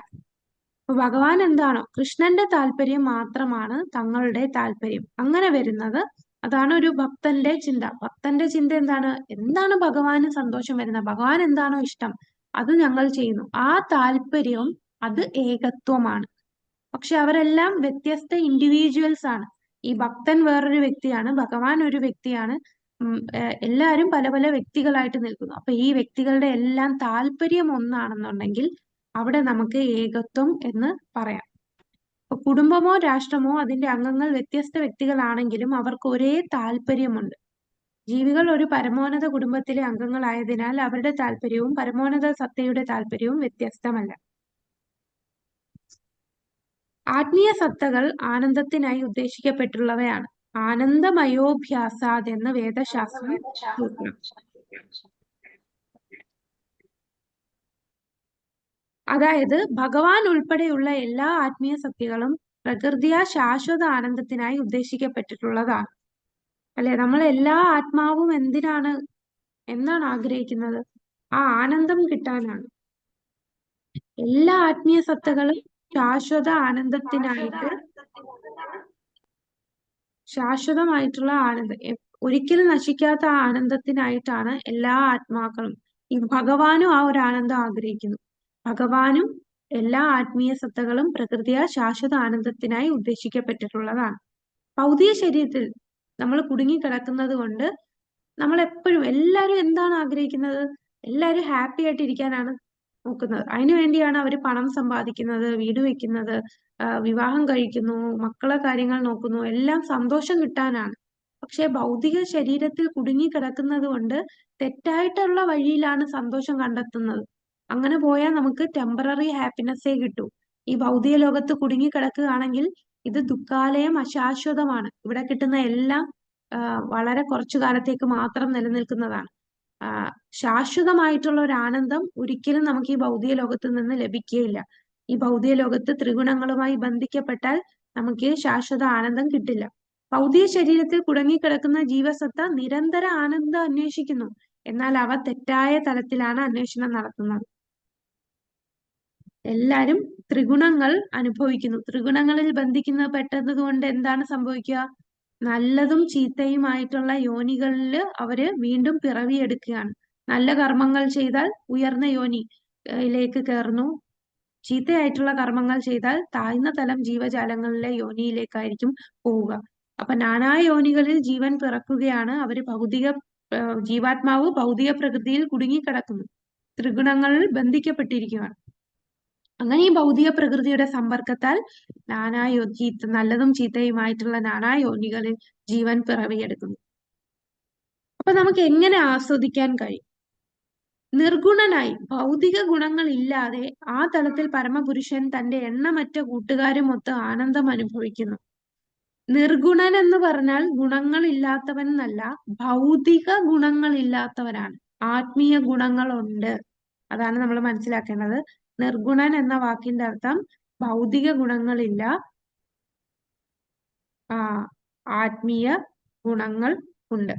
അപ്പൊ ഭഗവാൻ എന്താണോ, കൃഷ്ണന്റെ താല്പര്യം മാത്രമാണ് തങ്ങളുടെ താല്പര്യം. അങ്ങനെ വരുന്നത് അതാണ് ഒരു ഭക്തന്റെ ചിന്ത. ഭക്തന്റെ ചിന്ത എന്താണ്? എന്താണ് ഭഗവാന് സന്തോഷം വരുന്നത്, ഭഗവാൻ എന്താണോ ഇഷ്ടം അത് ഞങ്ങൾ ചെയ്യുന്നു. ആ താല്പര്യവും അത് ഏകത്വമാണ്. പക്ഷെ അവരെല്ലാം വ്യത്യസ്ത ഇൻഡിവിജ്വൽസ് ആണ്. ഈ ഭക്തൻ വേറൊരു വ്യക്തിയാണ്, ഭഗവാൻ ഒരു വ്യക്തിയാണ്. എല്ലാവരും പല പല വ്യക്തികളായിട്ട് നിൽക്കുന്നു. അപ്പൊ ഈ വ്യക്തികളുടെ എല്ലാം താല്പര്യം ഒന്നാണെന്നുണ്ടെങ്കിൽ അവിടെ നമുക്ക് ഏകത്വം എന്ന് പറയാം. ഇപ്പൊ കുടുംബമോ രാഷ്ട്രമോ അതിന്റെ അംഗങ്ങൾ വ്യത്യസ്ത വ്യക്തികളാണെങ്കിലും അവർക്ക് ഒരേ താല്പര്യമുണ്ട്. ജീവികൾ ഒരു പരമോന്നത കുടുംബത്തിലെ അംഗങ്ങളായതിനാൽ അവരുടെ താല്പര്യവും പരമോന്നത സത്തയുടെ താല്പര്യവും വ്യത്യസ്തമല്ല. ആത്മീയ സത്തകൾ ആനന്ദത്തിനായി ഉദ്ദേശിക്കപ്പെട്ടുള്ളവയാണ്. ആനന്ദമയോഭ്യാസാദ് എന്ന് വേദശാസ്ത്രം സൂത്രം. അതായത് ഭഗവാൻ ഉൾപ്പെടെയുള്ള എല്ലാ ആത്മീയ സത്യങ്ങളും പ്രകൃതിയാ ശാശ്വത ആനന്ദത്തിനായി ഉദ്ദേശിക്കപ്പെട്ടിട്ടുള്ളതാണ്. അല്ലെ? നമ്മൾ എല്ലാ ആത്മാവും എന്താണ് ആഗ്രഹിക്കുന്നത്? ആ ആനന്ദം കിട്ടാനാണ്. എല്ലാ ആത്മീയ സത്തകളും ശാശ്വത ആനന്ദത്തിനായിട്ട്, ശാശ്വതമായിട്ടുള്ള ആനന്ദം, ഒരിക്കലും നശിക്കാത്ത ആനന്ദത്തിനായിട്ടാണ് എല്ലാ ആത്മാക്കളും. ഈ ഭഗവാനും ആ ഒരു ആനന്ദം ആഗ്രഹിക്കുന്നു. ഭഗവാനും എല്ലാ ആത്മീയ സത്തകളും പ്രകൃതിയാ ശാശ്വത ആനന്ദത്തിനായി ഉദ്ദേശിക്കപ്പെട്ടിട്ടുള്ളതാണ്. ഭൗതിക ശരീരത്തിൽ നമ്മൾ കുടുങ്ങിക്കിടക്കുന്നത് കൊണ്ട് നമ്മൾ എപ്പോഴും എല്ലാവരും എന്താണ് ആഗ്രഹിക്കുന്നത്? എല്ലാവരും ഹാപ്പി ആയിട്ട് ഇരിക്കാനാണ് നോക്കുന്നത്. അതിനു വേണ്ടിയാണ് അവർ പണം സമ്പാദിക്കുന്നത്, വീട് വെക്കുന്നത്, വിവാഹം കഴിക്കുന്നു, മക്കളെ കാര്യങ്ങൾ നോക്കുന്നു, എല്ലാം സന്തോഷം കിട്ടാനാണ്. പക്ഷെ ഭൗതിക ശരീരത്തിൽ കുടുങ്ങിക്കിടക്കുന്നത് കൊണ്ട് തെറ്റായിട്ടുള്ള വഴിയിലാണ് സന്തോഷം കണ്ടെത്തുന്നത്. അങ്ങനെ പോയാൽ നമുക്ക് ടെമ്പററി ഹാപ്പിനെസ്സേ കിട്ടൂ. ഈ ഭൗതിക ലോകത്ത് കുടുങ്ങിക്കിടക്കുകയാണെങ്കിൽ ഇത് ദുഃഖാലയം, അശാശ്വതമാണ്. ഇവിടെ കിട്ടുന്ന എല്ലാം വളരെ കുറച്ചു കാലത്തേക്ക് മാത്രം നിലനിൽക്കുന്നതാണ്. ശാശ്വതമായിട്ടുള്ള ഒരു ആനന്ദം ഒരിക്കലും നമുക്ക് ഈ ഭൗതിക ലോകത്ത് നിന്ന് ലഭിക്കുകയില്ല. ഈ ഭൗതിക ലോകത്ത് ത്രിഗുണങ്ങളുമായി ബന്ധിക്കപ്പെട്ടാൽ നമുക്ക് ശാശ്വത ആനന്ദം കിട്ടില്ല. ഭൗതിക ശരീരത്തിൽ കുടുങ്ങിക്കിടക്കുന്ന ജീവസത്ത നിരന്തര ആനന്ദം അന്വേഷിക്കുന്നു. എന്നാൽ അവ തെറ്റായ തലത്തിലാണ് അന്വേഷണം നടത്തുന്നത്. എല്ലാരും ത്രിഗുണങ്ങൾ അനുഭവിക്കുന്നു. ത്രിഗുണങ്ങളിൽ ബന്ധിക്കപ്പെട്ടത് കൊണ്ട് എന്താണ് സംഭവിക്കുക? നല്ലതും ചീത്തയുമായിട്ടുള്ള യോനികളിൽ അവര് വീണ്ടും പിറവിയെടുക്കുകയാണ്. നല്ല കർമ്മങ്ങൾ ചെയ്താൽ ഉയർന്ന യോനിയിലേക്ക് കയറുന്നു. ചീത്തയായിട്ടുള്ള കർമ്മങ്ങൾ ചെയ്താൽ താഴ്ന്ന തലം ജീവജാലങ്ങളിലെ യോനിയിലേക്കായിരിക്കും പോവുക. അപ്പൊ നാനാ യോനികളിൽ ജീവൻ പിറക്കുകയാണ്. അവര് ജീവാത്മാവ് ഭൗതിക പ്രകൃതിയിൽ കുടുങ്ങിക്കിടക്കുന്നു, ത്രിഗുണങ്ങളിൽ ബന്ധിക്കപ്പെട്ടിരിക്കുകയാണ്. അങ്ങനെ ഈ ഭൗതിക പ്രകൃതിയുടെ സമ്പർക്കത്താൽ നല്ലതും ചീത്തയുമായിട്ടുള്ള നാനാ യോനികളിൽ ജീവൻ പിറവിയെടുക്കുന്നു. അപ്പൊ നമുക്ക് എങ്ങനെ ആസ്വദിക്കാൻ കഴിയും? നിർഗുണനായി ഭൗതിക ഗുണങ്ങൾ ഇല്ലാതെ ആ തലത്തിൽ പരമപുരുഷൻ തന്റെ എണ്ണമറ്റ കൂട്ടുകാരുമൊത്ത് ആനന്ദം അനുഭവിക്കുന്നു. നിർഗുണൻ എന്ന് പറഞ്ഞാൽ ഗുണങ്ങളില്ലാത്തവൻ എന്നല്ല, ഭൗതിക ഗുണങ്ങളില്ലാത്തവനാണ്. ആത്മീയ ഗുണങ്ങളുണ്ട്, അതാണ് നമ്മൾ മനസ്സിലാക്കേണ്ടത്. നിർഗുണൻ എന്ന വാക്കിന്റെ അർത്ഥം ഭൗതിക ഗുണങ്ങളില്ല, ആത്മീയ ഗുണങ്ങൾ ഉണ്ട്.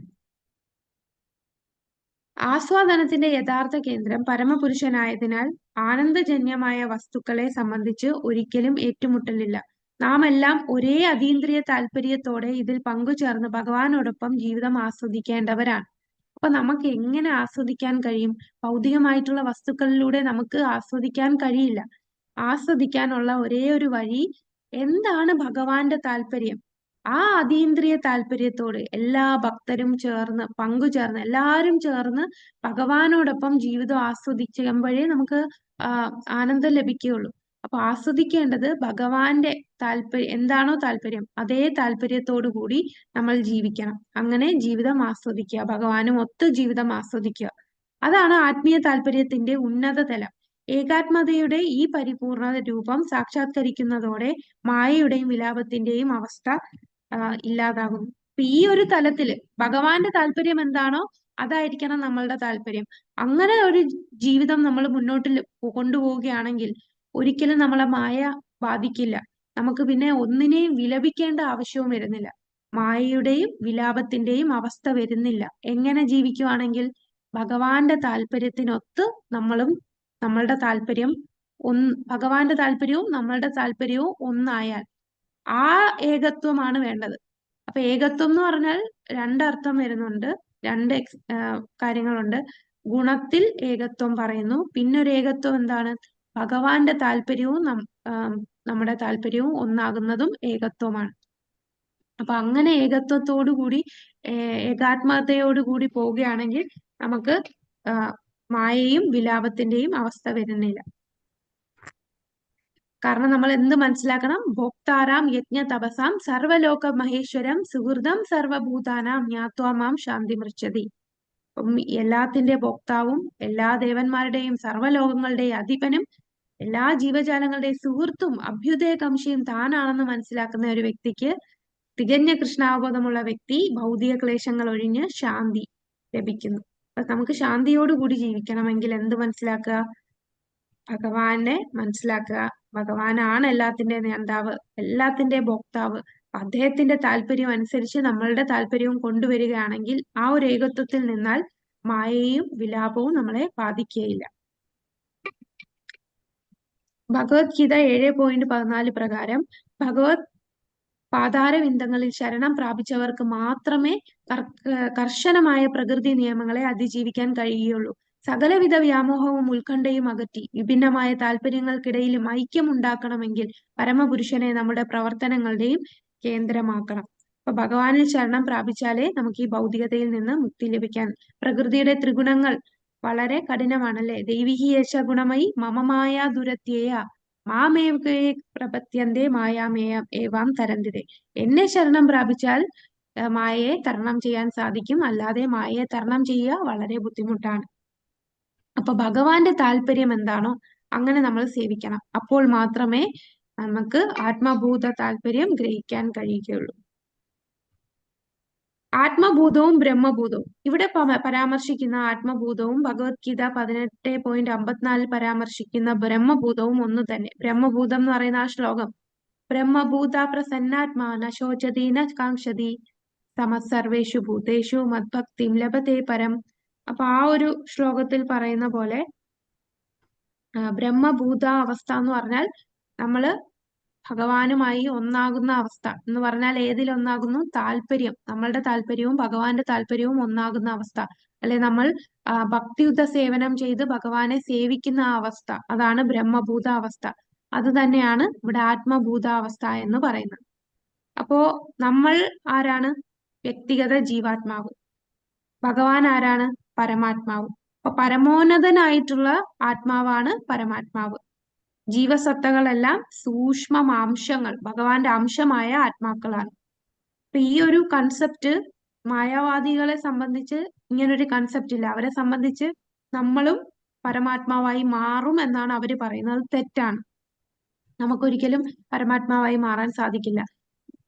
ആസ്വാദനത്തിന്റെ യഥാർത്ഥ കേന്ദ്രം പരമപുരുഷനായതിനാൽ ആനന്ദജന്യമായ വസ്തുക്കളെ സംബന്ധിച്ച് ഒരിക്കലും ഏറ്റുമുട്ടലില്ല. നാം എല്ലാം ഒരേ അതീന്ദ്രിയ താല്പര്യത്തോടെ ഇതിൽ പങ്കുചേർന്ന് ഭഗവാനോടൊപ്പം ജീവിതം ആസ്വദിക്കേണ്ടവരാണ്. അപ്പൊ നമുക്ക് എങ്ങനെ ആസ്വദിക്കാൻ കഴിയും? ഭൗതികമായിട്ടുള്ള വസ്തുക്കളിലൂടെ നമുക്ക് ആസ്വദിക്കാൻ കഴിയില്ല. ആസ്വദിക്കാനുള്ള ഒരേ ഒരു വഴി എന്താണ് ഭഗവാന്റെ താല്പര്യം, ആ അതീന്ദ്രിയ താല്പര്യത്തോട് എല്ലാ ഭക്തരും ചേർന്ന് പങ്കുചേർന്ന് എല്ലാവരും ചേർന്ന് ഭഗവാനോടൊപ്പം ജീവിതം ആസ്വദിക്കുമ്പോഴേ നമുക്ക് ആനന്ദം ലഭിക്കുകയുള്ളൂ. അപ്പൊ ആസ്വദിക്കേണ്ടത് ഭഗവാന്റെ താല്പര്യം എന്താണോ താല്പര്യം, അതേ താല്പര്യത്തോടു കൂടി നമ്മൾ ജീവിക്കണം. അങ്ങനെ ജീവിതം ആസ്വദിക്കുക, ഭഗവാനും ഒത്ത് ജീവിതം ആസ്വദിക്കുക. അതാണ് ആത്മീയ താല്പര്യത്തിന്റെ ഉന്നത തലം. ഏകാത്മതയുടെ ഈ പരിപൂർണ രൂപം സാക്ഷാത്കരിക്കുന്നതോടെ മായയുടെയും വിലാപത്തിന്റെയും അവസ്ഥ ഇല്ലാതാകുന്നു. അപ്പൊ ഈ ഒരു തലത്തില് ഭഗവാന്റെ താല്പര്യം എന്താണോ അതായിരിക്കണം നമ്മളുടെ താല്പര്യം. അങ്ങനെ ഒരു ജീവിതം നമ്മൾ മുന്നോട്ട് കൊണ്ടുപോവുകയാണെങ്കിൽ ഒരിക്കലും നമ്മളെ മായ ബാധിക്കില്ല. നമുക്ക് പിന്നെ ഒന്നിനെയും വിലപിക്കേണ്ട ആവശ്യവും വരുന്നില്ല. മായയുടെയും വിലാപത്തിന്റെയും അവസ്ഥ വരുന്നില്ല. എങ്ങനെ ജീവിക്കുവാണെങ്കിൽ ഭഗവാന്റെ താല്പര്യത്തിനൊത്ത് നമ്മളും നമ്മളുടെ താല്പര്യം ഭഗവാന്റെ താല്പര്യവും നമ്മളുടെ താല്പര്യവും ഒന്നായാൽ ആ ഏകത്വമാണ് വേണ്ടത്. അപ്പൊ ഏകത്വം എന്ന് പറഞ്ഞാൽ രണ്ടർത്ഥം വരുന്നുണ്ട്, രണ്ട് കാര്യങ്ങളുണ്ട്. ഗുണത്തിൽ ഏകത്വം പറയുന്നു, പിന്നെ ഒരു ഏകത്വം എന്താണ്? ഭഗവാന്റെ താല്പര്യവും നമ്മുടെ താല്പര്യവും ഒന്നാകുന്നതും ഏകത്വമാണ്. അപ്പൊ അങ്ങനെ ഏകത്വത്തോടുകൂടി ഏകാത്മകതയോടുകൂടി പോവുകയാണെങ്കിൽ നമുക്ക് മായയും വിലാപത്തിന്റെയും അവസ്ഥ വരുന്നില്ല. കാരണം നമ്മൾ എന്ത് മനസ്സിലാക്കണം? ഭോക്താരാം യജ്ഞ തപസാം സർവലോക മഹേശ്വരം സുഹൃതം സർവഭൂതാനാം ജ്ഞാത്വാമാം ശാന്തി മൃച്ഛതി. എല്ലാത്തിന്റെ ഭോക്താവും എല്ലാ ദേവന്മാരുടെയും സർവ്വലോകങ്ങളുടെയും അധിപനും എല്ലാ ജീവജാലങ്ങളുടെയും സുഹൃത്തും അഭ്യുദയകാംക്ഷിയും താനാണെന്ന് മനസ്സിലാക്കുന്ന ഒരു വ്യക്തിക്ക്, തികഞ്ഞ കൃഷ്ണാവബോധമുള്ള വ്യക്തി, ഭൗതിക ക്ലേശങ്ങൾ ഒഴിഞ്ഞ് ശാന്തി ലഭിക്കുന്നു. അപ്പൊ നമുക്ക് ശാന്തിയോടുകൂടി ജീവിക്കണമെങ്കിൽ എന്ത് മനസ്സിലാക്കുക? ഭഗവാനെ മനസ്സിലാക്കുക. ഭഗവാനാണ് എല്ലാത്തിന്റെ നേതാവ്, എല്ലാത്തിന്റെ ഭോക്താവ്. അദ്ദേഹത്തിന്റെ താല്പര്യം അനുസരിച്ച് നമ്മളുടെ താല്പര്യവും കൊണ്ടുവരികയാണെങ്കിൽ ആ ഒരു ഏകത്വത്തിൽ നിന്നാൽ മായയും വിലാപവും നമ്മളെ ബാധിക്കുകയില്ല. ഭഗവത്ഗീത 7.14 പ്രകാരം ഭഗവത് പാതാരവിന്ദങ്ങളിൽ ശരണം പ്രാപിച്ചവർക്ക് മാത്രമേ കർശനമായ പ്രകൃതി നിയമങ്ങളെ അതിജീവിക്കാൻ കഴിയുകയുള്ളൂ. സകലവിധ വ്യാമോഹവും ഉത്കണ്ഠയും അകറ്റി വിഭിന്നമായ താല്പര്യങ്ങൾക്കിടയിലും ഐക്യം ഉണ്ടാക്കണമെങ്കിൽ പരമപുരുഷനെ നമ്മുടെ പ്രവർത്തനങ്ങളുടെയും കേന്ദ്രമാക്കണം. അപ്പൊ ഭഗവാനിൽ ശരണം പ്രാപിച്ചാലേ നമുക്ക് ഈ ഭൗതികതയിൽ നിന്ന് മുക്തി ലഭിക്കാൻ. പ്രകൃതിയുടെ ത്രിഗുണങ്ങൾ വളരെ കഠിനമാണല്ലേ. ദൈവികീയേശ ഗുണമയി മമമായ ദുരത്യേയ മാമേവേ പ്രപത്യന്തേ മായാമേയം ഏവാം തരന്തിരേ. എന്നെ ശരണം പ്രാപിച്ചാൽ മായയെ തരണം ചെയ്യാൻ സാധിക്കും, അല്ലാതെ മായയെ തരണം ചെയ്യുക വളരെ ബുദ്ധിമുട്ടാണ്. അപ്പൊ ഭഗവാന്റെ താല്പര്യം എന്താണോ അങ്ങനെ നമ്മൾ സേവിക്കണം. അപ്പോൾ മാത്രമേ നമുക്ക് ആത്മഭൂത താല്പര്യം ഗ്രഹിക്കാൻ കഴിയുകയുള്ളൂ. ആത്മഭൂതവും ബ്രഹ്മഭൂതവും ഇവിടെ പരാമർശിക്കുന്ന ആത്മഭൂതവും ഭഗവത്ഗീത 18.54 പരാമർശിക്കുന്ന ബ്രഹ്മഭൂതവും ഒന്നു തന്നെ. ബ്രഹ്മഭൂതം എന്ന് പറയുന്ന ആ ശ്ലോകം, ബ്രഹ്മഭൂത പ്രസന്നാത്മാ ന ശോചതി ന കാംക്ഷതി സമസർവേഷു ഭൂതേഷു മദ്ഭക്തിം ലഭത്തെ പരം. അപ്പൊ ആ ഒരു ശ്ലോകത്തിൽ പറയുന്ന പോലെ ബ്രഹ്മഭൂത അവസ്ഥ എന്ന് പറഞ്ഞാൽ നമ്മള് ഭഗവാനുമായി ഒന്നാകുന്ന അവസ്ഥ എന്ന് പറഞ്ഞാൽ ഏതിൽ ഒന്നാകുന്നു? താല്പര്യം, നമ്മളുടെ താല്പര്യവും ഭഗവാന്റെ താല്പര്യവും ഒന്നാകുന്ന അവസ്ഥ, അല്ലെ നമ്മൾ ഭക്തിയുത സേവനം ചെയ്ത് ഭഗവാനെ സേവിക്കുന്ന ആ അവസ്ഥ, അതാണ് ബ്രഹ്മഭൂത അവസ്ഥ. അത് തന്നെയാണ് ഇവിടെ ആത്മഭൂത അവസ്ഥ എന്ന് പറയുന്നത്. അപ്പോ നമ്മൾ ആരാണ്? വ്യക്തിഗത ജീവാത്മാവ്. ഭഗവാൻ ആരാണ്? പരമാത്മാവ്. അപ്പൊ പരമോന്നതനായിട്ടുള്ള ആത്മാവാണ് പരമാത്മാവ്. ജീവസത്തകളെല്ലാം സൂക്ഷ്മ അംശങ്ങൾ, ഭഗവാന്റെ അംശമായ ആത്മാക്കളാണ്. അപ്പൊ ഈ ഒരു കൺസെപ്റ്റ് മായാവാദികളെ സംബന്ധിച്ച് ഇങ്ങനൊരു കൺസെപ്റ്റ് ഇല്ല. അവരെ സംബന്ധിച്ച് നമ്മളും പരമാത്മാവായി മാറും എന്നാണ് അവര് പറയുന്നത്. അത് തെറ്റാണ്. നമുക്കൊരിക്കലും പരമാത്മാവായി മാറാൻ സാധിക്കില്ല.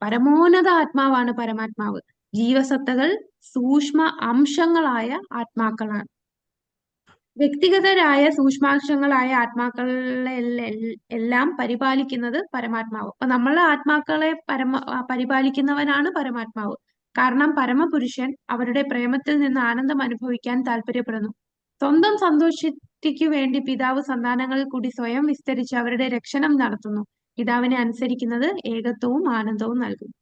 പരമോന്നത ആത്മാവാണ് പരമാത്മാവ്. ജീവസത്തകൾ സൂക്ഷ്മ അംശങ്ങളായ ആത്മാക്കളാണ്. വ്യക്തിഗതരായ സൂക്ഷ്മാംശങ്ങളായ ആത്മാക്കളെ എല്ലാം പരിപാലിക്കുന്നത് പരമാത്മാവ്. അപ്പൊ നമ്മളെ ആത്മാക്കളെ പരിപാലിക്കുന്നവനാണ് പരമാത്മാവ്. കാരണം പരമപുരുഷൻ അവരുടെ പ്രേമത്തിൽ നിന്ന് ആനന്ദം അനുഭവിക്കാൻ താല്പര്യപ്പെടുന്നു. സ്വന്തം സന്തോഷത്തിക്ക് വേണ്ടി പിതാവ് സന്താനങ്ങളിൽ കൂടി സ്വയം വിസ്തരിച്ച് അവരുടെ രക്ഷണം നടത്തുന്നു. പിതാവിനെ അനുസരിക്കുന്നത് ഏകത്വവും ആനന്ദവും നൽകുന്നു.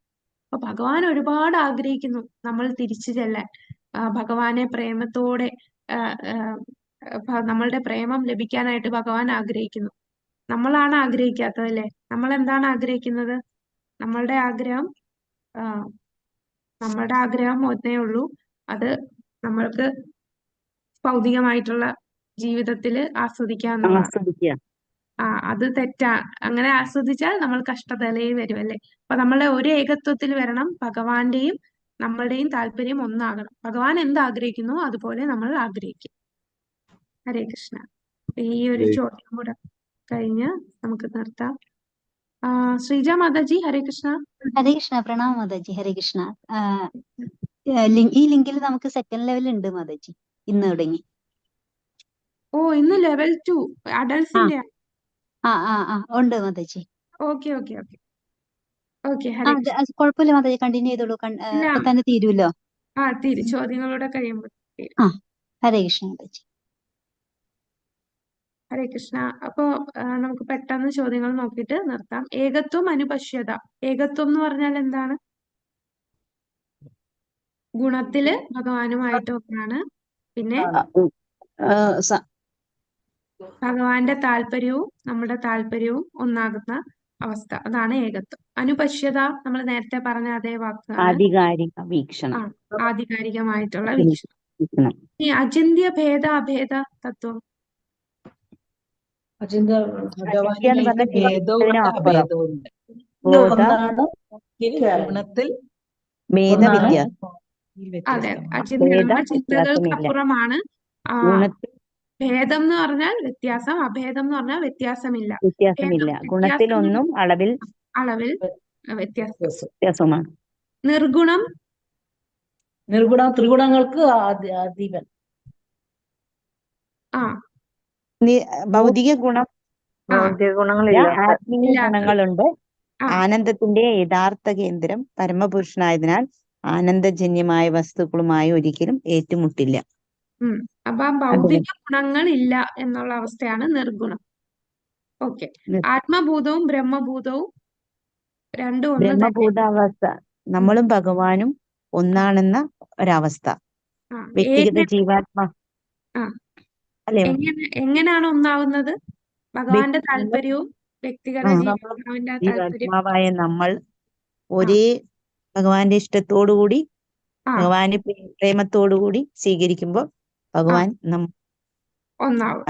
അപ്പൊ ഭഗവാൻ ഒരുപാട് ആഗ്രഹിക്കുന്നു നമ്മൾ തിരിച്ചു ചെല്ലാൻ. ഭഗവാനെ പ്രേമത്തോടെ നമ്മളുടെ പ്രേമം ലഭിക്കാനായിട്ട് ഭഗവാൻ ആഗ്രഹിക്കുന്നു. നമ്മളാണ് ആഗ്രഹിക്കാത്തത് അല്ലേ? നമ്മൾ എന്താണ് ആഗ്രഹിക്കുന്നത്? നമ്മളുടെ ആഗ്രഹം ഒന്നേ ഉള്ളൂ. അത് നമ്മൾക്ക് ഭൗതികമായിട്ടുള്ള ജീവിതത്തിൽ ആസ്വദിക്കാവുന്നതാണ്. അത് തെറ്റാ. അങ്ങനെ ആസ്വദിച്ചാൽ നമ്മൾ കഷ്ടതലയിൽ വരും അല്ലേ? അപ്പൊ നമ്മളെ ഒരു ഏകത്വത്തിൽ വരണം. ഭഗവാന്റെയും നമ്മളുടെയും താല്പര്യം ഒന്നാകണം. ഭഗവാൻ എന്താഗ്രഹിക്കുന്നു അതുപോലെ നമ്മൾ ആഗ്രഹിക്കും. ഹരേ കൃഷ്ണ. ഈ ഒരു ചോദ്യം കൂടെ കഴിഞ്ഞ് നമുക്ക് നിർത്താം. ശ്രീജ മാതാജി, ഹരേ കൃഷ്ണ. ഹരേ കൃഷ്ണ. പ്രണാം മാതാജി. ഹരേ കൃഷ്ണ. ഈ ലിങ്കിൽ നമുക്ക് സെക്കൻഡ് ലെവൽ ഉണ്ട് മാതാജി, ഇന്ന് തുടങ്ങി. ഓ, ഇന്ന് ലെവൽ 2 അഡൽസിന്റെ. ഉണ്ട് Mataji. Okay okay okay okay. Hare Krishna. കുഴപ്പമില്ല മാതാജി, കണ്ടിന്യൂ ചെയ്തോളൂ. ഇപ്പൊ തന്നെ തീരുമല്ലോ. ചോദ്യങ്ങളോടെ കഴിയുമ്പോൾ. ഹരേ കൃഷ്ണ മാതാജി. ഹരേ കൃഷ്ണ. അപ്പോ നമുക്ക് പെട്ടെന്ന് ചോദ്യങ്ങൾ നോക്കിയിട്ട് നിർത്താം. ഏകത്വം, അനുപശ്യത. ഏകത്വം എന്ന് പറഞ്ഞാൽ എന്താണ്? ഗുണത്തില് ഭഗവാനുമായിട്ട് ഒന്നാണ്. പിന്നെ ഭഗവാന്റെ താല്പര്യവും നമ്മുടെ താല്പര്യവും ഒന്നാകുന്ന അവസ്ഥ, അതാണ് ഏകത്വം. അനുപശ്യത നമ്മൾ നേരത്തെ പറഞ്ഞ അതേ വാക്കാണ്. ആധികാരിക വീക്ഷണം. ആധികാരികമായിട്ടുള്ള വീക്ഷണം. ഈ അചിന്ത്യ ഭേദ അഭേദ തത്വം. ഭഗവാനിലേക്ക് ഭേദവും അഭേദവും ഉണ്ട്. ഗുണത്തിൽ അതെ, ചിന്തകൾക്ക് അപ്പുറമാണ്. ഭേദം എന്ന് പറഞ്ഞാൽ വ്യത്യാസം, അഭേദം എന്ന് പറഞ്ഞാൽ വ്യത്യാസമില്ല. ഗുണത്തിലൊന്നും അളവിൽ വ്യത്യാസമാണ്. നിർഗുണം. ത്രിഗുണങ്ങൾക്ക് അധീപൻ. ഭൗതിക ഗുണം, ആത്മീയ ഗുണങ്ങളുണ്ട്. ആനന്ദത്തിന്റെ യഥാർത്ഥ കേന്ദ്രം പരമപുരുഷനായതിനാൽ ആനന്ദജന്യമായ വസ്തുക്കളുമായി ഒരിക്കലും ഏറ്റുമുട്ടില്ല. അപ്പൊ ഭൗതിക ഗുണങ്ങൾ ഇല്ല എന്നുള്ള അവസ്ഥയാണ് നിർഗുണം. ഓക്കെ. ആത്മഭൂതവും ബ്രഹ്മഭൂതവും രണ്ടും ഒന്ന്. ബ്രഹ്മഭൂതാവസ്ഥ നമ്മളും ഭഗവാനും ഒന്നാണെന്ന ഒരവസ്ഥ. വ്യക്തിഗത ജീവാത്മ അല്ലേ? എങ്ങനെയാണ് ഒന്നാവുന്നത്? ഭഗവാന്റെ താല്പര്യവും വ്യക്തിഗത ജീവാത്മാവായ നമ്മൾ ഒരേ ഭഗവാന്റെ ഇഷ്ടത്തോടുകൂടി ഭഗവാന്റെ പ്രേമത്തോടുകൂടി സ്വീകരിക്കുമ്പോൾ ഭഗവാൻ ഒന്നാവും.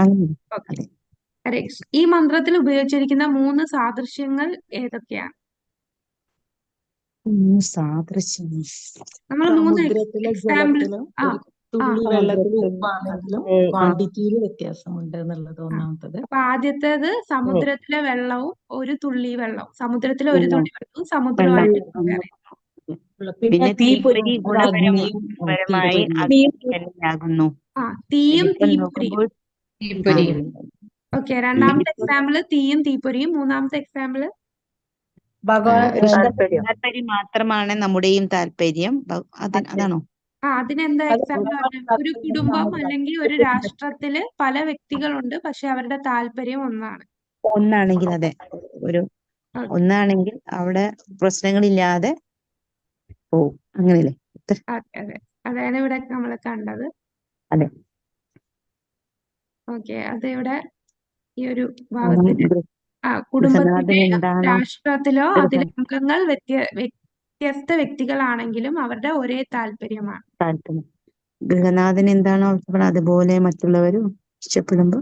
ഈ മന്ത്രത്തിൽ ഉപയോഗിച്ചിരിക്കുന്ന 3 സാദൃശ്യങ്ങൾ ഏതൊക്കെയാണ്? നമ്മൾ 3 ജലത്തിലും തുള്ളി വെള്ളത്തിലും ഉപ്പാണെങ്കിലും ക്വാണ്ടിറ്റിയിൽ വ്യത്യാസമുണ്ട് എന്നുള്ളത് ഒന്നാമത്തത്. അപ്പൊ ആദ്യത്തേത് സമുദ്രത്തിലെ വെള്ളവും ഒരു തുള്ളി വെള്ളവും. സമുദ്രത്തിലെ ഒരു തുള്ളി വെള്ളവും സമുദ്രമായിട്ട് പിന്നെ തീപ്പൊരി ഗുണപരമായി അഗ്നിയാകുന്നു. തീയും തീപ്പൊരിയും. ഓക്കെ. രണ്ടാമത്തെ എക്സാമ്പിള് തീയും തീപ്പൊരിയും. മൂന്നാമത്തെ എക്സാമ്പിള് താല്പര്യം മാത്രമാണ് നമ്മുടെയും താല്പര്യം. അതാണോ? അതിനെന്താ എക്സാമ്പിൾ പറഞ്ഞത്? ഒരു കുടുംബം അല്ലെങ്കിൽ ഒരു രാഷ്ട്രത്തില് പല വ്യക്തികളുണ്ട്, പക്ഷെ അവരുടെ താല്പര്യം ഒന്നാണെങ്കിൽ അതെ, ഒന്നാണെങ്കിൽ അവിടെ പ്രശ്നങ്ങളില്ലാതെ പോവും. അങ്ങനെയല്ലേ? അതെ, അതാണ് ഇവിടെ നമ്മൾ കണ്ടത്. അതെ. ഓക്കെ. അത് ഇവിടെ ഈ ഒരു ഭാഗത്തില് കുടുംബത്തിലെയോ രാഷ്ട്രത്തിലോ അതിലെ അംഗങ്ങൾ വ്യത്യസ്ത വ്യക്തികളാണെങ്കിലും അവരുടെ ഒരേ താല്പര്യമാണ്. ഗൃഹനാഥൻ എന്താണോ അതുപോലെ മറ്റുള്ളവരും ഇഷ്ടപ്പെടുമ്പോ.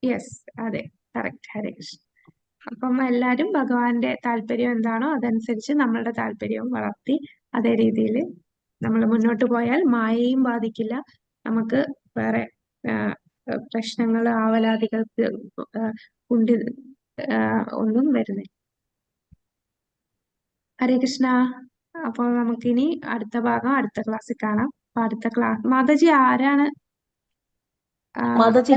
യെസ്, അതെ, കറക്റ്റ്. ഹരേ കൃഷ്ണ. അപ്പം എല്ലാരും ഭഗവാന്റെ താല്പര്യം എന്താണോ അതനുസരിച്ച് നമ്മളുടെ താല്പര്യവും വളർത്തി അതേ രീതിയിൽ നമ്മൾ മുന്നോട്ട് പോയാൽ മായയും ബാധിക്കില്ല. നമുക്ക് വേറെ പ്രശ്നങ്ങൾ, ആവലാതികൾക്ക് കുണ്ടി ഒന്നും വരുന്നില്ല. ഹരേ കൃഷ്ണ. അപ്പോൾ നമുക്കിനി അടുത്ത ഭാഗം അടുത്ത ക്ലാസ്സിൽ കാണാം. അപ്പൊ അടുത്ത ക്ലാസ് മാതാജി ആരാണ്? മാതാജി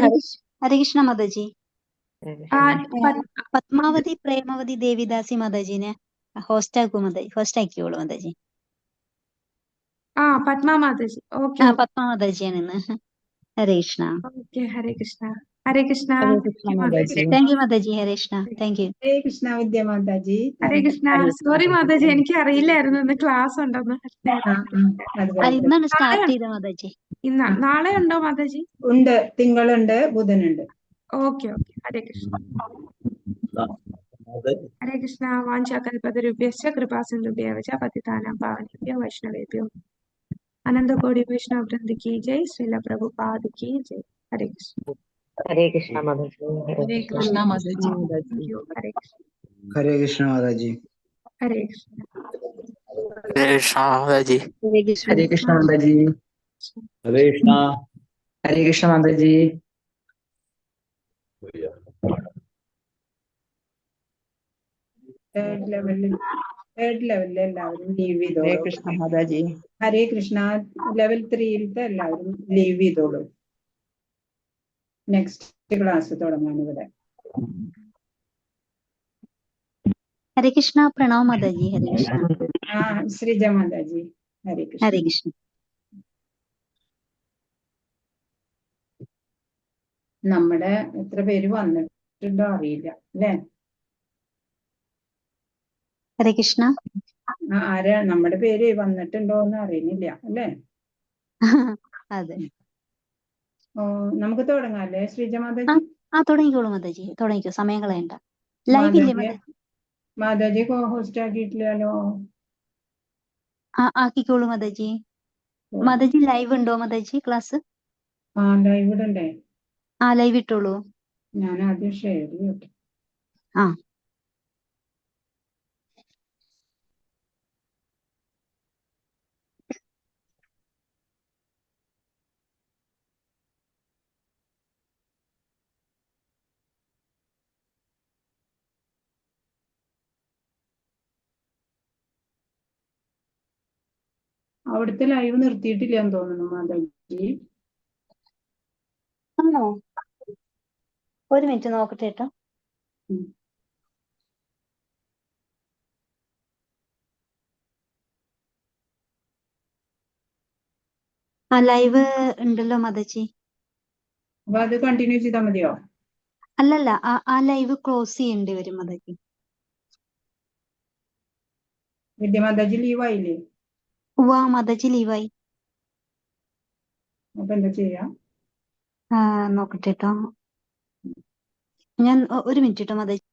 ഹരേ കൃഷ്ണ മാതാജി. ആ, പത്മാവതി പ്രേമവതി ദേവിദാസി മാതാജിനെ ഹോസ്റ്റ് ആക്കിയോളൂ മാതാജി. പത്മ മാതാജി. ഓക്കെ പത്മ മാതാജിയാണ് ഇന്ന്. Hare Krishna. Okay. Hare Krishna. Hare Krishna. Hare Krishna Mataji. Thank you Mataji. Hare Krishna. Thank you. Hare Krishna Vidya Mataji. Hare Krishna. Sorry Mataji, എനിക്ക് അറിയില്ലായിരുന്നു ഇന്ന് ക്ലാസ് ഉണ്ടെന്ന്. ഇന്നാണ് സ്റ്റാർട്ട് ചെയ്ത മാതാജി. നാളെ ഉണ്ടോ മാതാജി? ഉണ്ട്, തിങ്കളുണ്ട്, ബുധനുണ്ട്. Okay okay. ഹരേ കൃഷ്ണ. ഹരേ കൃഷ്ണ. വാഞ്ചാകൽപതരുഭ്യശ്ച കൃപാസിന്ധുഭ്യവ ച പതിതാനാം പാവനേഭ്യോ വൈഷ്ണവേഭ്യോ അനന്തകോടി വൈഷ്ണവ വൃന്ദ की जय. श्रील प्रभुपाद की जय. हरे कृष्ण. हरे कृष्णा माताजी. ഹരേ കൃഷ്ണ മാതാജി. Thank you. हरे कृष्ण. हरे कृष्ण माताजी. हरे कृष्ण. हरे कृष्णा माताजी. ഹരേ കൃഷ്ണ. हरे कृष्ण माताजी. हरे कृष्णा. हरे कृष्ण माताजी. തേർഡ് ലെവലിൽ എല്ലാവരും ലീവ് ഹരേ ചെയ്തോളൂ. കൃഷ്ണ മാതാജി. ഹരേ കൃഷ്ണ. ലെവൽ 3-ത്തെ എല്ലാവരും ലീവ് ചെയ്തോളൂ. നെക്സ്റ്റ് ക്ലാസ് തുടങ്ങാൻ ഇവിടെ. ഹരേ കൃഷ്ണ. പ്രണവ് മാതാജി. ഹരേ കൃഷ്ണ. ശ്രീജ മാതാജി. ഹരേ കൃഷ്ണ. ഹരേ കൃഷ്ണ. നമ്മുടെ എത്ര പേര് വന്നിട്ടുണ്ടോ അറിയില്ല അല്ലേ? ഹരേ കൃഷ്ണ. ആരാ നമ്മുടെ പേര് വന്നിട്ടുണ്ടോ എന്ന് അറിയുന്നില്ല അല്ലേ? അതെ. നമുക്ക് തുടങ്ങാം അല്ലേ ശ്രീജ മാതാജി? തുടങ്ങിക്കോളൂ മാതാജി. തുടങ്ങിക്കോ, സമയം കളയണ്ട. ലൈവ് ഇല്ലേ മാതാജി? മാതാജി കോ ഹോസ്റ്റ് ആക്കിയിട്ടില്ലല്ലോ. ആക്കിക്കോളൂ മാതാജി. മാതാജി ലൈവ് ഉണ്ടോ മാതാജി ക്ലാസ്? ലൈവ് ഇടണ്ടേ? ലൈവ് ഇട്ടോളൂ. ഞാൻ ആദ്യം ഷെയർ ചെയ്യട്ടെ. അവിടുത്തെ ലൈവ് നിർത്തിയിട്ടില്ല എന്ന് തോന്നുന്നു മാതാജി. ആണോ? ഒരു മിനിറ്റ് നോക്കട്ടെ കേട്ടോ. ലൈവ് ഉണ്ടല്ലോ മാതാജി. അപ്പൊ അത് കണ്ടിന്യൂ ചെയ്താൽ മതിയോ? അല്ലല്ല, ആ ലൈവ് ക്ലോസ് ചെയ്യേണ്ടി വരും മാതാജി. വിദ്യ മാതാജി ലീവായില്ലേ? മാതാജി ലീവായി. അപ്പൊ എന്താ ചെയ്യാ? നോക്കട്ടെ കേട്ടോ. ഞാൻ ഒരു മിനിറ്റ് കേട്ടോ മാതാജി.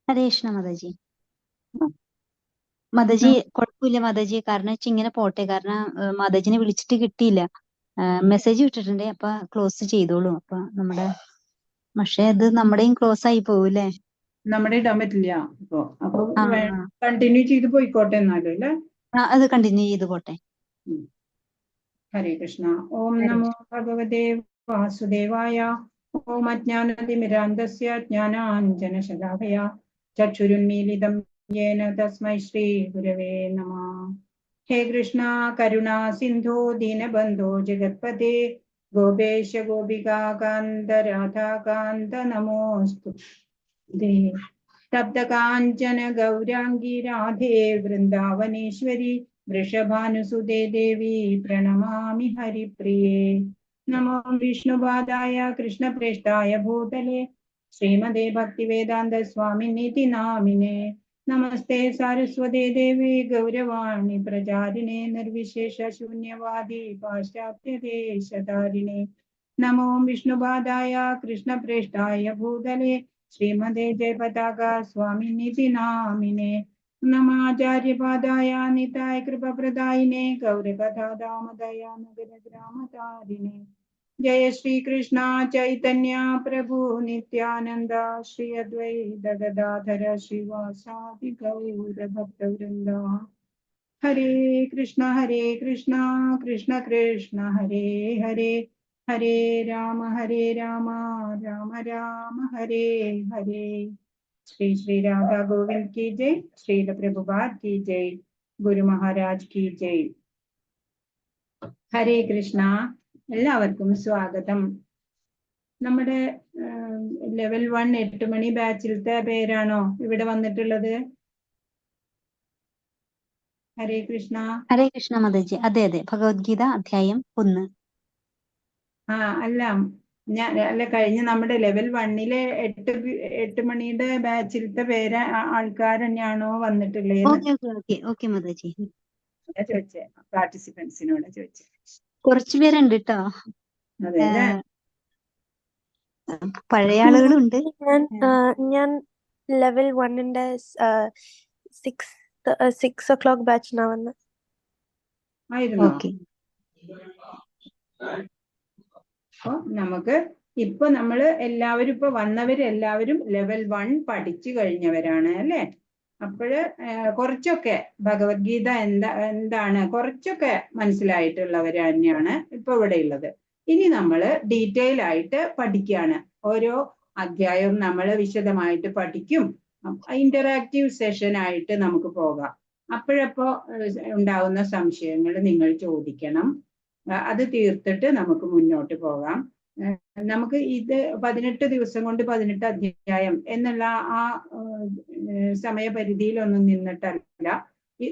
ഹരേ കൃഷ്ണ മാതാജി. മാതാജി കുഴപ്പമില്ല മാതാജി, കാരണം വെച്ചാൽ ഇങ്ങനെ പോട്ടെ, കാരണം മാതാജിനെ വിളിച്ചിട്ട് കിട്ടിയില്ല. മെസ്സേജ് വിട്ടിട്ടുണ്ട്, അപ്പൊ ക്ലോസ് ചെയ്തോളൂ. അപ്പൊ പക്ഷെ അത് നമ്മുടെയും ക്ലോസ് ആയി പോകൂലേ? നമ്മുടെ ഇടാൻ പറ്റില്ല അപ്പൊ കണ്ടിന്യൂ ചെയ്ത് പോയിക്കോട്ടെ എന്നാലും അല്ലേ. അത് കണ്ടിന്യൂ ചെയ്ത് പോട്ടെ. ഹരേ കൃഷ്ണ. ഓം നമോ ഭഗവതേ വാസുദേവായ. ഓം അജ്ഞാനതിമിരാന്ധസ്യ ജ്ഞാനാഞ്ജനശലാഭയ ചക്ഷുരുന്മീലിതം യേന തസ്മൈ ശ്രീ ഗുരവേ നമഃ. ഹേ കൃഷ്ണ കരുണാ സിന്ധോ ദീനബന്ധോ ജഗത്പതേ ഗോപേശ ഗോപികാകാന്ത രാധാകാന്ത നമോസ്തു. തപ്തകാഞ്ചന ഗൗരാംഗി രാധേ വൃന്ദാവനേശ്വരി വൃഷഭാനുസുതേ ദേവി പ്രണമാമി ഹരിപ്രിയേ. നമോ വിഷ്ണുപാദായ കൃഷ്ണപ്രേഷ്ഠായ ഭൂതലേ ശ്രീമതേ ഭക്തിവേദാന്ത സ്വാമിനിതി നാമിനെ. നമസ്തേ സാരസ്വതേ ദേവി ഗൗരവാണി പ്രചാരിണേ നിർവിശേഷ ശൂന്യവാദി പാശ്ചാത്യദേശധാരിണേ. നമോ വിഷ്ണുപാദായ കൃഷ്ണപ്രേഷ്ഠായ ഭൂതലേ ശ്രീമതേ ജയപതാക സ്വാമിനിതി നാമിനെ. നമാചാര്യപാദായ നിതായ കൃപപ്രദായിനെ ഗൗരകഥാദാമദയ നഗരഗ്രാമതാരിണേ. ജയ ശ്രീകൃഷ്ണ ചൈതന്യ പ്രഭു നിത്യാനന്ദ ശ്രീ അദ്വൈത ഗദാധര ശ്രീവാസാദി ഗൗരഭക്തവൃന്ദ. ഹരേ കൃഷ്ണ കൃഷ്ണ കൃഷ്ണ ഹരേ ഹരേ ഹരേ രാമ രാമ രാമ ഹരേ ഹരേ. ശ്രീ ശ്രീ രാധാ ഗോവിന്ദ് की जय. श्रील प्रभुपाद की जय. ഗുരു മഹാരാജ് की जय. ഹരേ കൃഷ്ണ. എല്ലാവർക്കും സ്വാഗതം. നമ്മുടെ ലെവൽ 1 8 മണി ബാച്ചിലത്തെ പേരാണോ ഇവിടെ വന്നിട്ടുള്ളത്? ഹരേ കൃഷ്ണ. ഹരേ കൃഷ്ണ മാതാജി. അതെ അതെ, ഭഗവത്ഗീത അധ്യായം 1. അല്ല കഴിഞ്ഞ നമ്മുടെ ലെവൽ 1-ലെ 8 മണിയുടെ ബാച്ചിലത്തെ പേര് ആൾക്കാർ തന്നെയാണോ വന്നിട്ടുള്ളത്? ഓക്കെ മാതാജി. ചോദിച്ചേ, പാർട്ടിസിപ്പൻസിനോട് ചോദിച്ചേ. കുറച്ചു പേരുണ്ട് കേട്ടോ, പഴയ ആളുകളുണ്ട്. ഞാൻ ലെവൽ 1-ന്റെ 6 o'clock ബാച്ചിനാ വന്നത്. അപ്പൊ നമുക്ക് നമ്മള് എല്ലാവരും വന്നവരെല്ലാവരും ലെവൽ 1 പഠിച്ചു കഴിഞ്ഞവരാണ് അല്ലെ. അപ്പോഴ് കുറച്ചൊക്കെ ഭഗവത്ഗീത എന്താണ് കുറച്ചൊക്കെ മനസ്സിലായിട്ടുള്ളവർ തന്നെയാണ് ഇപ്പൊ ഇവിടെ ഉള്ളത്. ഇനി നമ്മള് ഡീറ്റെയിൽ ആയിട്ട് പഠിക്കുകയാണ്. ഓരോ അധ്യായവും നമ്മൾ വിശദമായിട്ട് പഠിക്കും. ഇന്ററാക്റ്റീവ് സെഷൻ ആയിട്ട് നമുക്ക് പോകാം. അപ്പോഴപ്പോ ഉണ്ടാവുന്ന സംശയങ്ങൾ നിങ്ങൾ ചോദിക്കണം. അത് തീർത്തിട്ട് നമുക്ക് മുന്നോട്ട് പോകാം. നമുക്ക് ഇത് 18 ദിവസം കൊണ്ട് 18 അധ്യായം എന്നുള്ള ആ സമയപരിധിയിലൊന്നും നിന്നിട്ടല്ല.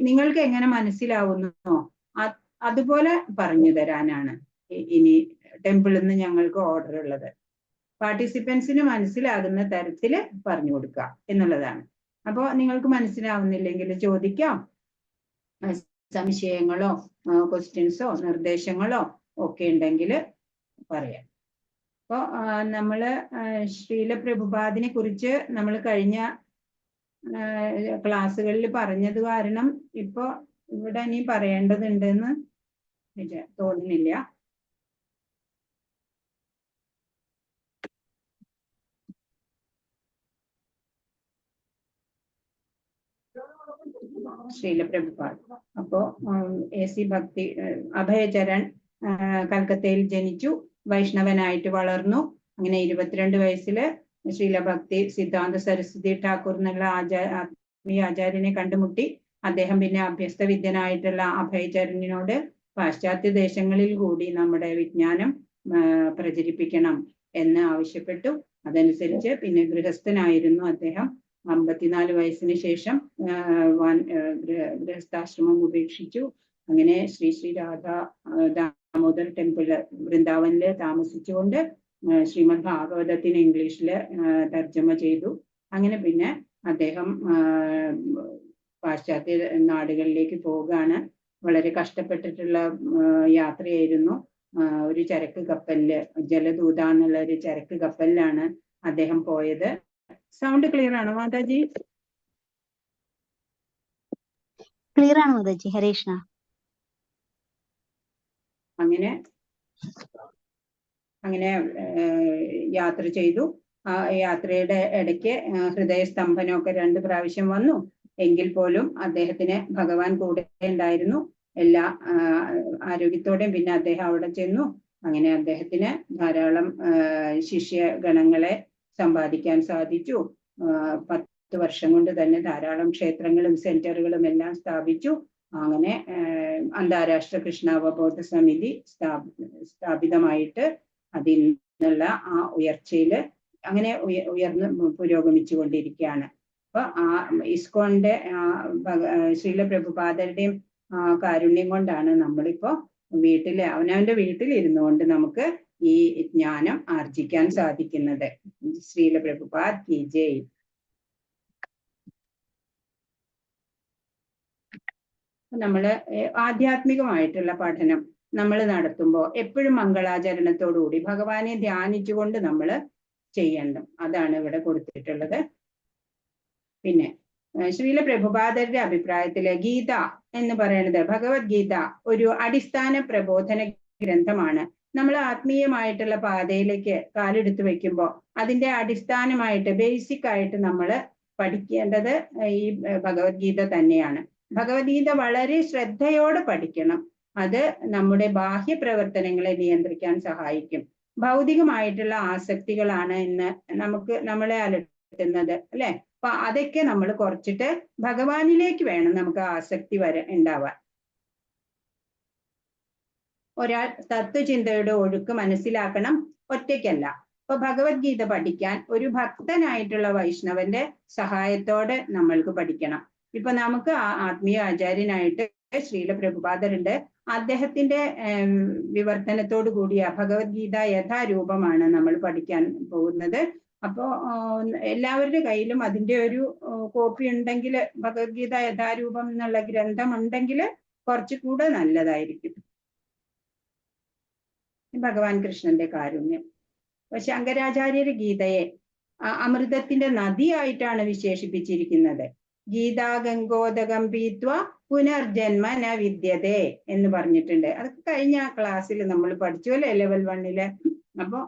നിങ്ങൾക്ക് എങ്ങനെ മനസ്സിലാവുന്നോ അതുപോലെ പറഞ്ഞു തരാനാണ് ഇനി ടെമ്പിളിൽ നിന്ന് ഞങ്ങൾക്ക് ഓർഡർ ഉള്ളത്. പാർട്ടിസിപ്പൻസിന് മനസ്സിലാകുന്ന തരത്തിൽ പറഞ്ഞു കൊടുക്കുക എന്നുള്ളതാണ്. അപ്പോൾ നിങ്ങൾക്ക് മനസ്സിലാവുന്നില്ലെങ്കിൽ ചോദിക്കാം. സംശയങ്ങളോ ക്വസ്റ്റ്യൻസോ നിർദ്ദേശങ്ങളോ ഒക്കെ ഉണ്ടെങ്കിൽ പറയാം. അപ്പോൾ നമ്മള് ശ്രീല പ്രഭുപാദിനെ കുറിച്ച് നമ്മൾ കഴിഞ്ഞ ക്ലാസ്സുകളിൽ പറഞ്ഞത് കാരണം ഇപ്പൊ ഇവിടെ ഇനി പറയേണ്ടതുണ്ടെന്ന് തോന്നുന്നില്ല. ശ്രീല പ്രഭുപാദ്. അപ്പോ AC ഭക്തി അഭയചരൺ കൽക്കത്തയിൽ ജനിച്ചു, വൈഷ്ണവനായിട്ട് വളർന്നു. അങ്ങനെ 22 വയസ്സില് ശ്രീല ഭക്തി സിദ്ധാന്ത സരസ്വതി ഠാക്കൂർ എന്നുള്ള ആത്മീയ ആചാര്യനെ കണ്ടുമുട്ടി. അദ്ദേഹം പിന്നെ അഭ്യസ്ത വിദ്യനായിട്ടുള്ള അഭയചരണിനോട് പാശ്ചാത്യ ദേശങ്ങളിൽ കൂടി നമ്മുടെ വിജ്ഞാനം പ്രചരിപ്പിക്കണം എന്ന് ആവശ്യപ്പെട്ടു. അതനുസരിച്ച് പിന്നെ ഗൃഹസ്ഥനായിരുന്നു അദ്ദേഹം. 54 വയസ്സിന് ശേഷം ഗൃഹസ്ഥാശ്രമം ഉപേക്ഷിച്ചു. അങ്ങനെ ശ്രീ ശ്രീ രാധാ ദാമോദർ ടെമ്പിള് വൃന്ദാവനില് താമസിച്ചുകൊണ്ട് ശ്രീമദ് ഭാഗവതത്തിന് ഇംഗ്ലീഷില് തർജ്ജമ ചെയ്തു. അങ്ങനെ പിന്നെ അദ്ദേഹം പാശ്ചാത്യ നാടുകളിലേക്ക് പോവുകയാണ്. വളരെ കഷ്ടപ്പെട്ടിട്ടുള്ള യാത്രയായിരുന്നു. ഒരു ചരക്ക് കപ്പലില് ജലദൂത എന്നുള്ള ഒരു ചരക്ക് കപ്പലിലാണ് അദ്ദേഹം പോയത്. സൗണ്ട് ക്ലിയർ ആണോ മാതാജി? ക്ലിയർ ആണ് മാതാജി. ഹരേ കൃഷ്ണ. അങ്ങനെ അങ്ങനെ യാത്ര ചെയ്തു. ആ യാത്രയുടെ ഇടയ്ക്ക് ഹൃദയസ്തംഭനമൊക്കെ 2 പ്രാവശ്യം വന്നു. എങ്കിൽ പോലും അദ്ദേഹത്തിന് ഭഗവാൻ കൂടെ ഉണ്ടായിരുന്നു. എല്ലാ ആരോഗ്യത്തോടെയും പിന്നെ അദ്ദേഹം അവിടെ ചെന്നു. അങ്ങനെ അദ്ദേഹത്തിന് ധാരാളം ശിഷ്യഗണങ്ങളെ സമ്പാദിക്കാൻ സാധിച്ചു. 10 വർഷം കൊണ്ട് തന്നെ ധാരാളം ക്ഷേത്രങ്ങളും സെന്ററുകളും എല്ലാം സ്ഥാപിച്ചു. അങ്ങനെ അന്താരാഷ്ട്ര കൃഷ്ണാവബോധ സമിതി സ്ഥാപിതമായിട്ട് അതിൽ നിന്നുള്ള ആ ഉയർച്ചയില് അങ്ങനെ ഉയർന്ന് പുരോഗമിച്ചു കൊണ്ടിരിക്കുകയാണ്. അപ്പൊ ആ ഇസ്കോണിന്റെ ശ്രീല പ്രഭുപാദരുടെയും കാരുണ്യം കൊണ്ടാണ് നമ്മളിപ്പോ അവനവന്റെ വീട്ടിലിരുന്നു കൊണ്ട് നമുക്ക് ഈ ജ്ഞാനം ആർജിക്കാൻ സാധിക്കുന്നത്. ശ്രീല പ്രഭുപാദ് കി ജയ്. നമ്മള് ആധ്യാത്മികമായിട്ടുള്ള പഠനം നമ്മൾ നടത്തുമ്പോൾ എപ്പോഴും മംഗളാചരണത്തോടുകൂടി ഭഗവാനെ ധ്യാനിച്ചുകൊണ്ട് നമ്മൾ ചെയ്യണം. അതാണ് ഇവിടെ കൊടുത്തിട്ടുള്ളത്. പിന്നെ ശ്രീല പ്രഭുപാദരുടെ അഭിപ്രായത്തില് ഗീത എന്ന് പറയുന്നത്, ഭഗവത്ഗീത ഒരു അടിസ്ഥാന പ്രബോധന ഗ്രന്ഥമാണ്. നമ്മൾ ആത്മീയമായിട്ടുള്ള പാതയിലേക്ക് കാലെടുത്ത് വെക്കുമ്പോൾ അതിന്റെ അടിസ്ഥാനമായിട്ട് ബേസിക് ആയിട്ട് നമ്മൾ പഠിക്കേണ്ടത് ഈ ഭഗവത്ഗീത തന്നെയാണ്. ഭഗവത്ഗീത വളരെ ശ്രദ്ധയോടെ പഠിക്കണം. അത് നമ്മുടെ ബാഹ്യ പ്രവർത്തനങ്ങളെ നിയന്ത്രിക്കാൻ സഹായിക്കും. ഭൗതികമായിട്ടുള്ള ആസക്തികളാണ് ഇന്ന് നമ്മളെ അലട്ടുന്നത്, അല്ലെ? അപ്പൊ അതൊക്കെ നമ്മൾ കുറച്ചിട്ട് ഭഗവാനിലേക്ക് വേണം നമുക്ക് ആസക്തി ഉണ്ടാവാൻ. ഒരാൾ തത്വചിന്തയുടെ ഒഴുക്ക് മനസ്സിലാക്കണം, ഒറ്റയ്ക്കല്ല. അപ്പൊ ഭഗവത്ഗീത പഠിക്കാൻ ഒരു ഭക്തനായിട്ടുള്ള വൈഷ്ണവന്റെ സഹായത്തോടെ നമ്മൾക്ക് പഠിക്കണം. ഇപ്പൊ നമുക്ക് ആത്മീയ ആചാര്യനായിട്ട് ശ്രീല പ്രഭുപാദരുണ്ട്. അദ്ദേഹത്തിന്റെ വിവർത്തനത്തോടു കൂടിയ ഭഗവത്ഗീത യഥാരൂപമാണ് നമ്മൾ പഠിക്കാൻ പോകുന്നത്. അപ്പോ എല്ലാവരുടെ കയ്യിലും അതിന്റെ ഒരു കോപ്പി ഉണ്ടെങ്കിൽ, ഭഗവത്ഗീത യഥാരൂപം എന്നുള്ള ഗ്രന്ഥം ഉണ്ടെങ്കിൽ കുറച്ചുകൂടെ നല്ലതായിരിക്കും. ഭഗവാൻ കൃഷ്ണന്റെ കാരുണ്യം. അപ്പൊ ശങ്കരാചാര്യര് ഗീതയെ അമൃതത്തിന്റെ നദിയായിട്ടാണ് വിശേഷിപ്പിച്ചിരിക്കുന്നത്. ഗീതാ ഗംഗോദകം പീത്വ പുനർജന്മ ന വിദ്യതേ എന്ന് പറഞ്ഞിട്ടുണ്ട്. അതൊക്കെ കഴിഞ്ഞ ക്ലാസ്സിൽ നമ്മൾ പഠിച്ചു അല്ലെ, ലെവൽ 1-ല്. അപ്പൊ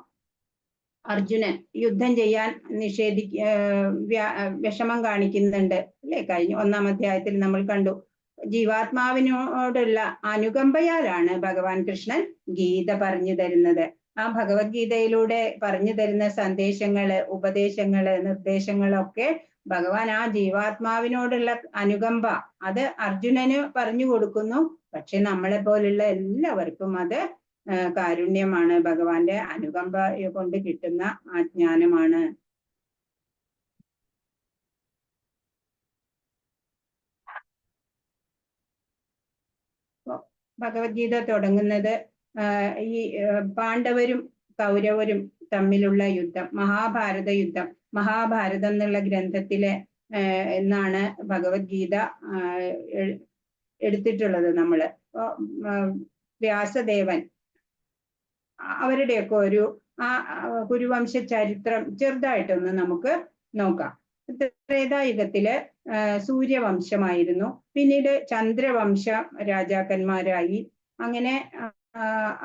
അർജുനൻ യുദ്ധം ചെയ്യാൻ വിഷമം കാണിക്കുന്നുണ്ട് അല്ലെ. കഴിഞ്ഞ 1-ാം അധ്യായത്തിൽ നമ്മൾ കണ്ടു. ജീവാത്മാവിനോടുള്ള അനുകമ്പയാലാണ് ഭഗവാൻ കൃഷ്ണൻ ഗീത പറഞ്ഞു തരുന്നത്. ആ ഭഗവത്ഗീതയിലൂടെ പറഞ്ഞു തരുന്ന സന്ദേശങ്ങള്, ഉപദേശങ്ങള്, നിർദ്ദേശങ്ങളൊക്കെ ഭഗവാൻ ആ ജീവാത്മാവിനോടുള്ള അനുകമ്പ അത് അർജുനന് പറഞ്ഞു കൊടുക്കുന്നു. പക്ഷെ നമ്മളെ പോലുള്ള എല്ലാവർക്കും അത് കാരുണ്യമാണ്, ഭഗവാന്റെ അനുകമ്പ കൊണ്ട് കിട്ടുന്ന ആ ജ്ഞാനമാണ്. ഭഗവത്ഗീത തുടങ്ങുന്നത് ഈ പാണ്ഡവരും കൗരവരും തമ്മിലുള്ള യുദ്ധം, മഹാഭാരത യുദ്ധം. മഹാഭാരതം എന്നുള്ള ഗ്രന്ഥത്തിലെ എന്നാണ് ഭഗവത്ഗീത എടുത്തിട്ടുള്ളത്. നമ്മള് വ്യാസദേവൻ അവരുടെയൊക്കെ ഒരു കുരുവംശ ചരിത്രം ചെറുതായിട്ടൊന്ന് നമുക്ക് നോക്കാം. ത്രേതായുഗത്തില് സൂര്യവംശമായിരുന്നു, പിന്നീട് ചന്ദ്രവംശ രാജാക്കന്മാരായി. അങ്ങനെ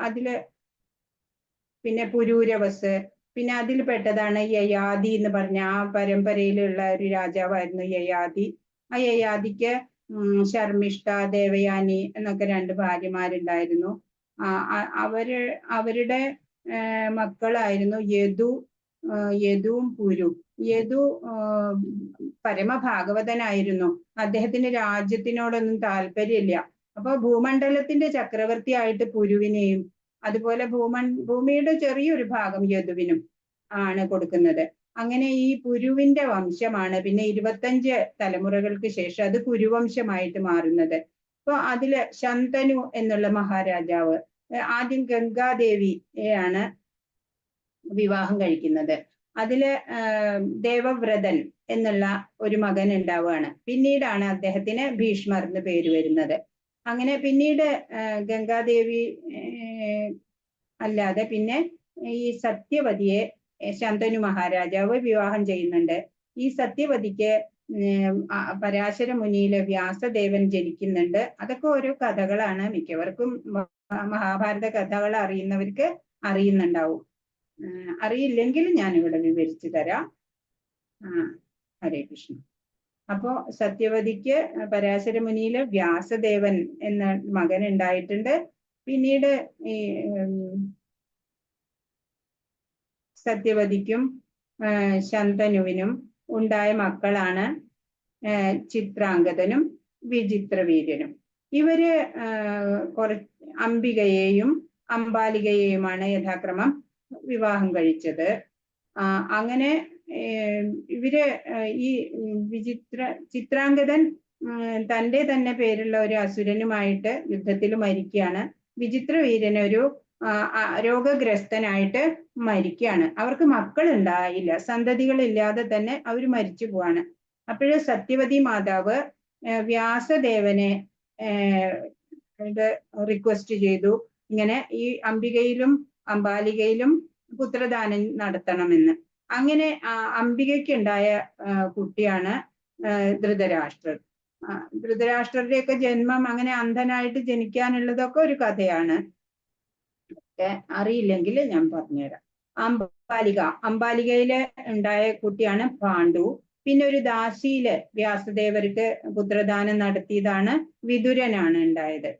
അതില് പിന്നെ പുരൂരവസ്, പിന്നെ അതിൽ പെട്ടതാണ് യയാതി എന്ന് പറഞ്ഞ ആ പരമ്പരയിലുള്ള ഒരു രാജാവായിരുന്നു യയാതി. ആ യയാതിക്ക് ശർമ്മിഷ്ഠ, ദേവയാനി എന്നൊക്കെ 2 ഭാര്യമാരുണ്ടായിരുന്നു. അവരുടെ മക്കളായിരുന്നു യദുവും പുരു. യദു പരമഭാഗവതനായിരുന്നു. അദ്ദേഹത്തിന് രാജ്യത്തിനോടൊന്നും താല്പര്യമില്ല. അപ്പൊ ഭൂമണ്ഡലത്തിന്റെ ചക്രവർത്തിയായിട്ട് പുരുവിനെയും അതുപോലെ ഭൂമിയുടെ ചെറിയൊരു ഭാഗം യദുവിനും ആണ് കൊടുക്കുന്നത്. അങ്ങനെ ഈ പുരുവിന്റെ വംശമാണ് പിന്നെ 25 തലമുറകൾക്ക് ശേഷം അത് കുരുവംശമായിട്ട് മാറുന്നത്. അപ്പൊ അതില് ശന്തനു എന്നുള്ള മഹാരാജാവ് ആദ്യം ഗംഗാദേവിയെയാണ് വിവാഹം കഴിക്കുന്നത്. അതില് ദേവവ്രതൻ എന്നുള്ള ഒരു മകൻ ഉണ്ടാവുകയാണ്. പിന്നീടാണ് അദ്ദേഹത്തിന് ഭീഷ്മർ എന്ന് പേര് വരുന്നത്. അങ്ങനെ പിന്നീട് ഗംഗാദേവി അല്ലാതെ പിന്നെ ഈ സത്യവതിയെ ശന്തനു മഹാരാജാവ് വിവാഹം ചെയ്യുന്നുണ്ട്. ഈ സത്യവതിക്ക് പരാശര മുനിയിലെ വ്യാസദേവൻ ജനിക്കുന്നുണ്ട്. അതൊക്കെ ഓരോ കഥകളാണ്. മിക്കവർക്കും മഹാഭാരത കഥകൾ അറിയുന്നവർക്ക് അറിയുന്നുണ്ടാവും. അറിയില്ലെങ്കിൽ ഞാനിവിടെ വിവരിച്ചു തരാം. ഹരേ കൃഷ്ണ. അപ്പോ സത്യവതിക്ക് പരാശര മുനിയിലെ വ്യാസദേവൻ എന്ന മകൻ ഉണ്ടായിട്ടുണ്ട്. പിന്നീട് ഈ സത്യവതിക്കും ശന്തനുവിനും ഉണ്ടായ മക്കളാണ് ചിത്രാംഗതനും വിചിത്രവീര്യനും. ഇവര് അംബികയെയും അംബാലികയെയുമാണ് യഥാക്രമം വിവാഹം കഴിച്ചത്. അങ്ങനെ ഇവര് ഈ ചിത്രാംഗതൻ തന്റെ തന്നെ പേരുള്ള ഒരു അസുരനുമായിട്ട് യുദ്ധത്തിൽ മരിക്കുകയാണ്. വിചിത്രവീര്യൻ ഒരു രോഗഗ്രസ്തനായിട്ട് മരിക്കുകയാണ്. അവർക്ക് മക്കൾ ഉണ്ടായില്ല, സന്തതികളില്ലാതെ തന്നെ അവർ മരിച്ചു പോവാണ്. അപ്പോഴ് സത്യവതി മാതാവ് വ്യാസദേവനെ റിക്വസ്റ്റ് ചെയ്തു, ഇങ്ങനെ ഈ അംബികയിലും അംബാലികയിലും പുത്രദാനം നടത്തണമെന്ന്. അങ്ങനെ അംബികയ്ക്കുണ്ടായ കുട്ടിയാണ് ധൃതരാഷ്ട്രർ. ധൃതരാഷ്ട്രരുടെയൊക്കെ ജന്മം അങ്ങനെ അന്ധനായിട്ട് ജനിക്കാനുള്ളതൊക്കെ ഒരു കഥയാണ്. അറിയില്ലെങ്കിൽ ഞാൻ പറഞ്ഞുതരാം. അംബാലികയില് ഉണ്ടായ കുട്ടിയാണ് പാണ്ഡു. പിന്നെ ഒരു ദാസിയില് വ്യാസദേവർക്ക് പുത്രദാനം നടത്തിയതാണ് വിതുരനാണ് ഉണ്ടായത്.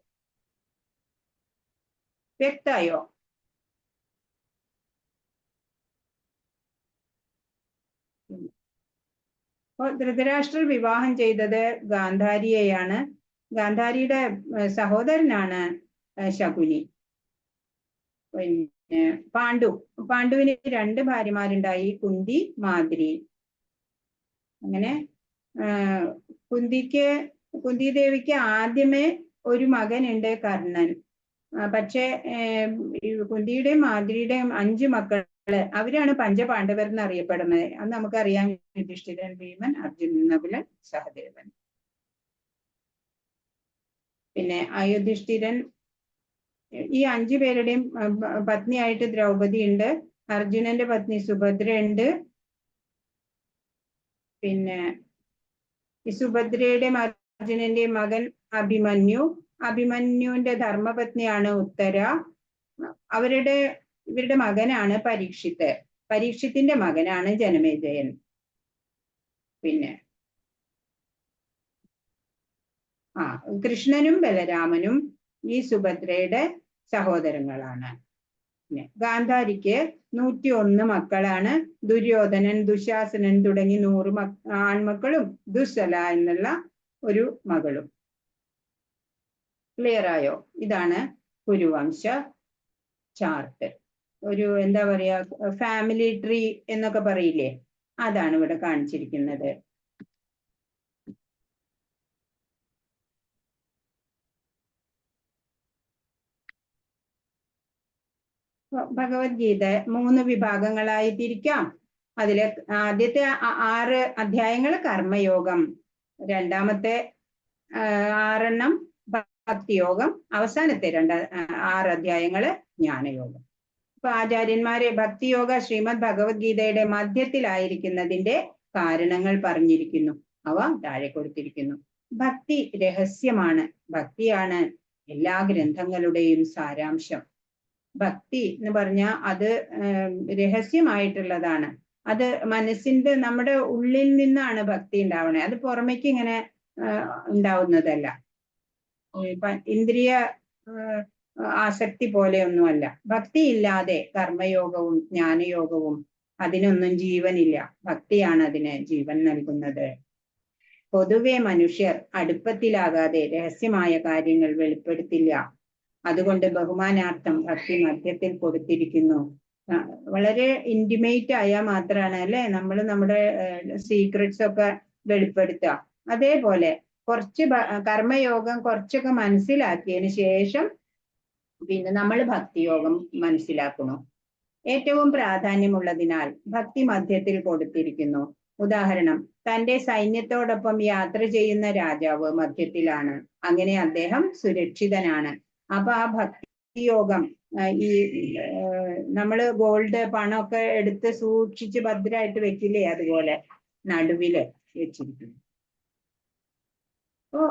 വ്യക്തായോ? ധൃതരാഷ്ട്രർ വിവാഹം ചെയ്തത് ഗാന്ധാരിയെയാണ്. ഗാന്ധാരിയുടെ സഹോദരനാണ് ശകുനി. പിന്നെ പാണ്ഡുവിന് 2 ഭാര്യമാരുണ്ടായി, കുന്തി, മാദ്രി. അങ്ങനെ കുന്തി ദേവിക്ക് ആദ്യമേ ഒരു മകനുണ്ട്, കർണൻ. പക്ഷെ കുന്തിയുടെയും മാദ്രിയുടെയും 5 മക്കള്, അവരാണ് പഞ്ചപാണ്ഡവർ എന്നറിയപ്പെടുന്നത്. അത് നമുക്കറിയാം. യുധിഷ്ഠിരൻ, ഭീമൻ, അർജുനൻ, നകുലൻ, സഹദേവൻ. പിന്നെ യുധിഷ്ഠിരൻ, ഈ 5 പേരുടെയും പത്നിയായിട്ട് ദ്രൗപദി ഉണ്ട്. അർജുനന്റെ പത്നി സുഭദ്ര ഉണ്ട്. പിന്നെ ഈ സുഭദ്രയുടെയും അർജുനന്റെയും മകൻ അഭിമന്യുവിന്റെ ധർമ്മപത്നിയാണ് ഉത്തര. ഇവരുടെ മകനാണ് പരീക്ഷിത്തിന്റെ മകനാണ് ജനമേജയൻ. പിന്നെ കൃഷ്ണനും ബലരാമനും ഈ സുഭദ്രയുടെ സഹോദരങ്ങളാണ്. പിന്നെ ഗാന്ധാരിക്ക് 101 മക്കളാണ്. ദുര്യോധനൻ, ദുശാസനൻ തുടങ്ങി 100 ആൺമക്കളും ദുസ്സല എന്നുള്ള ഒരു മകളും. ക്ലിയർ ആയോ? ഇതാണ് കുരുവംശ ചാർട്ട്. ഒരു എന്താ പറയാ, ഫാമിലി ട്രീ എന്നൊക്കെ പറയില്ലേ, അതാണ് ഇവിടെ കാണിച്ചിരിക്കുന്നത്. ഭഗവത്ഗീത 3 വിഭാഗങ്ങളായി തിരിക്കാം. അതിലെ ആദ്യത്തെ 6 അധ്യായങ്ങൾ കർമ്മയോഗം, രണ്ടാമത്തെ 6 ഭക്തിയോഗം, അവസാനത്തെ 6 അധ്യായങ്ങള് ജ്ഞാനയോഗം. അപ്പൊ ആചാര്യന്മാരെ ഭക്തിയോഗ ശ്രീമദ് ഭഗവത്ഗീതയുടെ മധ്യത്തിലായിരിക്കുന്നതിന്റെ കാരണങ്ങൾ പറഞ്ഞിരിക്കുന്നു. അവ താഴെ കൊടുത്തിരിക്കുന്നു. ഭക്തി രഹസ്യമാണ്. ഭക്തിയാണ് എല്ലാ ഗ്രന്ഥങ്ങളുടെയും സാരാംശം. ഭക്തി എന്ന് പറഞ്ഞാൽ അത് രഹസ്യമായിട്ടുള്ളതാണ്. അത് മനസ്സിന്റെ, നമ്മുടെ ഉള്ളിൽ നിന്നാണ് ഭക്തി ഉണ്ടാവണേ. അത് പുറമേക്ക് ഇങ്ങനെ ഉണ്ടാവുന്നതല്ല. ഇന്ദ്രിയ ആസക്തി പോലെയൊന്നുമല്ല. ഭക്തി ഇല്ലാതെ കർമ്മയോഗവും ജ്ഞാനയോഗവും അതിനൊന്നും ജീവനില്ല. ഭക്തിയാണ് അതിന് ജീവൻ നൽകുന്നത്. പൊതുവെ മനുഷ്യർ അടുപ്പത്തിലാകാതെ രഹസ്യമായ കാര്യങ്ങൾ വെളിപ്പെടുത്തില്ല. അതുകൊണ്ട് ബഹുമാനാർത്ഥം ഭക്തി മധ്യത്തിൽ കൊടുത്തിരിക്കുന്നു. വളരെ ഇന്റിമേറ്റ് ആയാൽ മാത്രമാണ് അല്ലെ നമ്മൾ നമ്മുടെ സീക്രട്സ് ഒക്കെ വെളിപ്പെടുത്തുക. അതേപോലെ കുറച്ച് കർമ്മയോഗം കുറച്ചൊക്കെ മനസ്സിലാക്കിയതിന് ശേഷം പിന്നെ നമ്മൾ ഭക്തിയോഗം മനസ്സിലാക്കണം. ഏറ്റവും പ്രാധാന്യമുള്ളതിനാൽ ഭക്തി മധ്യത്തിൽ കൊടുത്തിരിക്കുന്നു. ഉദാഹരണം, തന്റെ സൈന്യത്തോടൊപ്പം യാത്ര ചെയ്യുന്ന രാജാവ് മധ്യത്തിലാണ്. അങ്ങനെ അദ്ദേഹം സുരക്ഷിതനാണ്. അപ്പൊ ആ ഭക്തിയോഗം ഈ നമ്മള് ഗോൾഡ് പണമൊക്കെ എടുത്ത് സൂക്ഷിച്ച് ഭദ്രമായിട്ട് വെക്കില്ലേ, അതുപോലെ നടുവില് വെച്ചിരിക്കുന്നു. അപ്പോ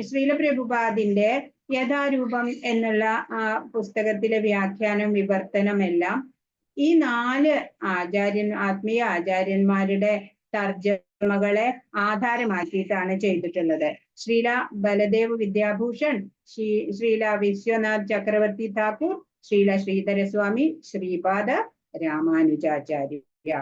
ശ്രീല പ്രഭുപാദിന്റെ യഥാരൂപം എന്നുള്ള ആ പുസ്തകത്തിലെ വ്യാഖ്യാനം വിവർത്തനം എല്ലാം ഈ 4 ആത്മീയ ആചാര്യന്മാരുടെ തർജ്ജമകളെ ആധാരമാക്കിയിട്ടാണ് ചെയ്തിട്ടുള്ളത്. ശ്രീല ബലദേവ് വിദ്യാഭൂഷൺ, ശ്രീല വിശ്വനാഥ് ചക്രവർത്തി താക്കൂർ, ശ്രീല ശ്രീധരസ്വാമി, ശ്രീപാദ രാമാനുജാചാര്യ.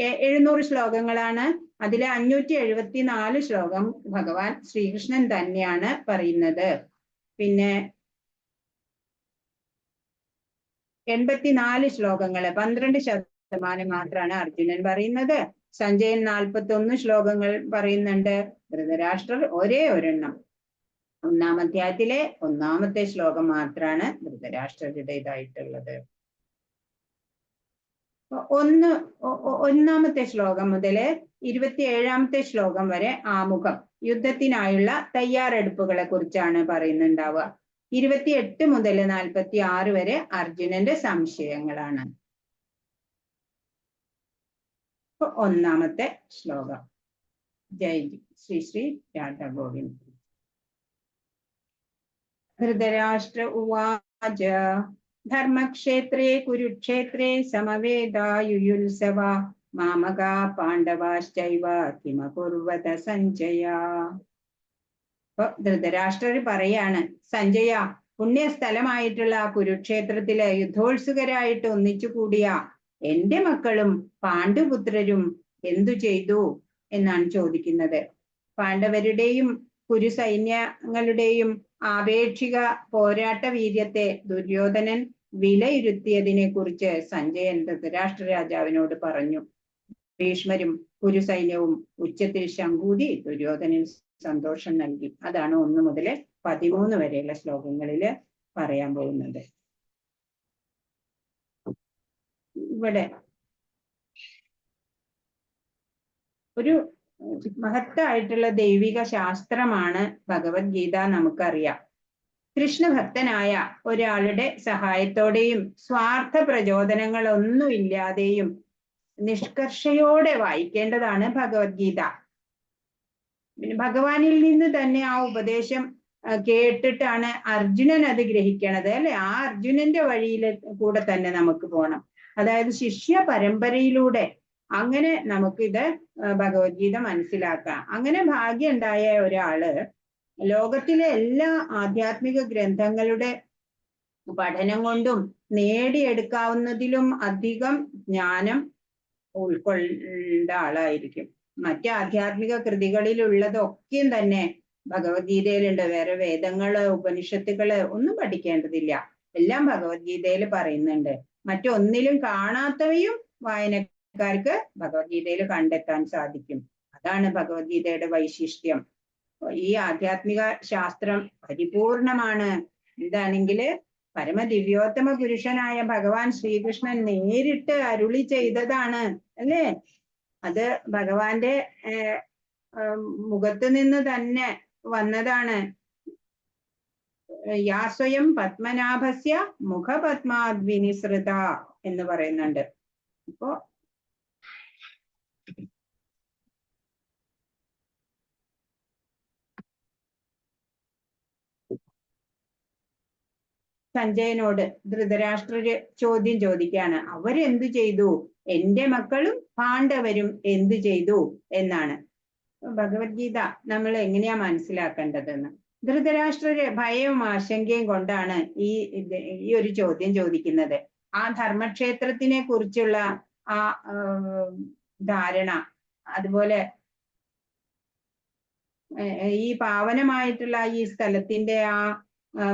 700 ശ്ലോകങ്ങളാണ്. അതിലെ 574 ശ്ലോകം ഭഗവാൻ ശ്രീകൃഷ്ണൻ തന്നെയാണ് പറയുന്നത്. പിന്നെ 84 ശ്ലോകങ്ങള് 12% മാത്രമാണ് അർജുനൻ പറയുന്നത്. സഞ്ജയൻ 41 ശ്ലോകങ്ങൾ പറയുന്നുണ്ട്. ധൃതരാഷ്ട്രർ ഒരേ ഒരെണ്ണം 1-ാം അധ്യായത്തിലെ 1-ാമത്തെ ശ്ലോകം മാത്രമാണ് ധൃതരാഷ്ട്രരുടേതായിട്ടുള്ളത്. 1-ാമത്തെ ശ്ലോകം മുതല് 27-ാമത്തെ ശ്ലോകം വരെ ആമുഖം, യുദ്ധത്തിനായുള്ള തയ്യാറെടുപ്പുകളെ കുറിച്ചാണ് പറയുന്നുണ്ടാവുക. 28 മുതൽ 46 വരെ അർജുനന്റെ സംശയങ്ങളാണ്. 1-ാമത്തെ ശ്ലോകം. ജയ് ശ്രീ ശ്രീ രാധാ ഗോവിന്ദ്. ധൃതരാഷ്ട്ര ഉവാച ധർമ്മക്ഷേത്രേ കുരുക്ഷേത്രേ സമവേദായുയുത്സവ മാമകാ പാണ്ഡവാശ്ചൈവ കിമകുർവത സഞ്ജയ. അപ്പൊ ധൃതരാഷ്ട്രർ പറയാണ്, സഞ്ജയ, പുണ്യസ്ഥലമായിട്ടുള്ള കുരുക്ഷേത്രത്തിലെ യുദ്ധോത്സുകരായിട്ട് ഒന്നിച്ചു കൂടിയ എന്റെ മക്കളും പാണ്ഡുപുത്രരും എന്തു ചെയ്തു എന്നാണ് ചോദിക്കുന്നത്. പാണ്ഡവരുടെയും കുരു സൈന്യങ്ങളുടെയും ആപേക്ഷിക പോരാട്ട വീര്യത്തെ ദുര്യോധനൻ വിലയിരുത്തിയതിനെ കുറിച്ച് സഞ്ജയൻ ധൃതരാഷ്ട്ര രാജാവിനോട് പറഞ്ഞു. ഭീഷ്മരും കുരു സൈന്യവും ഉച്ചത്തിൽ ശങ്കൂതി ദുര്യോധനന് സന്തോഷം നൽകി. അതാണ് 1 മുതൽ 13 വരെയുള്ള ശ്ലോകങ്ങളില് പറയാൻ പോകുന്നത്. ഇവിടെ ഒരു മഹത്തായിട്ടുള്ള ദൈവിക ശാസ്ത്രമാണ് ഭഗവത്ഗീത. നമുക്കറിയാം, കൃഷ്ണഭക്തനായ ഒരാളുടെ സഹായത്തോടെയും സ്വാർത്ഥ പ്രചോദനങ്ങളൊന്നുമില്ലാതെയും നിഷ്കർഷയോടെ വായിക്കേണ്ടതാണ് ഭഗവത്ഗീത. പിന്നെ ഭഗവാനിൽ നിന്ന് തന്നെ ആ ഉപദേശം കേട്ടിട്ടാണ് അർജുനൻ അത് ഗ്രഹിക്കണത്, അല്ലെ? ആ അർജുനന്റെ വഴിയിൽ കൂടെ തന്നെ നമുക്ക് പോകണം. അതായത് ശിഷ്യ പരമ്പരയിലൂടെ അങ്ങനെ നമുക്കിത് ഭഗവത്ഗീത മനസ്സിലാക്കാം. അങ്ങനെ ഭാഗ്യം ഉണ്ടായ ഒരാള് ലോകത്തിലെ എല്ലാ ആധ്യാത്മിക ഗ്രന്ഥങ്ങളുടെ പഠനം കൊണ്ടും നേടിയെടുക്കാവുന്നതിലും അധികം ജ്ഞാനം ഉൾക്കൊണ്ട ആളായിരിക്കും. മറ്റ് ആധ്യാത്മിക കൃതികളിലുള്ളതൊക്കെയും തന്നെ ഭഗവത്ഗീതയിലുണ്ട്. വേറെ വേദങ്ങള് ഉപനിഷത്തുകള് ഒന്നും പഠിക്കേണ്ടതില്ല, എല്ലാം ഭഗവത്ഗീതയിൽ പറയുന്നുണ്ട്. മറ്റൊന്നിലും കാണാത്തവയും വായനക്കാർക്ക് ഭഗവത്ഗീതയിൽ കണ്ടെത്താൻ സാധിക്കും. അതാണ് ഭഗവത്ഗീതയുടെ വൈശിഷ്ട്യം. ഈ ആധ്യാത്മിക ശാസ്ത്രം പരിപൂർണമാണ്. എന്താണെങ്കില് പരമദിവ്യോത്തമ പുരുഷനായ ഭഗവാൻ ശ്രീകൃഷ്ണൻ നേരിട്ട് അരുളി ചെയ്തതാണ്, അല്ലേ? അത് ഭഗവാന്റെ മുഖത്ത് നിന്ന് തന്നെ വന്നതാണ്. യാ സ്വയം പത്മനാഭസ്യ മുഖപത്മാദ്വിനിസൃത എന്ന് പറയുന്നുണ്ട്. അപ്പോ സഞ്ജയനോട് ധൃതരാഷ്ട്രര് ചോദ്യം ചോദിക്കുകയാണ്, അവരെന്തു ചെയ്തു? എന്റെ മക്കളും പാണ്ഡവരും എന്തു ചെയ്തു എന്നാണ്. ഭഗവത്ഗീത നമ്മൾ എങ്ങനെയാ മനസ്സിലാക്കേണ്ടതെന്ന് ധൃതരാഷ്ട്രര് ഭയവും ആശങ്കയും കൊണ്ടാണ് ഈ ഒരു ചോദ്യം ചോദിക്കുന്നത്. ആ ധർമ്മക്ഷേത്രത്തിനെ കുറിച്ചുള്ള ആ ധാരണ, അതുപോലെ ഈ പാവനമായിട്ടുള്ള ഈ സ്ഥലത്തിന്റെ ആ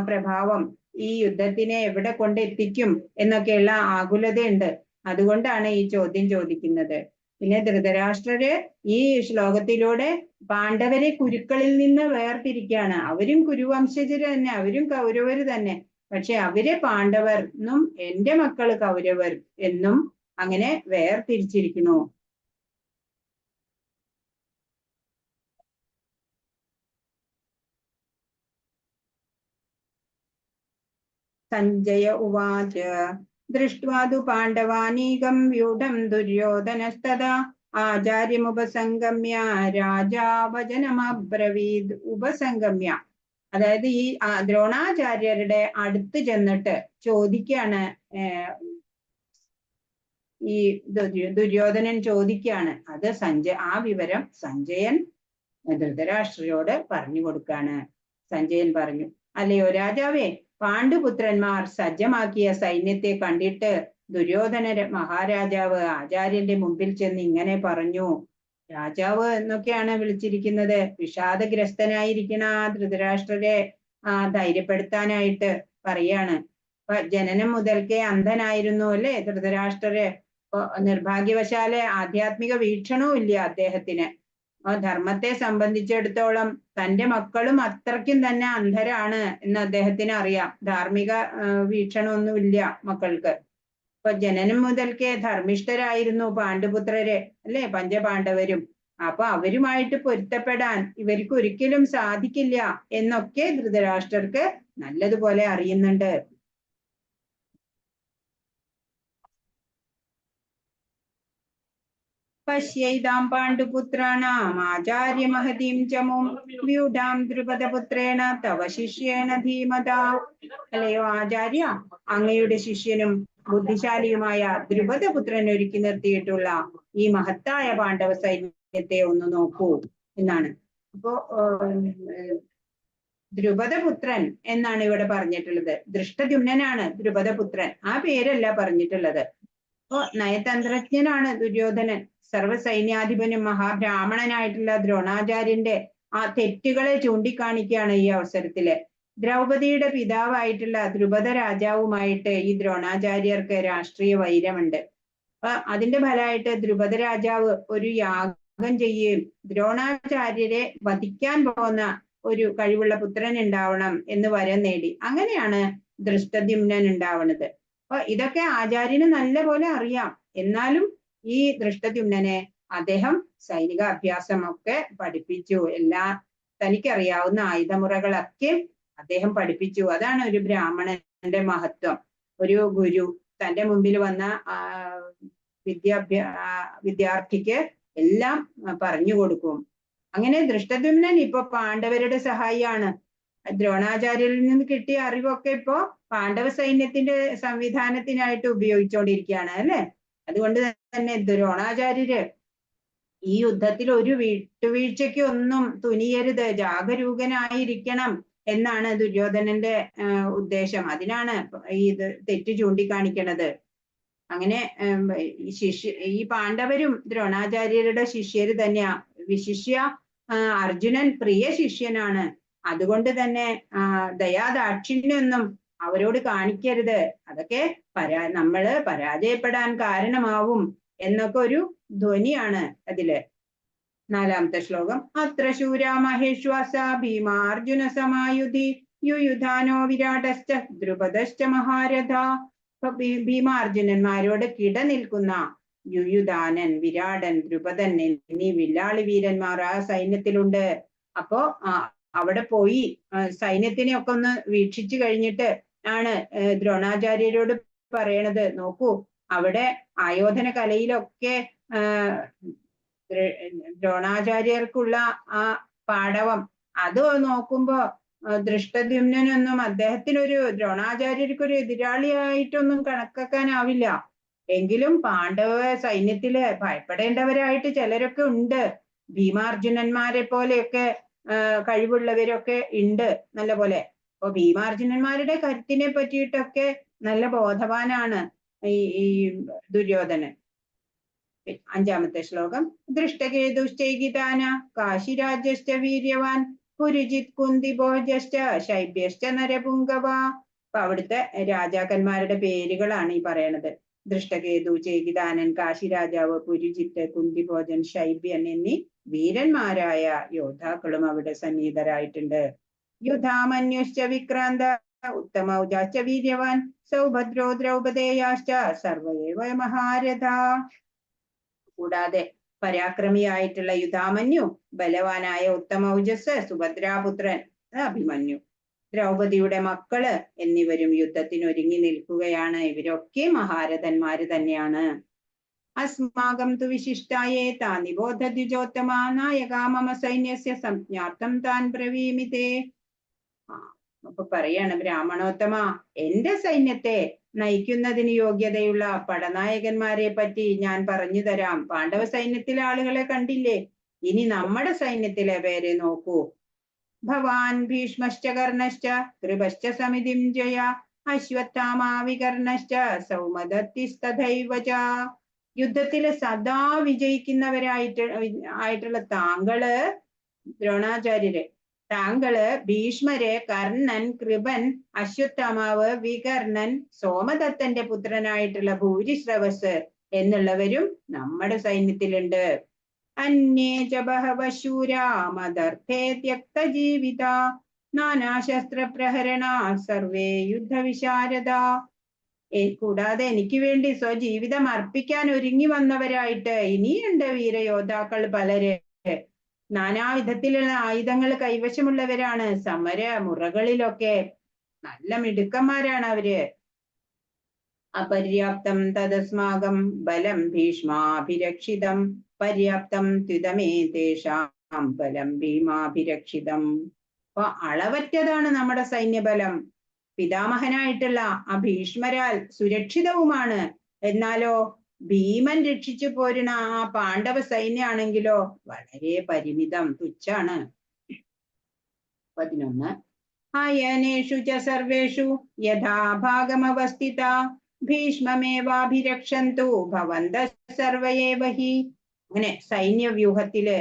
പ്രഭാവം ഈ യുദ്ധത്തിനെ എവിടെ കൊണ്ടെത്തിക്കും എന്നൊക്കെയുള്ള ആകുലതയുണ്ട്. അതുകൊണ്ടാണ് ഈ ചോദ്യം ചോദിക്കുന്നത്. പിന്നെ ധൃതരാഷ്ട്രര് ഈ ശ്ലോകത്തിലൂടെ പാണ്ഡവരെ കുരുക്കളിൽ നിന്ന് വേർതിരിക്കുകയാണ്. അവരും കുരുവംശജര് തന്നെ, അവരും കൗരവര് തന്നെ. പക്ഷെ അവരെ പാണ്ഡവർ എന്നും എന്റെ മക്കള് കൗരവർ എന്നും അങ്ങനെ വേർതിരിച്ചിരിക്കുന്നു. സഞ്ജയ ഉവാച ദൃഷ്ട്വാ തു പാണ്ഡവാനീകം വ്യൂഢം ദുര്യോധനസ്തദാ ആചാര്യമുപസംഗമ്യ രാജാ വചനമബ്രവീദ്. ഉപസംഗമ്യ അതായത് ഈ ദ്രോണാചാര്യരുടെ അടുത്ത് ചെന്നിട്ട് ചോദിക്കാണ്, ഈ ദുര്യോധനൻ ചോദിക്കാണ്. അത് ആ വിവരം സഞ്ജയൻ ധൃതരാഷ്ട്രരോട് പറഞ്ഞു കൊടുക്കാണ്. സഞ്ജയൻ പറഞ്ഞു, അല്ലയോ രാജാവേ, പാണ്ഡുപുത്രന്മാർ സജ്ജമാക്കിയ സൈന്യത്തെ കണ്ടിട്ട് ദുര്യോധന മഹാരാജാവ് ആചാര്യന്റെ മുമ്പിൽ ചെന്ന് ഇങ്ങനെ പറഞ്ഞു. രാജാവ് എന്നൊക്കെയാണ് വിളിച്ചിരിക്കുന്നത്. വിഷാദഗ്രസ്തനായിരിക്കണ ധൃതരാഷ്ട്രരെ ധൈര്യപ്പെടുത്താനായിട്ട് പറയാണ്. ജനനം മുതൽക്കേ അന്ധനായിരുന്നു അല്ലേ ധൃതരാഷ്ട്രര്. നിർഭാഗ്യവശാല് ആധ്യാത്മിക വീക്ഷണവും ഇല്ല അദ്ദേഹത്തിന്. ധർമ്മത്തെ സംബന്ധിച്ചിടത്തോളം തന്റെ മക്കളും അത്രയ്ക്കും തന്നെ അന്ധരാണ് എന്ന് അദ്ദേഹത്തിന് അറിയാം. ധാർമ്മിക വീക്ഷണമൊന്നുമില്ല മക്കൾക്ക്. ഇപ്പൊ ജനനം മുതൽക്കേ ധർമ്മിഷ്ഠരായിരുന്നു പാണ്ഡുപുത്രര് അല്ലെ, പഞ്ചപാണ്ഡവരും. അപ്പൊ അവരുമായിട്ട് പൊരുത്തപ്പെടാൻ ഇവർക്ക് ഒരിക്കലും സാധിക്കില്ല എന്നൊക്കെ ധൃതരാഷ്ട്രർക്ക് നല്ലതുപോലെ അറിയുന്നുണ്ട്. പശ്യൈതാം പാണ്ഡുപുത്രാണാം ആചാര്യമഹതീം ചമും വ്യൂഢാം ദ്രുപദപുത്രേണ തവ ശിഷ്യേണ ധീമതാ. അല്ലയോ ആചാര്യ, അങ്ങയുടെ ശിഷ്യനും ബുദ്ധിശാലിയുമായ ദ്രുപദപുത്രൻ ഒരുക്കി നിർത്തിയിട്ടുള്ള ഈ മഹത്തായ പാണ്ഡവ സൈന്യത്തെ ഒന്ന് നോക്കൂ എന്നാണ്. അപ്പോ ദ്രുപദപുത്രൻ എന്നാണ് ഇവിടെ പറഞ്ഞിട്ടുള്ളത്. ദൃഷ്ടദ്യുമ്നനാണ് ദ്രുപദപുത്രൻ, ആ പേരല്ല പറഞ്ഞിട്ടുള്ളത്. അപ്പോ നയതന്ത്രജ്ഞനാണ് ദുര്യോധനൻ. സർവ്വസൈന്യാധിപനും മഹാബ്രാഹ്മണനായിട്ടുള്ള ദ്രോണാചാര്യന്റെ ആ തെറ്റുകളെ ചൂണ്ടിക്കാണിക്കുകയാണ് ഈ അവസരത്തില്. ദ്രൗപദിയുടെ പിതാവായിട്ടുള്ള ദ്രുപദ രാജാവുമായിട്ട് ഈ ദ്രോണാചാര്യർക്ക് രാഷ്ട്രീയ വൈരമുണ്ട്. അതിന്റെ ഫലമായിട്ട് ദ്രുപദ രാജാവ് ഒരു യാഗം ചെയ്യുകയും ദ്രോണാചാര്യരെ വധിക്കാൻ പോകുന്ന ഒരു കഴിവുള്ള പുത്രൻ ഉണ്ടാവണം എന്ന് വരം നേടി. അങ്ങനെയാണ് ദൃഷ്ടദ്യുമ്നൻ ഉണ്ടാവുന്നത്. അപ്പൊ ഇതൊക്കെ ആചാര്യന് നല്ല പോലെ അറിയാം. എന്നാലും ഈ ദൃഷ്ടദ്യുമ്നനെ അദ്ദേഹം സൈനിക അഭ്യാസമൊക്കെ പഠിപ്പിച്ചു. തനിക്കറിയാവുന്ന ആയുധമുറകളൊക്കെ അദ്ദേഹം പഠിപ്പിച്ചു. അതാണ് ഒരു ബ്രാഹ്മണന്റെ മഹത്വം. ഒരു ഗുരു തന്റെ മുമ്പിൽ വന്ന വിദ്യാർത്ഥിക്ക് എല്ലാം പറഞ്ഞു കൊടുക്കും. അങ്ങനെ ദൃഷ്ടദ്യുമ്നൻ ഇപ്പൊ പാണ്ഡവരുടെ സഹായിയാണ്. ദ്രോണാചാര്യരിൽ നിന്ന് കിട്ടിയ അറിവൊക്കെ ഇപ്പോ പാണ്ഡവ സൈന്യത്തിന്റെ സംവിധാനത്തിനായിട്ട് ഉപയോഗിച്ചുകൊണ്ടിരിക്കുകയാണ് അല്ലെ. അതുകൊണ്ട് തന്നെ ദ്രോണാചാര്യര് ഈ യുദ്ധത്തിൽ ഒരു വിട്ടുവീഴ്ചയ്ക്ക് ഒന്നും തുനിയരുത്, ജാഗരൂകനായിരിക്കണം എന്നാണ് ദുര്യോധനന്റെ ഉദ്ദേശം. അതിനാണ് ഇത് തെറ്റ് ചൂണ്ടിക്കാണിക്കണത്. അങ്ങനെ ഈ പാണ്ഡവരും ദ്രോണാചാര്യരുടെ ശിഷ്യര് തന്നെയാ. വിശിഷ്യ അർജുനൻ പ്രിയ ശിഷ്യനാണ്. അതുകൊണ്ട് തന്നെ ദയാദാക്ഷിണ്യൊന്നും അവരോട് കാണിക്കരുത്. അതൊക്കെ നമ്മള് പരാജയപ്പെടാൻ കാരണമാവും എന്നൊക്കെ ഒരു ധ്വനിയാണ് അതില്. 4-ാമത്തെ ശ്ലോകം. അത്ര ശൂരാ മഹേശ്വാസ ഭീമാർജുന സമായുധി യുയുധാനോ വിരാടശ്ച ദ്രുപദശ്ച മഹാരഥ. ഭീമാർജുനന്മാരോട് കിട നിൽക്കുന്ന യുയുധാനൻ, വിരാടൻ, ദ്രുപദൻ എന്നീ വില്ലാളി വീരന്മാർ ആ സൈന്യത്തിലുണ്ട്. അപ്പോ അവിടെ പോയി സൈന്യത്തിനെ ഒക്കെ ഒന്ന് വീക്ഷിച്ചു കഴിഞ്ഞിട്ട് ആണ് ദ്രോണാചാര്യരോട് പറയണത്, നോക്കൂ അവിടെ ആയോധന കലയിലൊക്കെ ദ്രോണാചാര്യർക്കുള്ള ആ പാടവം അത് നോക്കുമ്പോ ദൃഷ്ടദ്യുമ്നൊന്നും അദ്ദേഹത്തിനൊരു ദ്രോണാചാര്യർക്കൊരു എതിരാളിയായിട്ടൊന്നും കണക്കാക്കാനാവില്ല. എങ്കിലും പാണ്ഡവ സൈന്യത്തില് ഭയപ്പെടേണ്ടവരായിട്ട് ചിലരൊക്കെ ഉണ്ട്. ഭീമാർജുനന്മാരെ പോലെയൊക്കെ കഴിവുള്ളവരൊക്കെ ഉണ്ട് നല്ല പോലെ. അപ്പൊ ഭീമാർജുനന്മാരുടെ കരുത്തിനെ പറ്റിയിട്ടൊക്കെ നല്ല ബോധവാനാണ് ഈ ദുര്യോധനൻ. 5-ാമത്തെ ശ്ലോകം. ദൃഷ്ടകേതുശ്ചൈകിതാന കാശിരാജ്യശ്ച വീര്യവാൻ പുരുജിത് കുന്തിഭോജശ്ച ശൈബ്യശ്ച നരപുങ്കവ. അപ്പൊ അവിടുത്തെ രാജാക്കന്മാരുടെ പേരുകളാണ് ഈ പറയണത്. ദൃഷ്ടകേതു, ചേകിതാനൻ, കാശിരാജാവ്, പുരുജിത്ത്, കുന്തിഭോജൻ, ശൈബ്യൻ എന്നീ വീരന്മാരായ യോദ്ധാക്കളും അവിടെ സന്നിഹിതരായിട്ടുണ്ട്. യുധാമന്യുശ്ച വിക്രാന്ത ഉത്തമൗജാശ്ച വീര്യവാൻ സൗഭദ്രോ ദ്രൗപദേയാശ്ച സർവ്വൈവ മഹാരഥ. കൂടാതെ പരാക്രമിയായിട്ടുള്ള യുധാമന്യു, ബലവാനായ ഉത്തമൗജസ്, സുഭദ്രാപുത്രൻ അഭിമന്യു, ദ്രൗപദിയുടെ മക്കള് എന്നിവരും യുദ്ധത്തിനൊരുങ്ങി നിൽക്കുകയാണ്. ഇവരൊക്കെ മഹാരഥന്മാര് തന്നെയാണ്. അസ്മാകം തു വിശിഷ്ടായേ താ നിബോധദ്വിജോത്തമ നായകാ മമ സൈന്യസ്യ സംജ്ഞാർത്ഥം താൻ ബ്രവീമിതേ. അപ്പൊ പറയാണ്, ബ്രാഹ്മണോത്തമ, എന്റെ സൈന്യത്തെ നയിക്കുന്നതിന് യോഗ്യതയുള്ള പടനായകന്മാരെ പറ്റി ഞാൻ പറഞ്ഞു തരാം. പാണ്ഡവ സൈന്യത്തിലെ ആളുകളെ കണ്ടില്ലേ, ഇനി നമ്മുടെ സൈന്യത്തിലെ പേരെ നോക്കൂ. ഭവാൻ ഭീഷ്മശ്ച കർണശ്ച കൃപശ്ച സമിതിം ജയ അശ്വത്ഥാമാ വികർണശ്ച സൗമദത്തിസ്തഥൈവ ച. യുദ്ധത്തില് സദാ വിജയിക്കുന്നവരായിട്ടുള്ള താങ്കള് ദ്രോണാചാര്യര്, താങ്കള് ഭീഷ്മര്, കർണൻ, കൃപൻ, അശ്വത്ഥാമാവ്, വികർണൻ, സോമദത്തന്റെ പുത്രനായിട്ടുള്ള ഭൂരിശ്രവസ് എന്നുള്ളവരും നമ്മുടെ സൈന്യത്തിലുണ്ട്. അന്യേ ച ബഹവ ശൂരാ മദർത്ഥേ ത്യക്ത ജീവിത നാനാശസ്ത്ര പ്രഹരണ സർവേ യുദ്ധവിശാരദ. കൂടാതെ എനിക്ക് വേണ്ടി സ്വജീവിതം അർപ്പിക്കാൻ ഒരുങ്ങി വന്നവരായിട്ട് ഇനിയുണ്ട് വീരയോദ്ധാക്കൾ പലര്. നാനാവിധത്തിലുള്ള ആയുധങ്ങൾ കൈവശമുള്ളവരാണ്. സമര മുറകളിലൊക്കെ നല്ല മിടുക്കന്മാരാണ് അവര്. അപര്യാപ്തം തദസ്മാകം ബലം ഭീഷ്മാഭിരക്ഷിതം പര്യാപ്തം ത്വിതമേ തേഷാം ബലം ഭീമാഭിരക്ഷിതം. അപ്പൊ അളവറ്റതാണ് നമ്മുടെ സൈന്യബലം. പിതാമഹനായിട്ടുള്ള ആ ഭീഷ്മരാൽ സുരക്ഷിതവുമാണ്. എന്നാലോ ഭീമൻ രക്ഷിച്ചു പോരുന്ന ആ പാണ്ഡവ സൈന്യാണെങ്കിലോ വളരെ പരിമിതം, തുച്ഛാണ്. 11 ആയനേഷു ച സർവേഷു യഥാഭാഗമവസ്ഥിത ഭീഷ്മമേവാഭിരക്ഷന്തു ഭവന്തഃ സർവ്വയേവ ഹി. അങ്ങനെ സൈന്യവ്യൂഹത്തില്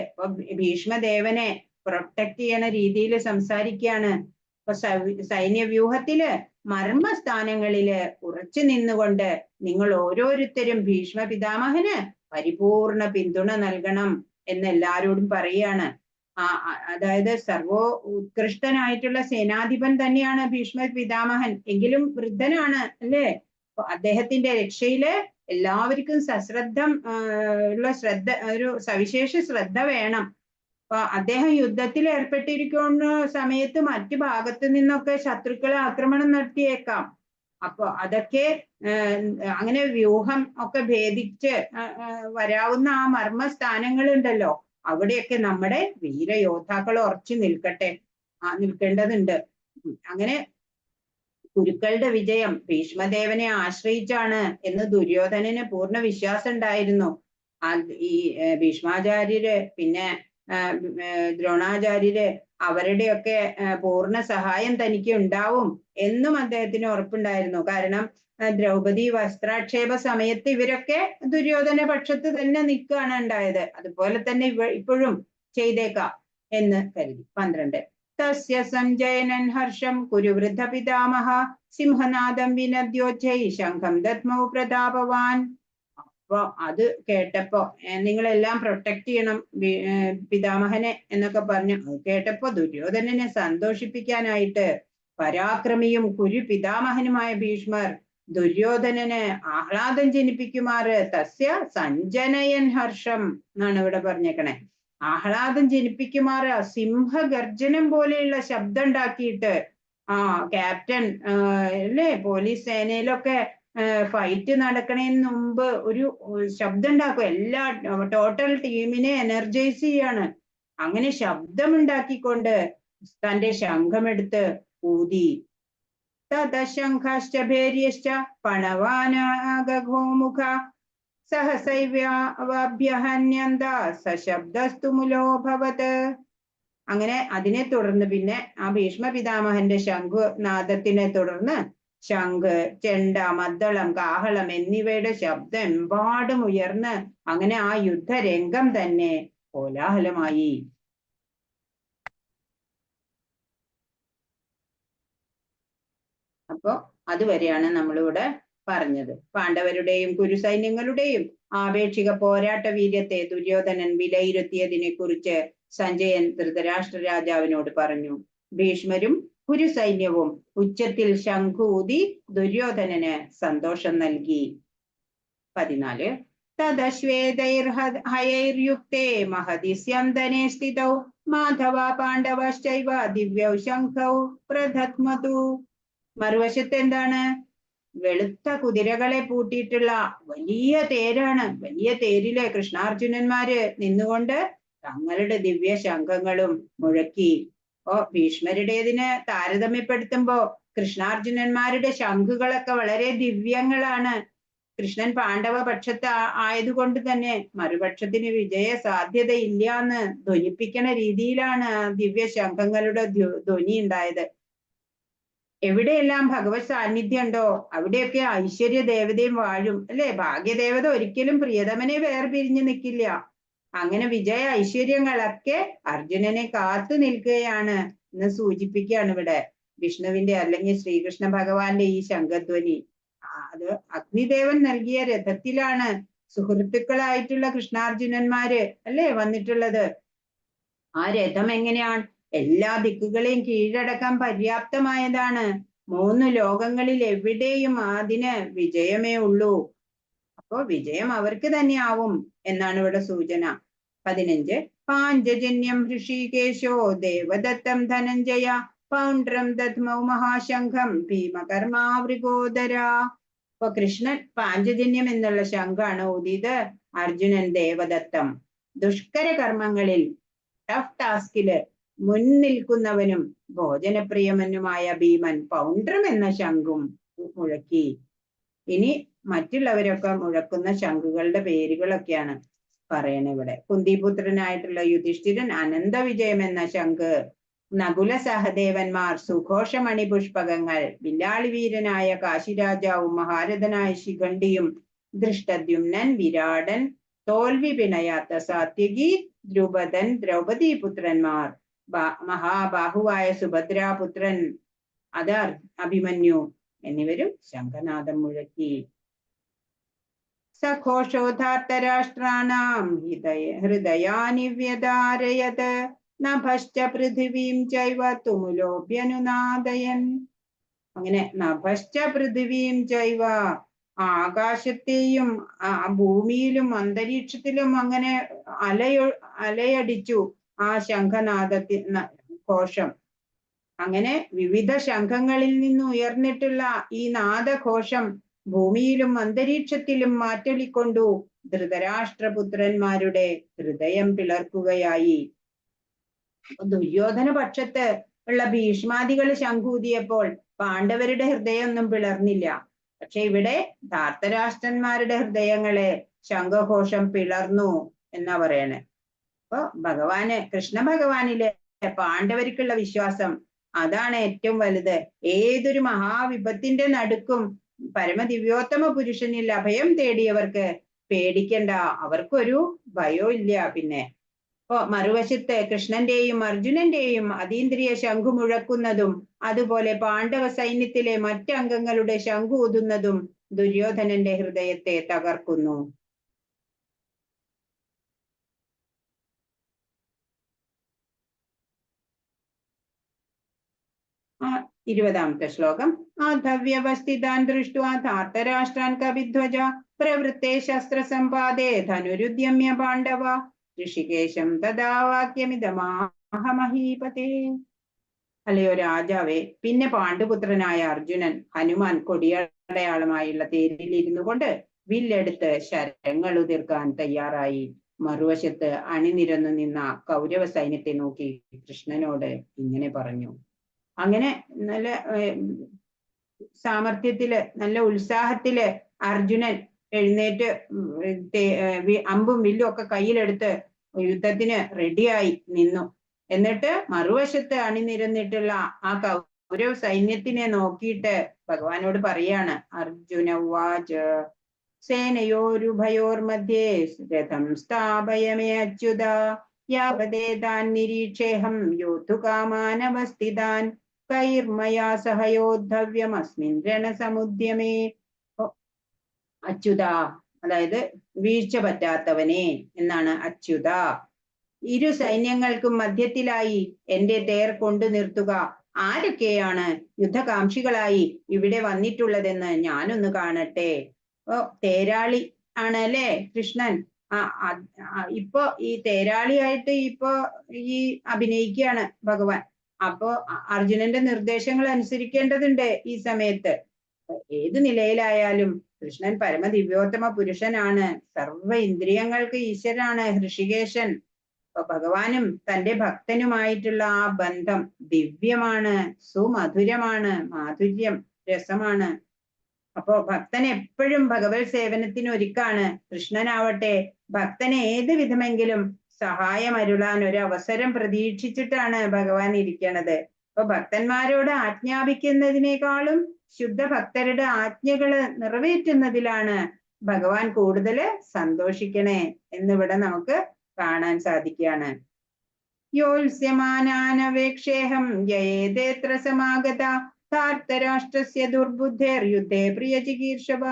ഭീഷ്മദേവനെ പ്രൊട്ടക്ട് ചെയ്യണ രീതിയിൽ സംസാരിക്കുകയാണ്. അപ്പൊ സൈന്യവ്യൂഹത്തില് മർമ്മസ്ഥാനങ്ങളില് ഉറച്ചു നിന്നുകൊണ്ട് നിങ്ങൾ ഓരോരുത്തരും ഭീഷ്മ പിതാമഹന് പരിപൂർണ പിന്തുണ നൽകണം എന്ന് എല്ലാരോടും പറയാണ്. അതായത് സർവോ ഉത്കൃഷ്ടനായിട്ടുള്ള സേനാധിപൻ തന്നെയാണ് ഭീഷ്മ പിതാമഹൻ. എങ്കിലും വൃദ്ധനാണ് അല്ലേ. അദ്ദേഹത്തിന്റെ രക്ഷയില് എല്ലാവർക്കും സശ്രദ്ധം ഉള്ള ഒരു സവിശേഷ ശ്രദ്ധ വേണം. അപ്പൊ അദ്ദേഹം യുദ്ധത്തിൽ ഏർപ്പെട്ടിരിക്കുന്ന സമയത്ത് മറ്റു ഭാഗത്തു നിന്നൊക്കെ ശത്രുക്കളെ ആക്രമണം നടത്തിയേക്കാം. അപ്പൊ അതൊക്കെ അങ്ങനെ വ്യൂഹം ഒക്കെ ഭേദിച്ച് വരാവുന്ന ആ മർമ്മസ്ഥാനങ്ങളുണ്ടല്ലോ, അവിടെയൊക്കെ നമ്മുടെ വീരയോദ്ധാക്കൾ ഉറച്ചു നിൽക്കേണ്ടതുണ്ട്. അങ്ങനെ കുരുക്കളുടെ വിജയം ഭീഷ്മദേവനെ ആശ്രയിച്ചാണ് എന്ന് ദുര്യോധനന് പൂർണ്ണ വിശ്വാസം ഉണ്ടായിരുന്നു. ഈ ഭീഷ്മാചാര്യര് പിന്നെ ദ്രോണാചാര്യര് അവരുടെയൊക്കെ പൂർണ്ണ സഹായം തനിക്ക് ഉണ്ടാവും എന്നും അദ്ദേഹത്തിന് ഉറപ്പുണ്ടായിരുന്നു. കാരണം ദ്രൗപദി വസ്ത്രാക്ഷേപ സമയത്ത് ഇവരൊക്കെ ദുര്യോധന പക്ഷത്ത് തന്നെ നിൽക്കുകയാണ് ഉണ്ടായത്. അതുപോലെ തന്നെ ഇപ്പോഴും ചെയ്തേക്കാം എന്ന് കരുതി. 12 തസ്യ സഞ്ജയനൻ ഹർഷം കുരുവൃദ്ധ പിതാമഹ സിംഹനാദം വിനദ്യോച്ചൈ ശംഖം ദത്മൗ പ്രതാപവാൻ. അപ്പൊ അത് കേട്ടപ്പോ നിങ്ങളെല്ലാം പ്രൊട്ടക്ട് ചെയ്യണം പിതാമഹനെ എന്നൊക്കെ പറഞ്ഞു. അത് കേട്ടപ്പോ ദുര്യോധനനെ സന്തോഷിപ്പിക്കാനായിട്ട് പരാക്രമിയും കുരു പിതാമഹനുമായ ഭീഷ്മർ ദുര്യോധനന് ആഹ്ലാദം ജനിപ്പിക്കുമാറ് തസ്യ സഞ്ജനയൻ ഹർഷം എന്നാണ് ഇവിടെ പറഞ്ഞേക്കണേ. ആഹ്ലാദം ജനിപ്പിക്കുമാറ് സിംഹഗർജനം പോലെയുള്ള ശബ്ദം ഉണ്ടാക്കിയിട്ട് ക്യാപ്റ്റൻ അല്ലേ പോലീസ് സേനയിലൊക്കെ ഫൈറ്റ് നടക്കണതിന് മുമ്പ് ഒരു ശബ്ദം ഉണ്ടാക്കും. എല്ലാ ടോട്ടൽ ടീമിനെ എനർജൈസ് ചെയ്യാണ്. അങ്ങനെ ശബ്ദമുണ്ടാക്കിക്കൊണ്ട് തന്റെ ശംഖമെടുത്ത് ഊതി. തതശംഖശ്ച ഭേര്യശ്ച പണവാനാഗോമുഖ സഹസൈവ്യഹന്യന്ത സശബ്ദസ്തു മുലോഭവത്. അങ്ങനെ അതിനെ തുടർന്ന് പിന്നെ ആ ഭീഷ്മ പിതാമഹന്റെ ശംഖുനാദത്തിനെ തുടർന്ന് ശംഖ്, ചെണ്ട, മദ്ദളം, കാഹളം എന്നിവയുടെ ശബ്ദം എമ്പാടും ഉയർന്ന് അങ്ങനെ ആ യുദ്ധരംഗം തന്നെ കോലാഹലമായി. അപ്പോ അതുവരെയാണ് നമ്മളിവിടെ പറഞ്ഞത്. പാണ്ഡവരുടെയും കുരുസൈന്യങ്ങളുടെയും ആപേക്ഷിക പോരാട്ട വീര്യത്തെ ദുര്യോധനൻ വിലയിരുത്തിയതിനെ കുറിച്ച് സഞ്ജയൻ ധൃതരാഷ്ട്ര രാജാവിനോട് പറഞ്ഞു. ഭീഷ്മരും കുരുസൈന്യവും ഉച്ചത്തിൽ ശംഖൂതി ദുര്യോധനന് സന്തോഷം നൽകി. 14 തദശ്വേതൈർഹയൈർയുക്തേ മഹതി സ്യന്തനെ സ്ഥിതൗ മാധവ പാണ്ഡവശ്ചൈവ ദിവ്യൗ ശംഖൗ പ്രദധ്മതു. മറുവശത്ത് എന്താണ്? വെളുത്ത കുതിരകളെ പൂട്ടിയിട്ടുള്ള വലിയ തേരാണ്. വലിയ തേരില് കൃഷ്ണാർജുനന്മാര് നിന്നുകൊണ്ട് തങ്ങളുടെ ദിവ്യ ശംഖങ്ങളും മുഴക്കി. ഭീഷ്മരുടേതിന് താരതമ്യപ്പെടുത്തുമ്പോ കൃഷ്ണാർജുനന്മാരുടെ ശംഖുകളൊക്കെ വളരെ ദിവ്യങ്ങളാണ്. കൃഷ്ണൻ പാണ്ഡവ പക്ഷത്ത് ആയതുകൊണ്ട് തന്നെ മറുപക്ഷത്തിന് വിജയ സാധ്യത ഇല്ല എന്ന് ധ്വനിപ്പിക്കണ രീതിയിലാണ് ദിവ്യ ശംഖങ്ങളുടെ ധ്വനി ഉണ്ടായത്. എവിടെയെല്ലാം ഭഗവത് സാന്നിധ്യം ഉണ്ടോ അവിടെയൊക്കെ ഐശ്വര്യ ദേവതയും വാഴും അല്ലെ. ഭാഗ്യദേവത ഒരിക്കലും പ്രിയതമനെ വേർപിരിഞ്ഞു നിൽക്കില്ല. അങ്ങനെ വിജയ ഐശ്വര്യങ്ങളൊക്കെ അർജുനനെ കാത്തു നിൽക്കുകയാണ് എന്ന് സൂചിപ്പിക്കുകയാണ് ഇവിടെ വിഷ്ണുവിന്റെ അല്ലെങ്കിൽ ശ്രീകൃഷ്ണ ഭഗവാന്റെ ഈ ശംഖധ്വനി. അത് അഗ്നിദേവൻ നൽകിയ രഥത്തിലാണ് സുഹൃത്തുക്കളായിട്ടുള്ള കൃഷ്ണാർജുനന്മാര് അല്ലേ വന്നിട്ടുള്ളത്. ആ രഥം എങ്ങനെയാണ്? എല്ലാ ദിക്കുകളെയും കീഴടക്കാൻ പര്യാപ്തമായതാണ്. 3 ലോകങ്ങളിൽ എവിടെയും അതിന് വിജയമേ ഉള്ളൂ. അപ്പോ വിജയം അവർക്ക് തന്നെ ആവും എന്നാണ് ഇവിടെ സൂചന. 15 പാഞ്ചജന്യം ഹൃഷികേശോ ദേവദത്തം ധനഞ്ജയ പൗണ്ഡ്രം ദദ്മൗ മഹാശംഖം ഭീമകർമാവൃഗോദര. അപ്പൊ കൃഷ്ണൻ പാഞ്ചജന്യം എന്നുള്ള ശംഖാണ് ഊതിയത്. അർജുനൻ ദേവദത്തം. ദുഷ്കര കർമ്മങ്ങളിൽ ടഫ് ടാസ്കില് മുൻനിൽക്കുന്നവനും ഭോജനപ്രിയമനുമായ ഭീമൻ പൗണ്ഡ്രം എന്ന ശംഖും മുഴക്കി. ഇനി മറ്റുള്ളവരൊക്കെ മുഴക്കുന്ന ശംഖുകളുടെ പേരുകളൊക്കെയാണ് പറയണത് ഇവിടെ. കുന്തിപുത്രനായിട്ടുള്ള യുധിഷ്ഠിരൻ അനന്ത വിജയം എന്ന ശംഖ്, നകുല സഹദേവന്മാർ സുഘോഷമണി പുഷ്പകങ്ങൾ, വില്ലാളി വീരനായ കാശിരാജാവും മഹാരഥനായ ശിഖണ്ഡിയും, ദൃഷ്ടദ്യുമ്നൻ, വിരാടൻ, തോൽവി പിണയാത്ത സാത്യകി, ദ്രുപദൻ, ദ്രൗപദി പുത്രന്മാർ, മഹാബാഹുവായ സുഭദ്രാപുത്രൻ അത് അഭിമന്യു എന്നിവരും ശംഖനാദം മുഴക്കി. സഘോഷോധാർത്തരാഷ്ട്രാണാം ഹൃദയാനി വ്യധാരയത് നഭശ്ച പൃഥിവീം ചൈവ തുമുലോപ്യനുനാദയൻ. അങ്ങനെ നഭശ്ച പൃഥിവീം ചൈവ ആകാശത്തെയും ഭൂമിയിലും അന്തരീക്ഷത്തിലും അങ്ങനെ അലയടിച്ചു ആ ശംഖനാദത്തി ഘോഷം. അങ്ങനെ വിവിധ ശംഖങ്ങളിൽ നിന്ന് ഉയർന്നിട്ടുള്ള ഈ നാദഘോഷം ഭൂമിയിലും അന്തരീക്ഷത്തിലും മാറ്റൊലിക്കൊണ്ടു ധൃതരാഷ്ട്രപുത്രന്മാരുടെ ഹൃദയം പിളർക്കുകയായി. ദുര്യോധന പക്ഷത്ത് ഉള്ള ഭീഷ്മാദികൾ ശംഖൂതിയപ്പോൾ പാണ്ഡവരുടെ ഹൃദയമൊന്നും പിളർന്നില്ല. പക്ഷെ ഇവിടെ ധാർത്തരാഷ്ട്രന്മാരുടെ ഹൃദയങ്ങളെ ശംഖഘോഷം പിളർന്നു എന്നാ പറയണേ. അപ്പൊ കൃഷ്ണ ഭഗവാനിലെ പാണ്ഡവർക്കുള്ള വിശ്വാസം അതാണ് ഏറ്റവും വലുത്. ഏതൊരു മഹാവിപത്തിന്റെ നടുക്കും പരമദിവ്യോത്തമ പുരുഷനിൽ അഭയം തേടിയവർക്ക് പേടിക്കണ്ട, അവർക്കൊരു ഭയവും ഇല്ല. പിന്നെ മറുവശത്ത് കൃഷ്ണന്റെയും അർജുനന്റെയും അതീന്ദ്രിയ ശംഖു മുഴക്കുന്നതും അതുപോലെ പാണ്ഡവ സൈന്യത്തിലെ മറ്റംഗങ്ങളുടെ ശംഖു ഊതുന്നതും ദുര്യോധനന്റെ ഹൃദയത്തെ തകർക്കുന്നു. ആ 20ാമത്തെ ശ്ലോകം. ആധവ്യവസ്ഥിതാൻ ദൃഷ്ട്വാ ധാർത്തരാഷ്ട്രാൻ കവിധ്വജ പ്രവൃത്തെ ശസ്ത്രസമ്പാദേ ധനുരുദ്യമ്യ പാണ്ഡവ ഋഷികേശം തഥാ വാക്യമിതമാഹമഹീപതേ. അല്ലയോ രാജാവേ, പിന്നെ പാണ്ഡുപുത്രനായ അർജുനൻ ഹനുമാൻ കൊടിയടയാളമായുള്ള തേരിൽ ഇരുന്നു കൊണ്ട് വില്ലെടുത്ത് ശരങ്ങൾ ഉതിർക്കാൻ തയ്യാറായി. മറുവശത്ത് അണിനിരന്നു നിന്ന കൗരവ സൈന്യത്തെ നോക്കി കൃഷ്ണനോട് ഇങ്ങനെ പറഞ്ഞു. അങ്ങനെ നല്ല സാമർഥ്യത്തില് നല്ല ഉത്സാഹത്തില് അർജുനൻ എഴുന്നേറ്റ് അമ്പും വില്ലും ഒക്കെ കയ്യിലെടുത്ത് യുദ്ധത്തിന് റെഡിയായി നിന്നു. എന്നിട്ട് മറുവശത്ത് അണിനിരന്നിട്ടുള്ള ആ കൗരവ സൈന്യത്തിനെ നോക്കിയിട്ട് ഭഗവാനോട് പറയാണ്. അർജുന ഉവാച സേനയോരുഭയോർമധ്യേ രഥം സ്ഥാപയമേ അച്യുത യാവദേതാൻ നിരീക്ഷേഹം യോദ്ധുകാമാനവസ്ഥിതാൻ കൈർമയാ സഹയോദ്ധവ്യമസ്മിൻ രണസമുദ്യമേ. അച്യുത അതായത് വീഴ്ച പറ്റാത്തവനെ എന്നാണ് അച്യുത. ഇരു സൈന്യങ്ങൾക്കും മധ്യത്തിലായി എന്റെ തേർ കൊണ്ടു നിർത്തുക. ആരൊക്കെയാണ് യുദ്ധകാംക്ഷികളായി ഇവിടെ വന്നിട്ടുള്ളതെന്ന് ഞാനൊന്ന് കാണട്ടെ. തേരാളി ആണ് അല്ലേ കൃഷ്ണൻ. ഇപ്പൊ ഈ തേരാളിയായിട്ട് ഇപ്പൊ ഈ അഭിനയിക്കുകയാണ് ഭഗവാൻ. അപ്പോ അർജുനന്റെ നിർദ്ദേശങ്ങൾ അനുസരിക്കേണ്ടതുണ്ട് ഈ സമയത്ത്. ഏത് നിലയിലായാലും കൃഷ്ണൻ പരമദിവ്യോത്തമ പുരുഷനാണ്, സർവ ഇന്ദ്രിയങ്ങൾക്ക് ഈശ്വരനാണ് ഹൃഷികേശൻ. അപ്പൊ ഭഗവാനും തന്റെ ഭക്തനുമായിട്ടുള്ള ആ ബന്ധം ദിവ്യമാണ്, സുമധുരമാണ്, മാധുര്യം രസമാണ്. അപ്പോ ഭക്തൻ എപ്പോഴും ഭഗവത് സേവനത്തിന് ഒരുക്കാണ്. കൃഷ്ണനാവട്ടെ ഭക്തനെ ഏത് വിധമെങ്കിലും സഹായം അരുളാൻ ഒരു അവസരം പ്രതീക്ഷിച്ചിട്ടാണ് ഭഗവാൻ ഇരിക്കണത്. അപ്പൊ ഭക്തന്മാരോട് ആജ്ഞാപിക്കുന്നതിനേക്കാളും ശുദ്ധ ഭക്തരുടെ ആജ്ഞകള് നിറവേറ്റുന്നതിലാണ് ഭഗവാൻ കൂടുതൽ സന്തോഷിക്കണേ എന്നിവിടെ നമുക്ക് കാണാൻ സാധിക്കുകയാണ്. യോത്സ്യമാനാനവേക്ഷേഹം യേദേത്ര സമാഗത ധാർത്തരാഷ്ട്രസ്യ ദുർബുദ്ധേർ യുദ്ധേ പ്രിയ ചികീർഷവ.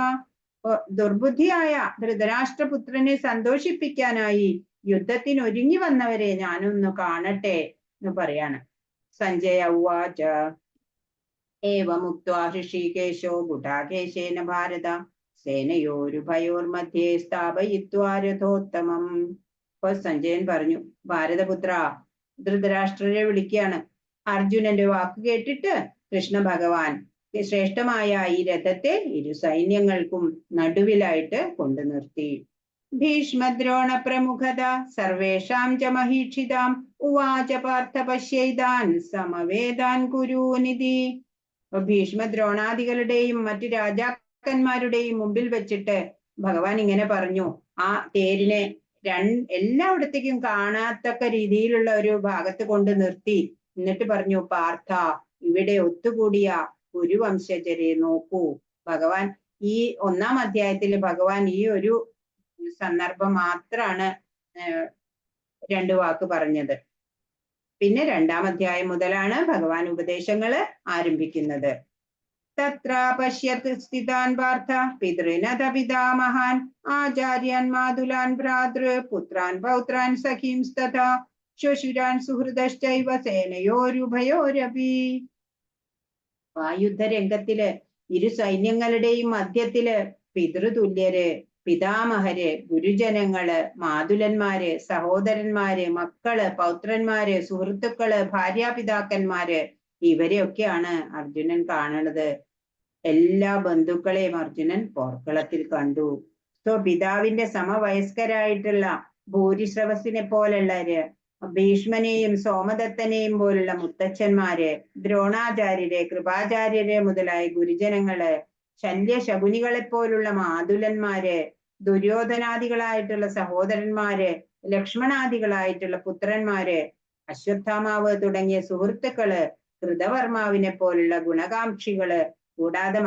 ദുർബുദ്ധിയായ ധൃതരാഷ്ട്രപുത്രനെ സന്തോഷിപ്പിക്കാനായി യുദ്ധത്തിന് ഒരുങ്ങി വന്നവരെ ഞാനൊന്ന് കാണട്ടെ എന്ന് പറയാണ്. സഞ്ജയ ഉവാച ഏവമുക്ത്വാ ഹൃഷീകേശോ ഗുഡാകേശേന ഭാരത സേനയോരുഭയോർമധ്യേ സ്ഥാപയിത്വാ രഥോത്തമം. അപ്പൊ സഞ്ജയൻ പറഞ്ഞു, ഭാരതപുത്ര, ധൃതരാഷ്ട്രരെ വിളിക്കുകയാണ്. അർജുനന്റെ വാക്ക് കേട്ടിട്ട് കൃഷ്ണ ഭഗവാൻ ശ്രേഷ്ഠമായ ഈ രഥത്തെ ഇരു സൈന്യങ്ങൾക്കും നടുവിലായിട്ട് കൊണ്ടു നിർത്തി. ഭീഷ്മദ്രോണ പ്രമുഖത സർവേഷാം ച മഹീക്ഷിതാം ഉവാച പാർത്ഥ പശ്യൈതാൻ സമവേദാൻ കുരൂനിധി. ഭീഷ്മദ്രോണാദികളുടെയും മറ്റു രാജാക്കന്മാരുടെയും മുമ്പിൽ വെച്ചിട്ട് ഭഗവാൻ ഇങ്ങനെ പറഞ്ഞു. ആ തേരിനെ എല്ലായിടത്തേക്കും കാണാത്തക്ക രീതിയിലുള്ള ഒരു ഭാഗത്ത് കൊണ്ട് നിർത്തി. എന്നിട്ട് പറഞ്ഞു, പാർത്ഥ, ഇവിടെ ഒത്തുകൂടിയ കുരുവംശജരെ നോക്കൂ. ഭഗവാൻ ഈ 1-ാം അധ്യായത്തിൽ ഭഗവാൻ ഈ ഒരു സന്ദർഭം മാത്രാണ് 2 വാക്ക് പറഞ്ഞത്. പിന്നെ 2-ാം അധ്യായം മുതലാണ് ഭഗവാൻ ഉപദേശങ്ങള് ആരംഭിക്കുന്നത്. തത്ര പശ്യത് സ്ഥിതാൻ പാർത്ഥ പിതൃനത പിതാമഹാൻ ആചാര്യാൻ മാതുലാൻ ഭ്രാതൃ പുത്രാൻ പൗത്രാൻ സഖീംസ്തഥാ ശ്വശുരാൻ സുഹൃദശ്ചൈവ സേനയോരുഭയോരപി. ആ യുദ്ധരംഗത്തില് ഇരു സൈന്യങ്ങളുടെയും മധ്യത്തില് പിതൃതുല്യര്, പിതാമഹര്, ഗുരുജനങ്ങള്, മാതുലന്മാര്, സഹോദരന്മാര്, മക്കള്, പൗത്രന്മാര്, സുഹൃത്തുക്കള്, ഭാര്യാപിതാക്കന്മാര്, ഇവരെയൊക്കെയാണ് അർജുനൻ കാണുന്നത്. എല്ലാ ബന്ധുക്കളെയും അർജുനൻ പോർക്കളത്തിൽ കണ്ടു. പിതാവിന്റെ സമവയസ്കരായിട്ടുള്ള ഭൂരിശ്രവസിനെ പോലുള്ളവര്, ഭീഷ്മനെയും സോമദത്തനെയും പോലുള്ള മുത്തച്ഛന്മാര്, ദ്രോണാചാര്യരെ, കൃപാചാര്യരെ മുതലായ ഗുരുജനങ്ങള്, ശല്യശകുനികളെ പോലുള്ള മാതുലന്മാര്, ദുര്യോധനാദികളായിട്ടുള്ള സഹോദരന്മാര്, ലക്ഷ്മണാദികളായിട്ടുള്ള പുത്രന്മാര്, അശ്വത്ഥാമാവ് തുടങ്ങിയ സുഹൃത്തുക്കള്, കൃതവർമാവിനെ പോലുള്ള ഗുണകാംക്ഷികള്, കൂടാതെ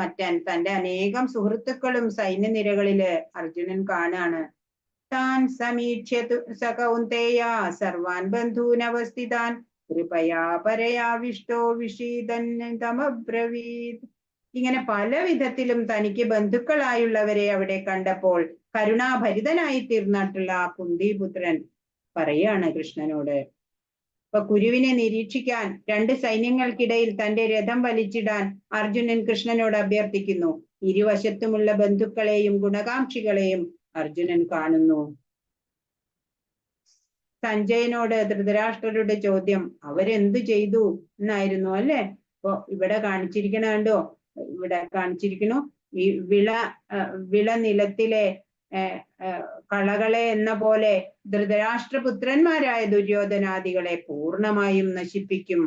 തന്റെ അനേകം സുഹൃത്തുക്കളും സൈന്യനിരകളില് അർജുനൻ കാണാണ്. താൻ സമീക്ഷ്യതു സ കൗന്ദേയ സർവാൻ ബന്ധൂനവസ്ഥിതാൻ കൃപയാ പരയാവിഷ്ടോ വിഷീദന്നതമബ്രവീത്. ഇങ്ങനെ പല വിധത്തിലും തനിക്ക് ബന്ധുക്കളായുള്ളവരെ അവിടെ കണ്ടപ്പോൾ കരുണാഭരിതനായി തീർന്നിട്ടുള്ള ആ കുന്തിപുത്രൻ പറയാണ് കൃഷ്ണനോട്. അപ്പൊ കുരുവിനെ നിരീക്ഷിക്കാൻ 2 സൈന്യങ്ങൾക്കിടയിൽ തന്റെ രഥം വലിച്ചിടാൻ അർജുനൻ കൃഷ്ണനോട് അഭ്യർത്ഥിക്കുന്നു. ഇരുവശത്തുമുള്ള ബന്ധുക്കളെയും ഗുണകാംക്ഷികളെയും അർജുനൻ കാണുന്നു. സഞ്ജയനോട് ധൃതരാഷ്ട്രരുടെ ചോദ്യം അവരെന്തു ചെയ്തു എന്നായിരുന്നു അല്ലെ. അപ്പൊ ഇവിടെ കാണിച്ചിരിക്കണോ, ഈ വിളനിലത്തിലെ കളകളെ എന്ന പോലെ ധൃതരാഷ്ട്രപുത്രന്മാരായ ദുര്യോധനാദികളെ പൂർണ്ണമായും നശിപ്പിക്കും.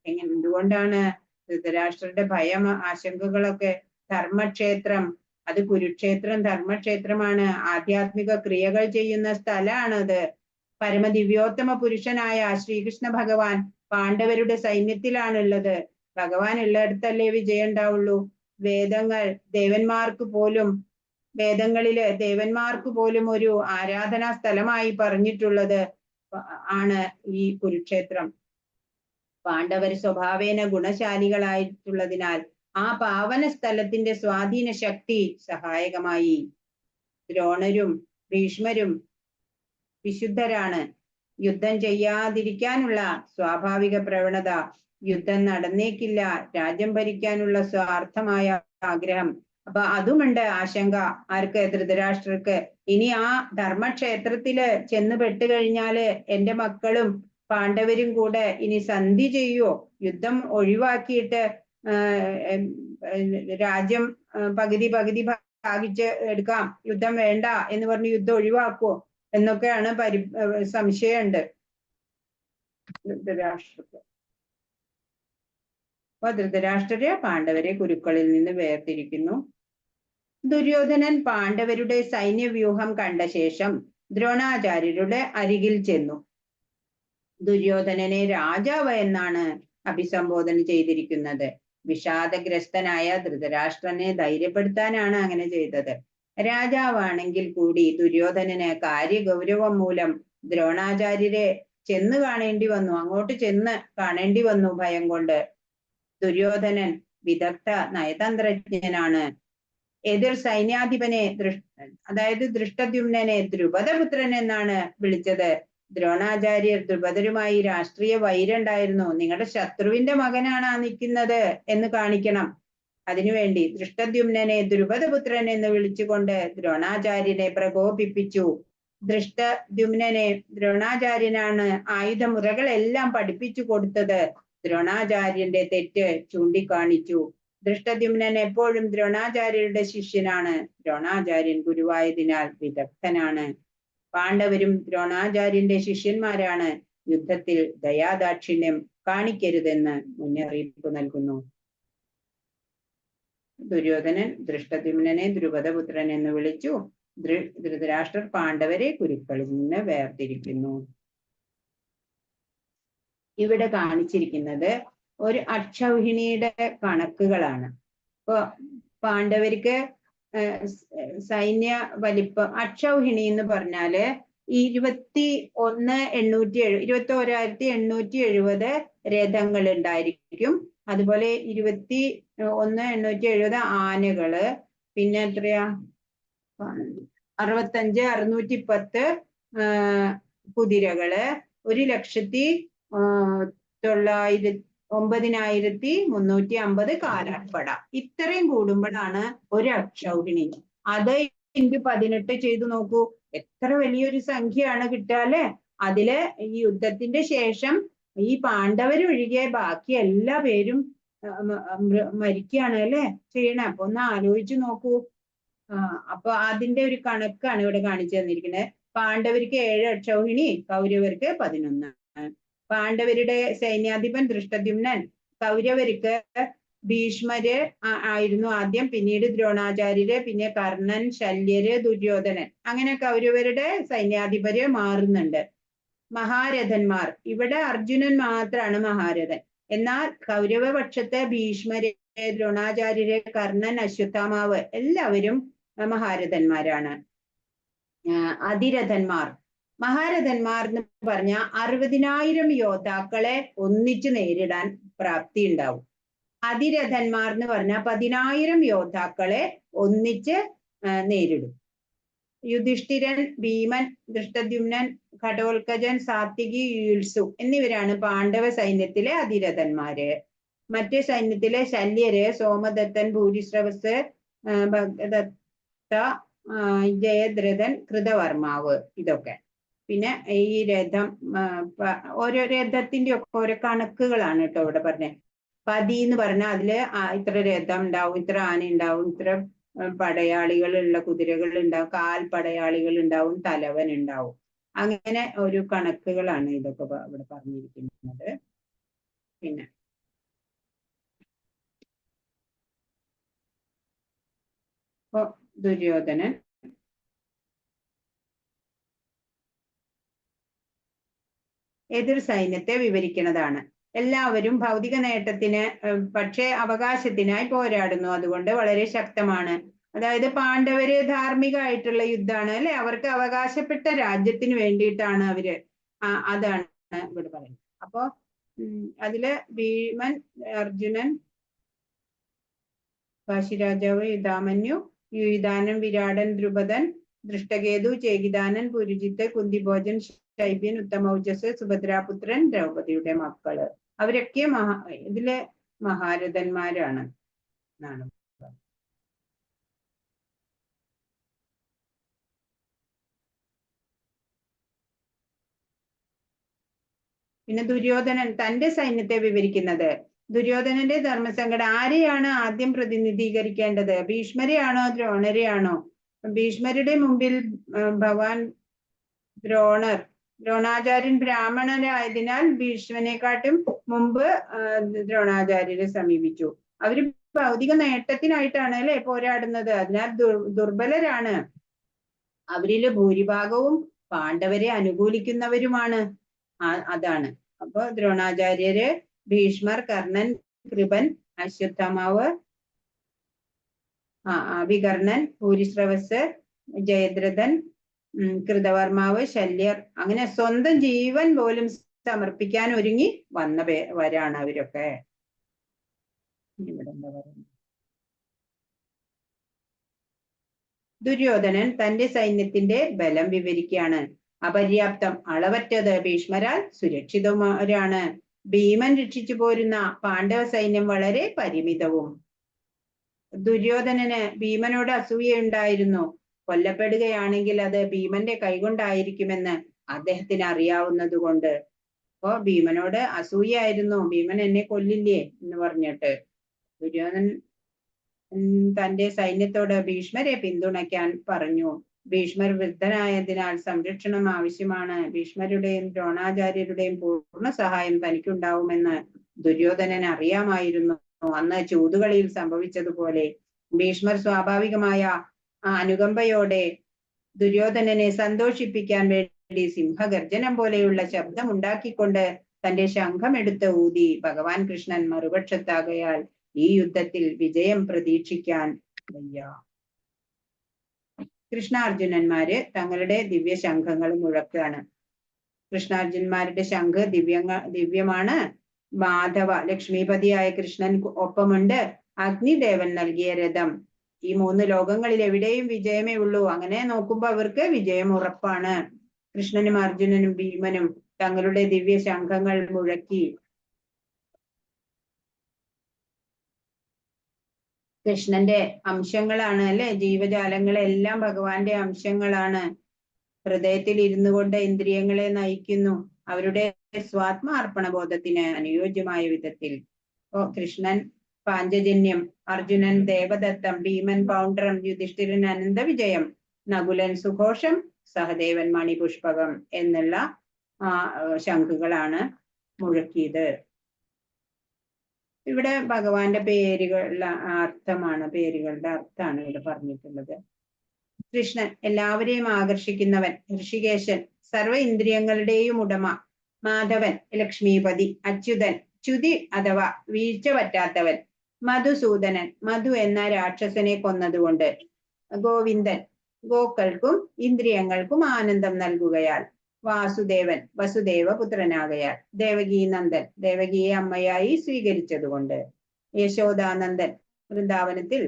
എന്തുകൊണ്ടാണ്? ധൃതരാഷ്ട്രരുടെ ഭയം ആശങ്കകളൊക്കെ ധർമ്മക്ഷേത്രം, അത് കുരുക്ഷേത്രം ധർമ്മക്ഷേത്രമാണ്, ആധ്യാത്മിക ക്രിയകൾ ചെയ്യുന്ന സ്ഥലമാണത്. പരമദിവ്യോത്തമ പുരുഷനായ ശ്രീകൃഷ്ണ ഭഗവാൻ പാണ്ഡവരുടെ സൈന്യത്തിലാണുള്ളത്. ഭഗവാൻ ഉള്ളിടത്തല്ലേ വിജയം ഉണ്ടാവുള്ളൂ. വേദങ്ങളില് ദേവന്മാർക്ക് പോലും ഒരു ആരാധനാ സ്ഥലമായി പറഞ്ഞിട്ടുള്ളത് ആണ് ഈ കുരുക്ഷേത്രം. പാണ്ഡവർ സ്വഭാവേന ഗുണശാലികളായിട്ടുള്ളതിനാൽ ആ പാവന സ്ഥലത്തിന്റെ സ്വാധീന ശക്തി സഹായകമായി. ദ്രോണരും ഭീഷ്മരും വിശുദ്ധരാണ്. യുദ്ധം ചെയ്യാതിരിക്കാനുള്ള സ്വാഭാവിക പ്രവണത, യുദ്ധം നടന്നേക്കില്ല, രാജ്യം ഭരിക്കാനുള്ള സ്വാർത്ഥമായ ആഗ്രഹം, അപ്പൊ അതുമുണ്ട് ആശങ്ക ആർക്ക്? ധൃതരാഷ്ട്രർക്ക്. ഇനി ആ ധർമ്മക്ഷേത്രത്തില് ചെന്ന് പെട്ടുകഴിഞ്ഞാല് എന്റെ മക്കളും പാണ്ഡവരും കൂടെ ഇനി സന്ധി ചെയ്യുവോ? യുദ്ധം ഒഴിവാക്കിയിട്ട് രാജ്യം പകുതി ഭാഗിച്ച് എടുക്കാം, യുദ്ധം വേണ്ട എന്ന് പറഞ്ഞ് യുദ്ധം ഒഴിവാക്കുവോ എന്നൊക്കെയാണ് സംശയമുണ്ട് ധൃതരാഷ്ട്രക്ക്. അപ്പൊ ധൃതരാഷ്ട്രര് പാണ്ഡവരെ കുരുക്കളിൽ നിന്ന് വേർതിരിക്കുന്നു. ദുര്യോധനൻ പാണ്ഡവരുടെ സൈന്യവ്യൂഹം കണ്ട ശേഷം ദ്രോണാചാര്യരുടെ അരികിൽ ചെന്നു. ദുര്യോധനനെ രാജാവ് എന്നാണ് അഭിസംബോധന ചെയ്തിരിക്കുന്നത്. വിഷാദഗ്രസ്തനായ ധൃതരാഷ്ട്രനെ ധൈര്യപ്പെടുത്താനാണ് അങ്ങനെ ചെയ്തത്. രാജാവാണെങ്കിൽ കൂടി ദുര്യോധനന് കാര്യഗൗരവം മൂലം ദ്രോണാചാര്യരെ ചെന്ന് കാണേണ്ടി വന്നു, അങ്ങോട്ട് ചെന്ന് കാണേണ്ടി വന്നു ഭയം കൊണ്ട്. ദുര്യോധനൻ വിദഗ്ധ നയതന്ത്രജ്ഞനാണ്. എതിർ സൈന്യാധിപനെ അതായത് ദൃഷ്ടദ്യുമ്നനെ ദ്രുപദപുത്രൻ എന്നാണ് വിളിച്ചത്. ദ്രോണാചാര്യർ ദ്രുപദരുമായി രാഷ്ട്രീയ വൈരുണ്ടായിരുന്നു. നിങ്ങളുടെ ശത്രുവിന്റെ മകനാണ് ആ നിൽക്കുന്നത് എന്ന് കാണിക്കണം. അതിനുവേണ്ടി ദൃഷ്ടദ്യുമ്നനെ ദ്രുപദപുത്രൻ എന്ന് വിളിച്ചുകൊണ്ട് ദ്രോണാചാര്യനെ പ്രകോപിപ്പിച്ചു. ദൃഷ്ടദ്യുമ്നനെ ദ്രോണാചാര്യനാണ് ആയുധമുറകളെല്ലാം പഠിപ്പിച്ചു കൊടുത്തത്. ദ്രോണാചാര്യന്റെ തെറ്റ് ചൂണ്ടിക്കാണിച്ചു. ദൃഷ്ടദ്യുമ്നൻ എപ്പോഴും ദ്രോണാചാര്യരുടെ ശിഷ്യനാണ്. ദ്രോണാചാര്യൻ ഗുരുവായതിനാൽ വിദഗ്ധനാണ്. പാണ്ഡവരും ദ്രോണാചാര്യന്റെ ശിഷ്യന്മാരാണ്. യുദ്ധത്തിൽ ദയാദാക്ഷിണ്യം കാണിക്കരുതെന്ന് മുന്നറിയിപ്പ് നൽകുന്നു. ദുര്യോധനൻ ദൃഷ്ടദ്യുമ്നനെ ദ്രുപദപുത്രൻ എന്ന് വിളിച്ചു. ധൃതരാഷ്ട്രർ പാണ്ഡവരെ കുരുക്കളിൽ നിന്ന് വേർതിരിക്കുന്നു. ഇവിടെ കാണിച്ചിരിക്കുന്നത് ഒരു അക്ഷൗഹിണിയുടെ കണക്കുകളാണ്. ഇപ്പൊ പാണ്ഡവർക്ക് സൈന്യ വലിപ്പം അക്ഷൗഹിണി എന്ന് പറഞ്ഞാല് 21,870 രഥങ്ങൾ ഉണ്ടായിരിക്കും. അതുപോലെ 21,870 ആനകള്, പിന്നെ എത്രയാ 65,610 കുതിരകള്, 1,09,350 കാലാൾപ്പട. ഇത്രയും കൂടുമ്പോഴാണ് ഒരു അക്ഷൗഹിണി. അത് ഇൻറ്റു 18 ചെയ്തു നോക്കൂ, എത്ര വലിയൊരു സംഖ്യയാണ് കിട്ടാല്ലേ. അതില് ഈ യുദ്ധത്തിന്റെ ശേഷം ഈ പാണ്ഡവരൊഴികെ ബാക്കി എല്ലാ പേരും മരിക്കുകയാണ് അല്ലെ ചെയ്യണേ. അപ്പൊ ഒന്ന് ആലോചിച്ച് നോക്കൂ. അപ്പൊ അതിന്റെ ഒരു കണക്കാണ് ഇവിടെ കാണിച്ചു തന്നിരിക്കുന്നത്. പാണ്ഡവർക്ക് 7 അക്ഷൗഹിണി, കൗരവർക്ക് 11. പാണ്ഡവരുടെ സൈന്യാധിപൻ ദൃഷ്ടദ്യുമ്നൻ, കൗരവർക്ക് ഭീഷ്മര് ആയിരുന്നു ആദ്യം, പിന്നീട് ദ്രോണാചാര്യര്, പിന്നെ കർണൻ, ശല്യര്, ദുര്യോധനൻ, അങ്ങനെ കൗരവരുടെ സൈന്യാധിപര് മാറുന്നുണ്ട്. മഹാരഥന്മാർ, ഇവിടെ അർജുനൻ മാത്രമാണ് മഹാരഥൻ. എന്നാൽ കൗരവപക്ഷത്തെ ഭീഷ്മര്, ദ്രോണാചാര്യര്, കർണൻ, അശ്വത്ഥാമാവ് എല്ലാവരും മഹാരഥന്മാരാണ്. അതിരഥന്മാർ, മഹാരഥന്മാർ എന്ന് പറഞ്ഞ 60,000 യോദ്ധാക്കളെ ഒന്നിച്ചു നേരിടാൻ പ്രാപ്തി ഉണ്ടാവും. അതിരഥന്മാർ എന്ന് പറഞ്ഞാൽ 10,000 യോദ്ധാക്കളെ ഒന്നിച്ച് നേരിടും. യുധിഷ്ഠിരൻ, ഭീമൻ, ദൃഷ്ടദ്യുമ്നൻ, ഘടോൽക്കജൻ, സാത്വികി, യുയുത്സു എന്നിവരാണ് പാണ്ഡവ സൈന്യത്തിലെ അതിരഥന്മാര്. മറ്റു സൈന്യത്തിലെ ശല്യര്, സോമദത്തൻ, ഭൂരിശ്രവസ്, ഭഗദത്ത, ജയദ്രഥൻ, കൃതവർമാവ്, ഇതൊക്കെ. പിന്നെ ഈ രഥം, ഓരോ രഥത്തിന്റെ ഒക്കെ ഓരോ കണക്കുകളാണ് കേട്ടോ ഇവിടെ പറഞ്ഞത്. പതി എന്ന് പറഞ്ഞാൽ അതില് ഇത്ര രഥം ഉണ്ടാവും, ഇത്ര ആന ഉണ്ടാവും, ഇത്ര പടയാളികളുള്ള കുതിരകൾ ഉണ്ടാവും, കാൽപടയാളികൾ ഉണ്ടാവും, തലവൻ ഉണ്ടാവും. അങ്ങനെ ഒരു കണക്കുകളാണ് ഇതൊക്കെ ഇവിടെ പറഞ്ഞിരിക്കുന്നത്. പിന്നെ ഇപ്പൊ ദുര്യോധനൻ എതിർ സൈന്യത്തെ വിവരിക്കുന്നതാണ്. എല്ലാവരും ഭൗതിക നേട്ടത്തിന് പക്ഷേ അവകാശത്തിനായി പോരാടുന്നു, അതുകൊണ്ട് വളരെ ശക്തമാണ്. അതായത് പാണ്ഡവര് ധാർമ്മികമായിട്ടുള്ള യുദ്ധമാണ് അല്ലെ, അവർക്ക് അവകാശപ്പെട്ട രാജ്യത്തിന് വേണ്ടിയിട്ടാണ് അവര്, അതാണ് ഇവിടെ പറയുന്നത്. അപ്പോ അതില് ഭീമൻ, അർജുനൻ, കാശിരാജാവ്, യുധാമന്യു, യുയുധാനൻ, വിരാടൻ, ദ്രുപദൻ, ദൃഷ്ടകേതു, ചേകിതാനൻ, പുരുജിത്ത്, കുന്തിഭോജൻ, ശൈബ്യൻ, ഉത്തമൗജസ്, സുഭദ്രാപുത്രൻ, ദ്രൗപദിയുടെ മക്കള്, അവരൊക്കെ ഇതിലെ മഹാരഥന്മാരാണ് എന്നാണ്. പിന്നെ ദുര്യോധനൻ തന്റെ സൈന്യത്തെ വിവരിക്കുന്നത്. ദുര്യോധനന്റെ ധർമ്മസങ്കടം ആരെയാണ് ആദ്യം പ്രതിനിധീകരിക്കേണ്ടത്? ഭീഷ്മരെയാണോ ദ്രോണരെയാണോ? ഭീഷ്മരുടെ മുമ്പിൽ ഭഗവാൻ ദ്രോണാചാര്യൻ ബ്രാഹ്മണനായതിനാൽ ഭീഷ്മനെക്കാട്ടും മുമ്പ് ദ്രോണാചാര്യരെ സമീപിച്ചു. അവര് ഭൗതിക നേട്ടത്തിനായിട്ടാണ് അല്ലെ പോരാടുന്നത്, അതിനാൽ ദുർബലരാണ്. അവരില് ഭൂരിഭാഗവും പാണ്ഡവരെ അനുകൂലിക്കുന്നവരുമാണ്. അതാണ്. അപ്പൊ ദ്രോണാചാര്യര്, ഭീഷ്മർ, കർണൻ, കൃപൻ, അശ്വത്ഥമാവ്, വികർണൻ, ഭൂരിശ്രവസ്, ജയദ്രഥൻ, കൃതവർമാവ്, ശല്യർ, അങ്ങനെ സ്വന്തം ജീവൻ പോലും സമർപ്പിക്കാൻ ഒരുങ്ങി വന്നവരാണ് അവരൊക്കെ. ഇവിടെ എന്താ പറയുന്നത്? ദുര്യോധനൻ തന്റെ സൈന്യത്തിന്റെ ബലം വിവരിക്കുകയാണ്. അപര്യാപ്തം, അളവറ്റത്, ഭീഷ്മരാൽ സുരക്ഷിതമാരാണ്. ഭീമൻ രക്ഷിച്ചു പോരുന്ന പാണ്ഡവ സൈന്യം വളരെ പരിമിതവും. ദുര്യോധനന് ഭീമനോട് അസൂയയുണ്ടായിരുന്നു. കൊല്ലപ്പെടുകയാണെങ്കിൽ അത് ഭീമന്റെ കൈകൊണ്ടായിരിക്കുമെന്ന് അദ്ദേഹത്തിന് അറിയാവുന്നത് കൊണ്ട്. അപ്പോ ഭീമനോട് അസൂയായിരുന്നു, ഭീമൻ എന്നെ കൊല്ലില്ലേ എന്ന് പറഞ്ഞിട്ട്. ദുര്യോധനൻ തന്റെ സൈന്യത്തോട് ഭീഷ്മരെ പിന്തുണയ്ക്കാൻ പറഞ്ഞു. ഭീഷ്മർ വൃദ്ധനായതിനാൽ സംരക്ഷണം ആവശ്യമാണ്. ഭീഷ്മരുടെയും ദ്രോണാചാര്യരുടെയും പൂർണ്ണ സഹായം തനിക്കുണ്ടാവുമെന്ന് ദുര്യോധനൻ അറിയാമായിരുന്നു. അന്ന് ചൂതുകളിയിൽ സംഭവിച്ചതുപോലെ ഭീഷ്മർ സ്വാഭാവികമായ അനുകമ്പയോടെ ദുര്യോധനനെ സന്തോഷിപ്പിക്കാൻ വേണ്ടി സിംഹഗർജനം പോലെയുള്ള ശബ്ദം ഉണ്ടാക്കിക്കൊണ്ട് തന്റെ ശംഖമെടുത്ത് ഊതി. ഭഗവാൻ കൃഷ്ണൻ മറുപക്ഷത്താകയാൽ ഈ യുദ്ധത്തിൽ വിജയം പ്രതീക്ഷിക്കാൻ വയ്യ. കൃഷ്ണാർജുനന്മാര് തങ്ങളുടെ ദിവ്യ ശംഖങ്ങൾ മുഴക്കുകയാണ്. കൃഷ്ണാർജുനന്മാരുടെ ശംഖ് ദിവ്യമാണ്. മാധവ ലക്ഷ്മീപതിയായ കൃഷ്ണൻ ഒപ്പമുണ്ട്. അഗ്നിദേവൻ നൽകിയ രഥം. ഈ 3 ലോകങ്ങളിൽ എവിടെയും വിജയമേ ഉള്ളൂ. അങ്ങനെ നോക്കുമ്പോ അവർക്ക് വിജയം ഉറപ്പാണ്. കൃഷ്ണനും അർജുനനും ഭീമനും തങ്ങളുടെ ദിവ്യ ശംഖങ്ങൾ മുഴക്കി. കൃഷ്ണന്റെ അംശങ്ങളാണ് അല്ലെ, ജീവജാലങ്ങളെല്ലാം ഭഗവാന്റെ അംശങ്ങളാണ്. ഹൃദയത്തിൽ ഇരുന്നു കൊണ്ട് ഇന്ദ്രിയങ്ങളെ നയിക്കുന്നു. അവരുടെ സ്വാത്മാർപ്പണ ബോധത്തിന് അനുയോജ്യമായ വിധത്തിൽ. കൃഷ്ണൻ പാഞ്ചജന്യം, അർജുനൻ ദേവദത്തം, ഭീമൻ പൗണ്ഡ്രം, യുധിഷ്ഠിരൻ അനന്തവിജയം, നകുലൻ സുഘോഷം, സഹദേവൻ മണിപുഷ്പകം എന്നുള്ള ശംഖുകളാണ് മുഴക്കിയത്. ഇവിടെ ഭഗവാന്റെ പേരുകളുടെ അർത്ഥമാണ് ഇവിടെ പറഞ്ഞിട്ടുള്ളത്. കൃഷ്ണൻ എല്ലാവരെയും ആകർഷിക്കുന്നവൻ, ഋഷികേശൻ സർവ ഇന്ദ്രിയങ്ങളുടെയും ഉടമ, മാധവൻ ലക്ഷ്മീപതി, അച്യുതൻ ച്യുതി അഥവാ വീഴ്ച പറ്റാത്തവൻ, മധുസൂദനൻ മധു എന്ന രാക്ഷസനെ കൊന്നതുകൊണ്ട്, ഗോവിന്ദൻ ഗോക്കൾക്കും ഇന്ദ്രിയങ്ങൾക്കും ആനന്ദം നൽകുകയാൽ, വാസുദേവൻ വസുദേവ പുത്രനാകയാൽ, ദേവകീനന്ദൻ ദേവകിയെ അമ്മയായി സ്വീകരിച്ചതുകൊണ്ട്, യശോദാനന്ദൻ വൃന്ദാവനത്തിൽ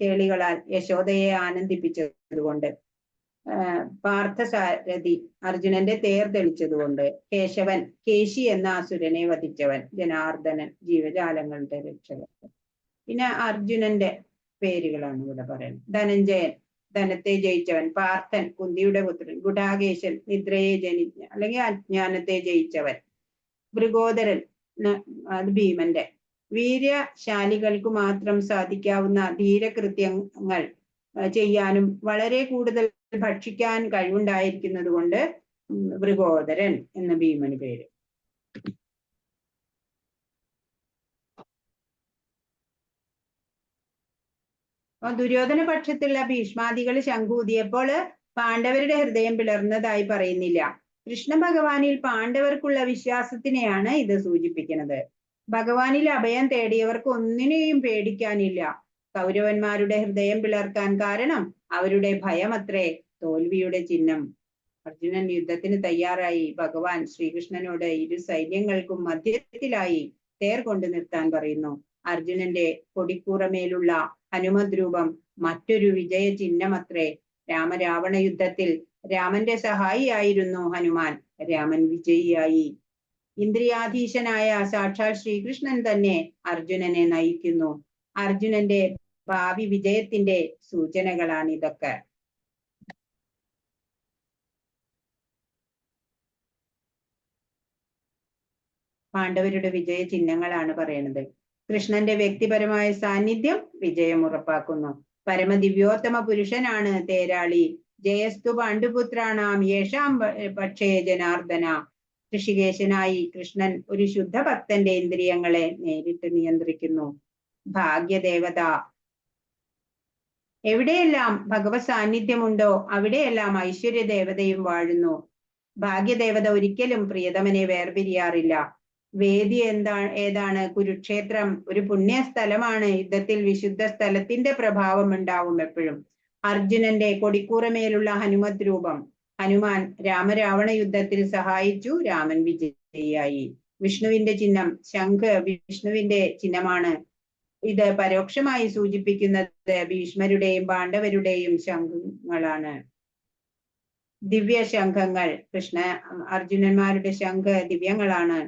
കേളികളാൽ യശോദയെ ആനന്ദിപ്പിച്ചതുകൊണ്ട്, പാർത്ഥസാരഥി അർജുനന്റെ തേർ തെളിച്ചതുകൊണ്ട്, കേശവൻ കേശി എന്ന അസുരനെ വധിച്ചവൻ, ജനാർദ്ദനൻ ജീവജാലങ്ങളുടെ രക്ഷകൻ. പിന്നെ അർജുനന്റെ പേരുകളാണ് ഇവിടെ പറയുന്നത്. ധനഞ്ജയൻ ധനത്തെ ജയിച്ചവൻ, പാർത്ഥൻ കുന്തിയുടെ പുത്രൻ, ഗുഡാകേശൻ നിദ്രയെ അല്ലെങ്കിൽ അജ്ഞാനത്തെ ജയിച്ചവൻ, മൃഗോദരൻ അത് ഭീമന്റെ, വീര്യശാലികൾക്ക് മാത്രം സാധിക്കാവുന്ന ധീരകൃത്യങ്ങൾ ചെയ്യാനും വളരെ കൂടുതൽ ഭക്ഷിക്കാൻ കഴിവുണ്ടായിരിക്കുന്നത് കൊണ്ട് മൃഗോദരൻ എന്ന ഭീമന് പേര്. ദുര്യോധന പക്ഷത്തുള്ള ഭീഷ്മാദികൾ ശംഖൂതിയപ്പോൾ പാണ്ഡവരുടെ ഹൃദയം പിളർന്നതായി പറയുന്നില്ല. കൃഷ്ണ ഭഗവാനിൽ പാണ്ഡവർക്കുള്ള വിശ്വാസത്തിനെയാണ് ഇത് സൂചിപ്പിക്കുന്നത്. ഭഗവാനിൽ അഭയം തേടിയവർക്ക് ഒന്നിനെയും പേടിക്കാനില്ല. കൗരവന്മാരുടെ ഹൃദയം പിളർക്കാൻ കാരണം അവരുടെ ഭയമത്രേ തോൽവിയുടെ ചിഹ്നം. അർജുനൻ യുദ്ധത്തിന് തയ്യാറായി. ഭഗവാൻ ശ്രീകൃഷ്ണനോട് ഇരു സൈന്യങ്ങൾക്കും മധ്യത്തിലായി തേർ കൊണ്ടു നിർത്താൻ പറയുന്നു. അർജുനന്റെ കൊടിക്കൂറമേലുള്ള ഹനുമദ് രൂപം മറ്റൊരു വിജയ ചിഹ്നമത്രേ. രാമരാവണ യുദ്ധത്തിൽ രാമന്റെ സഹായിയായിരുന്നു ഹനുമാൻ. രാമൻ വിജയിയായി. ഇന്ദ്രിയാധീശനായ സാക്ഷാൽ ശ്രീകൃഷ്ണൻ തന്നെ അർജുനനെ നയിക്കുന്നു. അർജുനന്റെ ഭാവി വിജയത്തിന്റെ സൂചനകളാണ് ഇതൊക്കെ. പാണ്ഡവരുടെ വിജയ ചിഹ്നങ്ങളാണ് പറയുന്നത്. കൃഷ്ണന്റെ വ്യക്തിപരമായ സാന്നിധ്യം വിജയം ഉറപ്പാക്കുന്നു. പരമദിവ്യോത്തമ പുരുഷനാണ് തേരാളി. ജയസ്തു പാണ്ഡുപുത്രാണാം യേഷാം പക്ഷേ ജനാർദ്ദന. ഋഷികേശനായി കൃഷ്ണൻ ഒരു ശുദ്ധ ഭക്തന്റെ ഇന്ദ്രിയങ്ങളെ നേരിട്ട് നിയന്ത്രിക്കുന്നു. ഭാഗ്യദേവത. എവിടെയെല്ലാം ഭഗവത് സാന്നിധ്യമുണ്ടോ അവിടെയെല്ലാം ഐശ്വര്യ ദേവതയും വാഴുന്നു. ഭാഗ്യദേവത ഒരിക്കലും പ്രിയതമനെ വേർപിരിയാറില്ല. വേദി ഏതാണ്? കുരുക്ഷേത്രം ഒരു പുണ്യ സ്ഥലമാണ്. യുദ്ധത്തിൽ വിശുദ്ധ സ്ഥലത്തിന്റെ പ്രഭാവം ഉണ്ടാവും എപ്പോഴും. അർജുനന്റെ കൊടിക്കൂറമേലുള്ള ഹനുമത് രൂപം. ഹനുമാൻ രാമരാവണ യുദ്ധത്തിൽ സഹായിച്ചു. രാമൻ വിജയിയായി. വിഷ്ണുവിന്റെ ചിഹ്നം ശംഖ് വിഷ്ണുവിന്റെ ചിഹ്നമാണ്. ഇത് പരോക്ഷമായി സൂചിപ്പിക്കുന്നത് ഭീഷ്മരുടെയും പാണ്ഡവരുടെയും ശംഖുകളാണ്. ദിവ്യ ശംഖങ്ങൾ. അർജുനന്മാരുടെ ശംഖ് ദിവ്യങ്ങളാണ്.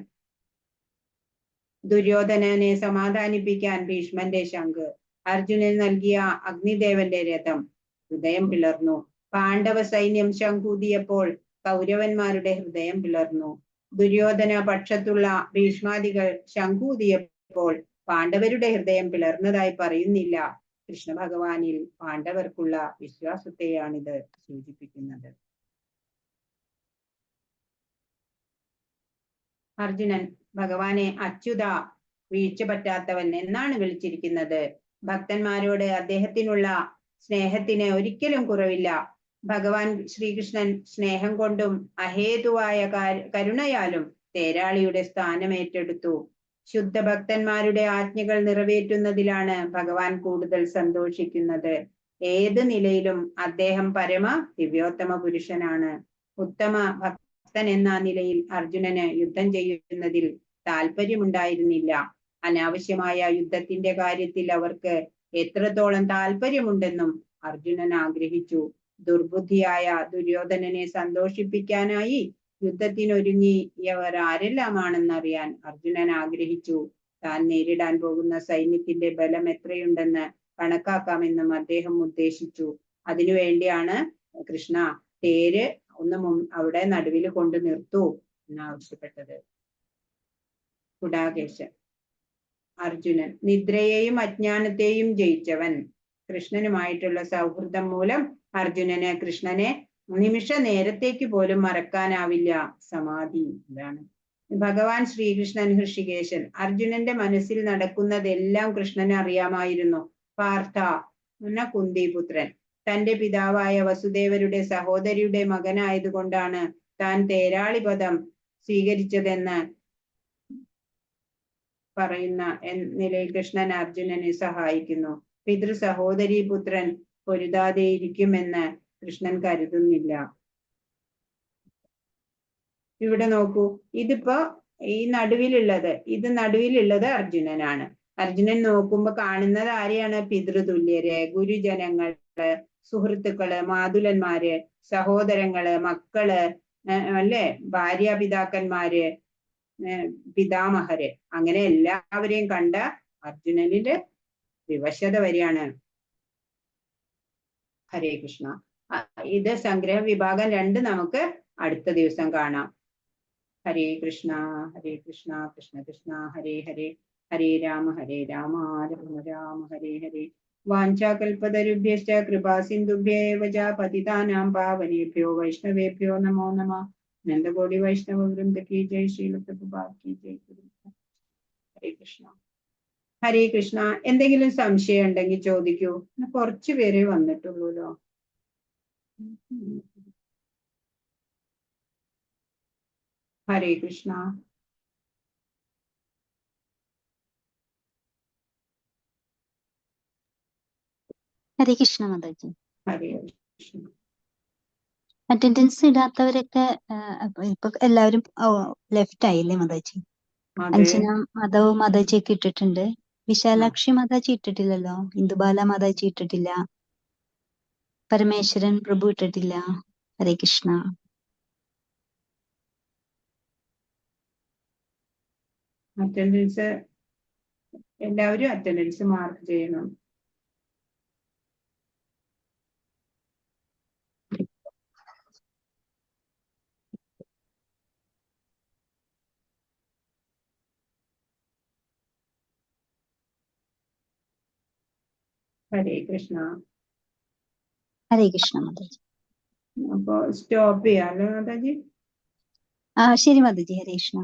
ദുര്യോധനനെ സമാധാനിപ്പിക്കാൻ ഭീഷ്മന്റെ ശംഖ്. അർജുനന് നൽകിയ അഗ്നിദേവന്റെ രഥം. ഹൃദയം പിളർന്നു. പാണ്ഡവ സൈന്യം ശംഖൂതിയപ്പോൾ കൗരവന്മാരുടെ ഹൃദയം പിളർന്നു. ദുര്യോധന പക്ഷത്തുള്ള ഭീഷ്മാദികൾ ശംഖൂതിയപ്പോൾ പാണ്ഡവരുടെ ഹൃദയം പിളർന്നതായി പറയുന്നില്ല. കൃഷ്ണ ഭഗവാനിൽ പാണ്ഡവർക്കുള്ള വിശ്വാസത്തെയാണിത് സൂചിപ്പിക്കുന്നത്. അർജുനൻ ഭഗവാനെ അച്യുത, വീഴ്ച പറ്റാത്തവൻ എന്നാണ് വിളിച്ചിരിക്കുന്നത്. ഭക്തന്മാരോട് അദ്ദേഹത്തിനുള്ള സ്നേഹത്തിന് ഒരിക്കലും കുറവില്ല. ഭഗവാൻ ശ്രീകൃഷ്ണൻ സ്നേഹം കൊണ്ടും അഹേതുവായ കരുണയാലും തേരാളിയുടെ സ്ഥാനം ഏറ്റെടുത്തു. ശുദ്ധ ഭക്തന്മാരുടെ ആജ്ഞകൾ നിറവേറ്റുന്നതിലാണ് ഭഗവാൻ കൂടുതൽ സന്തോഷിക്കുന്നത്. ഏത് നിലയിലും അദ്ദേഹം പരമ ദിവ്യോത്തമ പുരുഷനാണ്. ഉത്തമ ഭക്തൻ എന്ന നിലയിൽ അർജുനന് യുദ്ധം ചെയ്യുന്നതിൽ താല്പര്യമുണ്ടായിരുന്നില്ല. അനാവശ്യമായ യുദ്ധത്തിന്റെ കാര്യത്തിൽ അവർക്ക് എത്രത്തോളം താല്പര്യമുണ്ടെന്നും അർജുനൻ ആഗ്രഹിച്ചു. ദുര്യോധനനെ സന്തോഷിപ്പിക്കാനായി യുദ്ധത്തിനൊരുങ്ങിയവർ ആരെല്ലാമാണെന്നറിയാൻ അർജുനൻ ആഗ്രഹിച്ചു. താൻ നേരിടാൻ പോകുന്ന സൈന്യത്തിന്റെ ബലം എത്രയുണ്ടെന്ന് കണക്കാക്കാമെന്നും അദ്ദേഹം ഉദ്ദേശിച്ചു. അതിനുവേണ്ടിയാണ് കൃഷ്ണ തേര് അവിടെ നടുവിൽ കൊണ്ട് നിർത്തൂ എന്നാവശ്യപ്പെട്ടത്. കുഡാകേശൻ. അർജുനൻ നിദ്രയെയും അജ്ഞാനത്തെയും ജയിച്ചവൻ. കൃഷ്ണനുമായിട്ടുള്ള സൗഹൃദം മൂലം അർജുനന് കൃഷ്ണനെ നിമിഷ നേരത്തേക്ക് പോലും മറക്കാനാവില്ല. സമാധി. ഇതാണ് ഭഗവാൻ ശ്രീകൃഷ്ണൻ. ഹൃഷികേശൻ. അർജുനന്റെ മനസ്സിൽ നടക്കുന്നതെല്ലാം കൃഷ്ണന് അറിയാമായിരുന്നു. പാർത്ഥ കുന്തിപുത്രൻ. തന്റെ പിതാവായ വസുദേവരുടെ സഹോദരിയുടെ മകനായതുകൊണ്ടാണ് താൻ തേരാളിപദം സ്വീകരിച്ചതെന്ന് പറയുന്ന നിലയിൽ കൃഷ്ണൻ അർജുനനെ സഹായിക്കുന്നു. പിതൃ സഹോദരി പുത്രൻ പൊരുതാതെ ഇരിക്കുമെന്ന് കൃഷ്ണൻ കരുതുന്നില്ല. ഇവിടെ നോക്കൂ, ഇതിപ്പോ ഈ നടുവിലുള്ളത് അർജുനനാണ്. അർജുനൻ നോക്കുമ്പോ കാണുന്നത് ആരെയാണ്? പിതൃതുല്യര്, ഗുരുജനങ്ങള്, സുഹൃത്തുക്കള്, മാതുലന്മാര്, സഹോദരങ്ങള്, മക്കള്, അല്ലെ, ഭാര്യാപിതാക്കന്മാര്, പിതാമഹര്, അങ്ങനെ എല്ലാവരെയും കണ്ട അർജുനനില് വിവശത വരികയാണ്. ഹരേ കൃഷ്ണ. ഇത് സംഗ്രഹ വിഭാഗം 2 നമുക്ക് അടുത്ത ദിവസം കാണാം. ഹരേ കൃഷ്ണ കൃഷ്ണ കൃഷ്ണ ഹരേ ഹരേ, ഹരേ രാമ രാമ രാമ ഹരേ ഹരേ. വാഞ്ചാകൽപതരുഭ്യശ്ച കൃപാ സിന്ധുഭ്യേവ ച പതിതാനാം പാവനേഭ്യോ വൈഷ്ണവേഭ്യോ നമോ നമഃ. നന്ദകോടി വൈഷ്ണവ വൃന്ദ കി ജയ്. ശ്രീല പ്രഭുപാദ് കി ജയ്. ഹരേ കൃഷ്ണ. ഹരേ കൃഷ്ണ. എന്തെങ്കിലും സംശയം ഉണ്ടെങ്കിൽ ചോദിക്കൂ. കുറച്ചു പേരെ വന്നിട്ടുള്ളൂല്ലോ. ഹരേ കൃഷ്ണ. ഹരേ കൃഷ്ണ മാതാജി. ഹരേ കൃഷ്ണ. അറ്റൻഡൻസ് ഇടാത്തവരൊക്കെ ഇപ്പൊ എല്ലാവരും ലെഫ്റ്റ് ആയില്ലേ മാതാജി? അഞ്ജന മാധവ് മാതാജി ഒക്കെ ഇട്ടിട്ടുണ്ട്. വിശാലാക്ഷി മാതാജി ഇട്ടിട്ടില്ലല്ലോ. ഇന്ദുബാല മാതാജി ഇട്ടിട്ടില്ല. പരമേശ്വരൻ പ്രഭു ഇട്ടിട്ടില്ല. ഹരേ കൃഷ്ണ. എല്ലാവരും അറ്റൻഡൻസ് മാർക്ക് ചെയ്യണം. ഹരേ കൃഷ്ണ. ഹരേ കൃഷ്ണ മാതാജി. അപ്പൊ സ്റ്റോപ്പ് ചെയ്യാം അല്ലേ മാതാജി? ശരി മാതാജി, ഹരേ കൃഷ്ണ.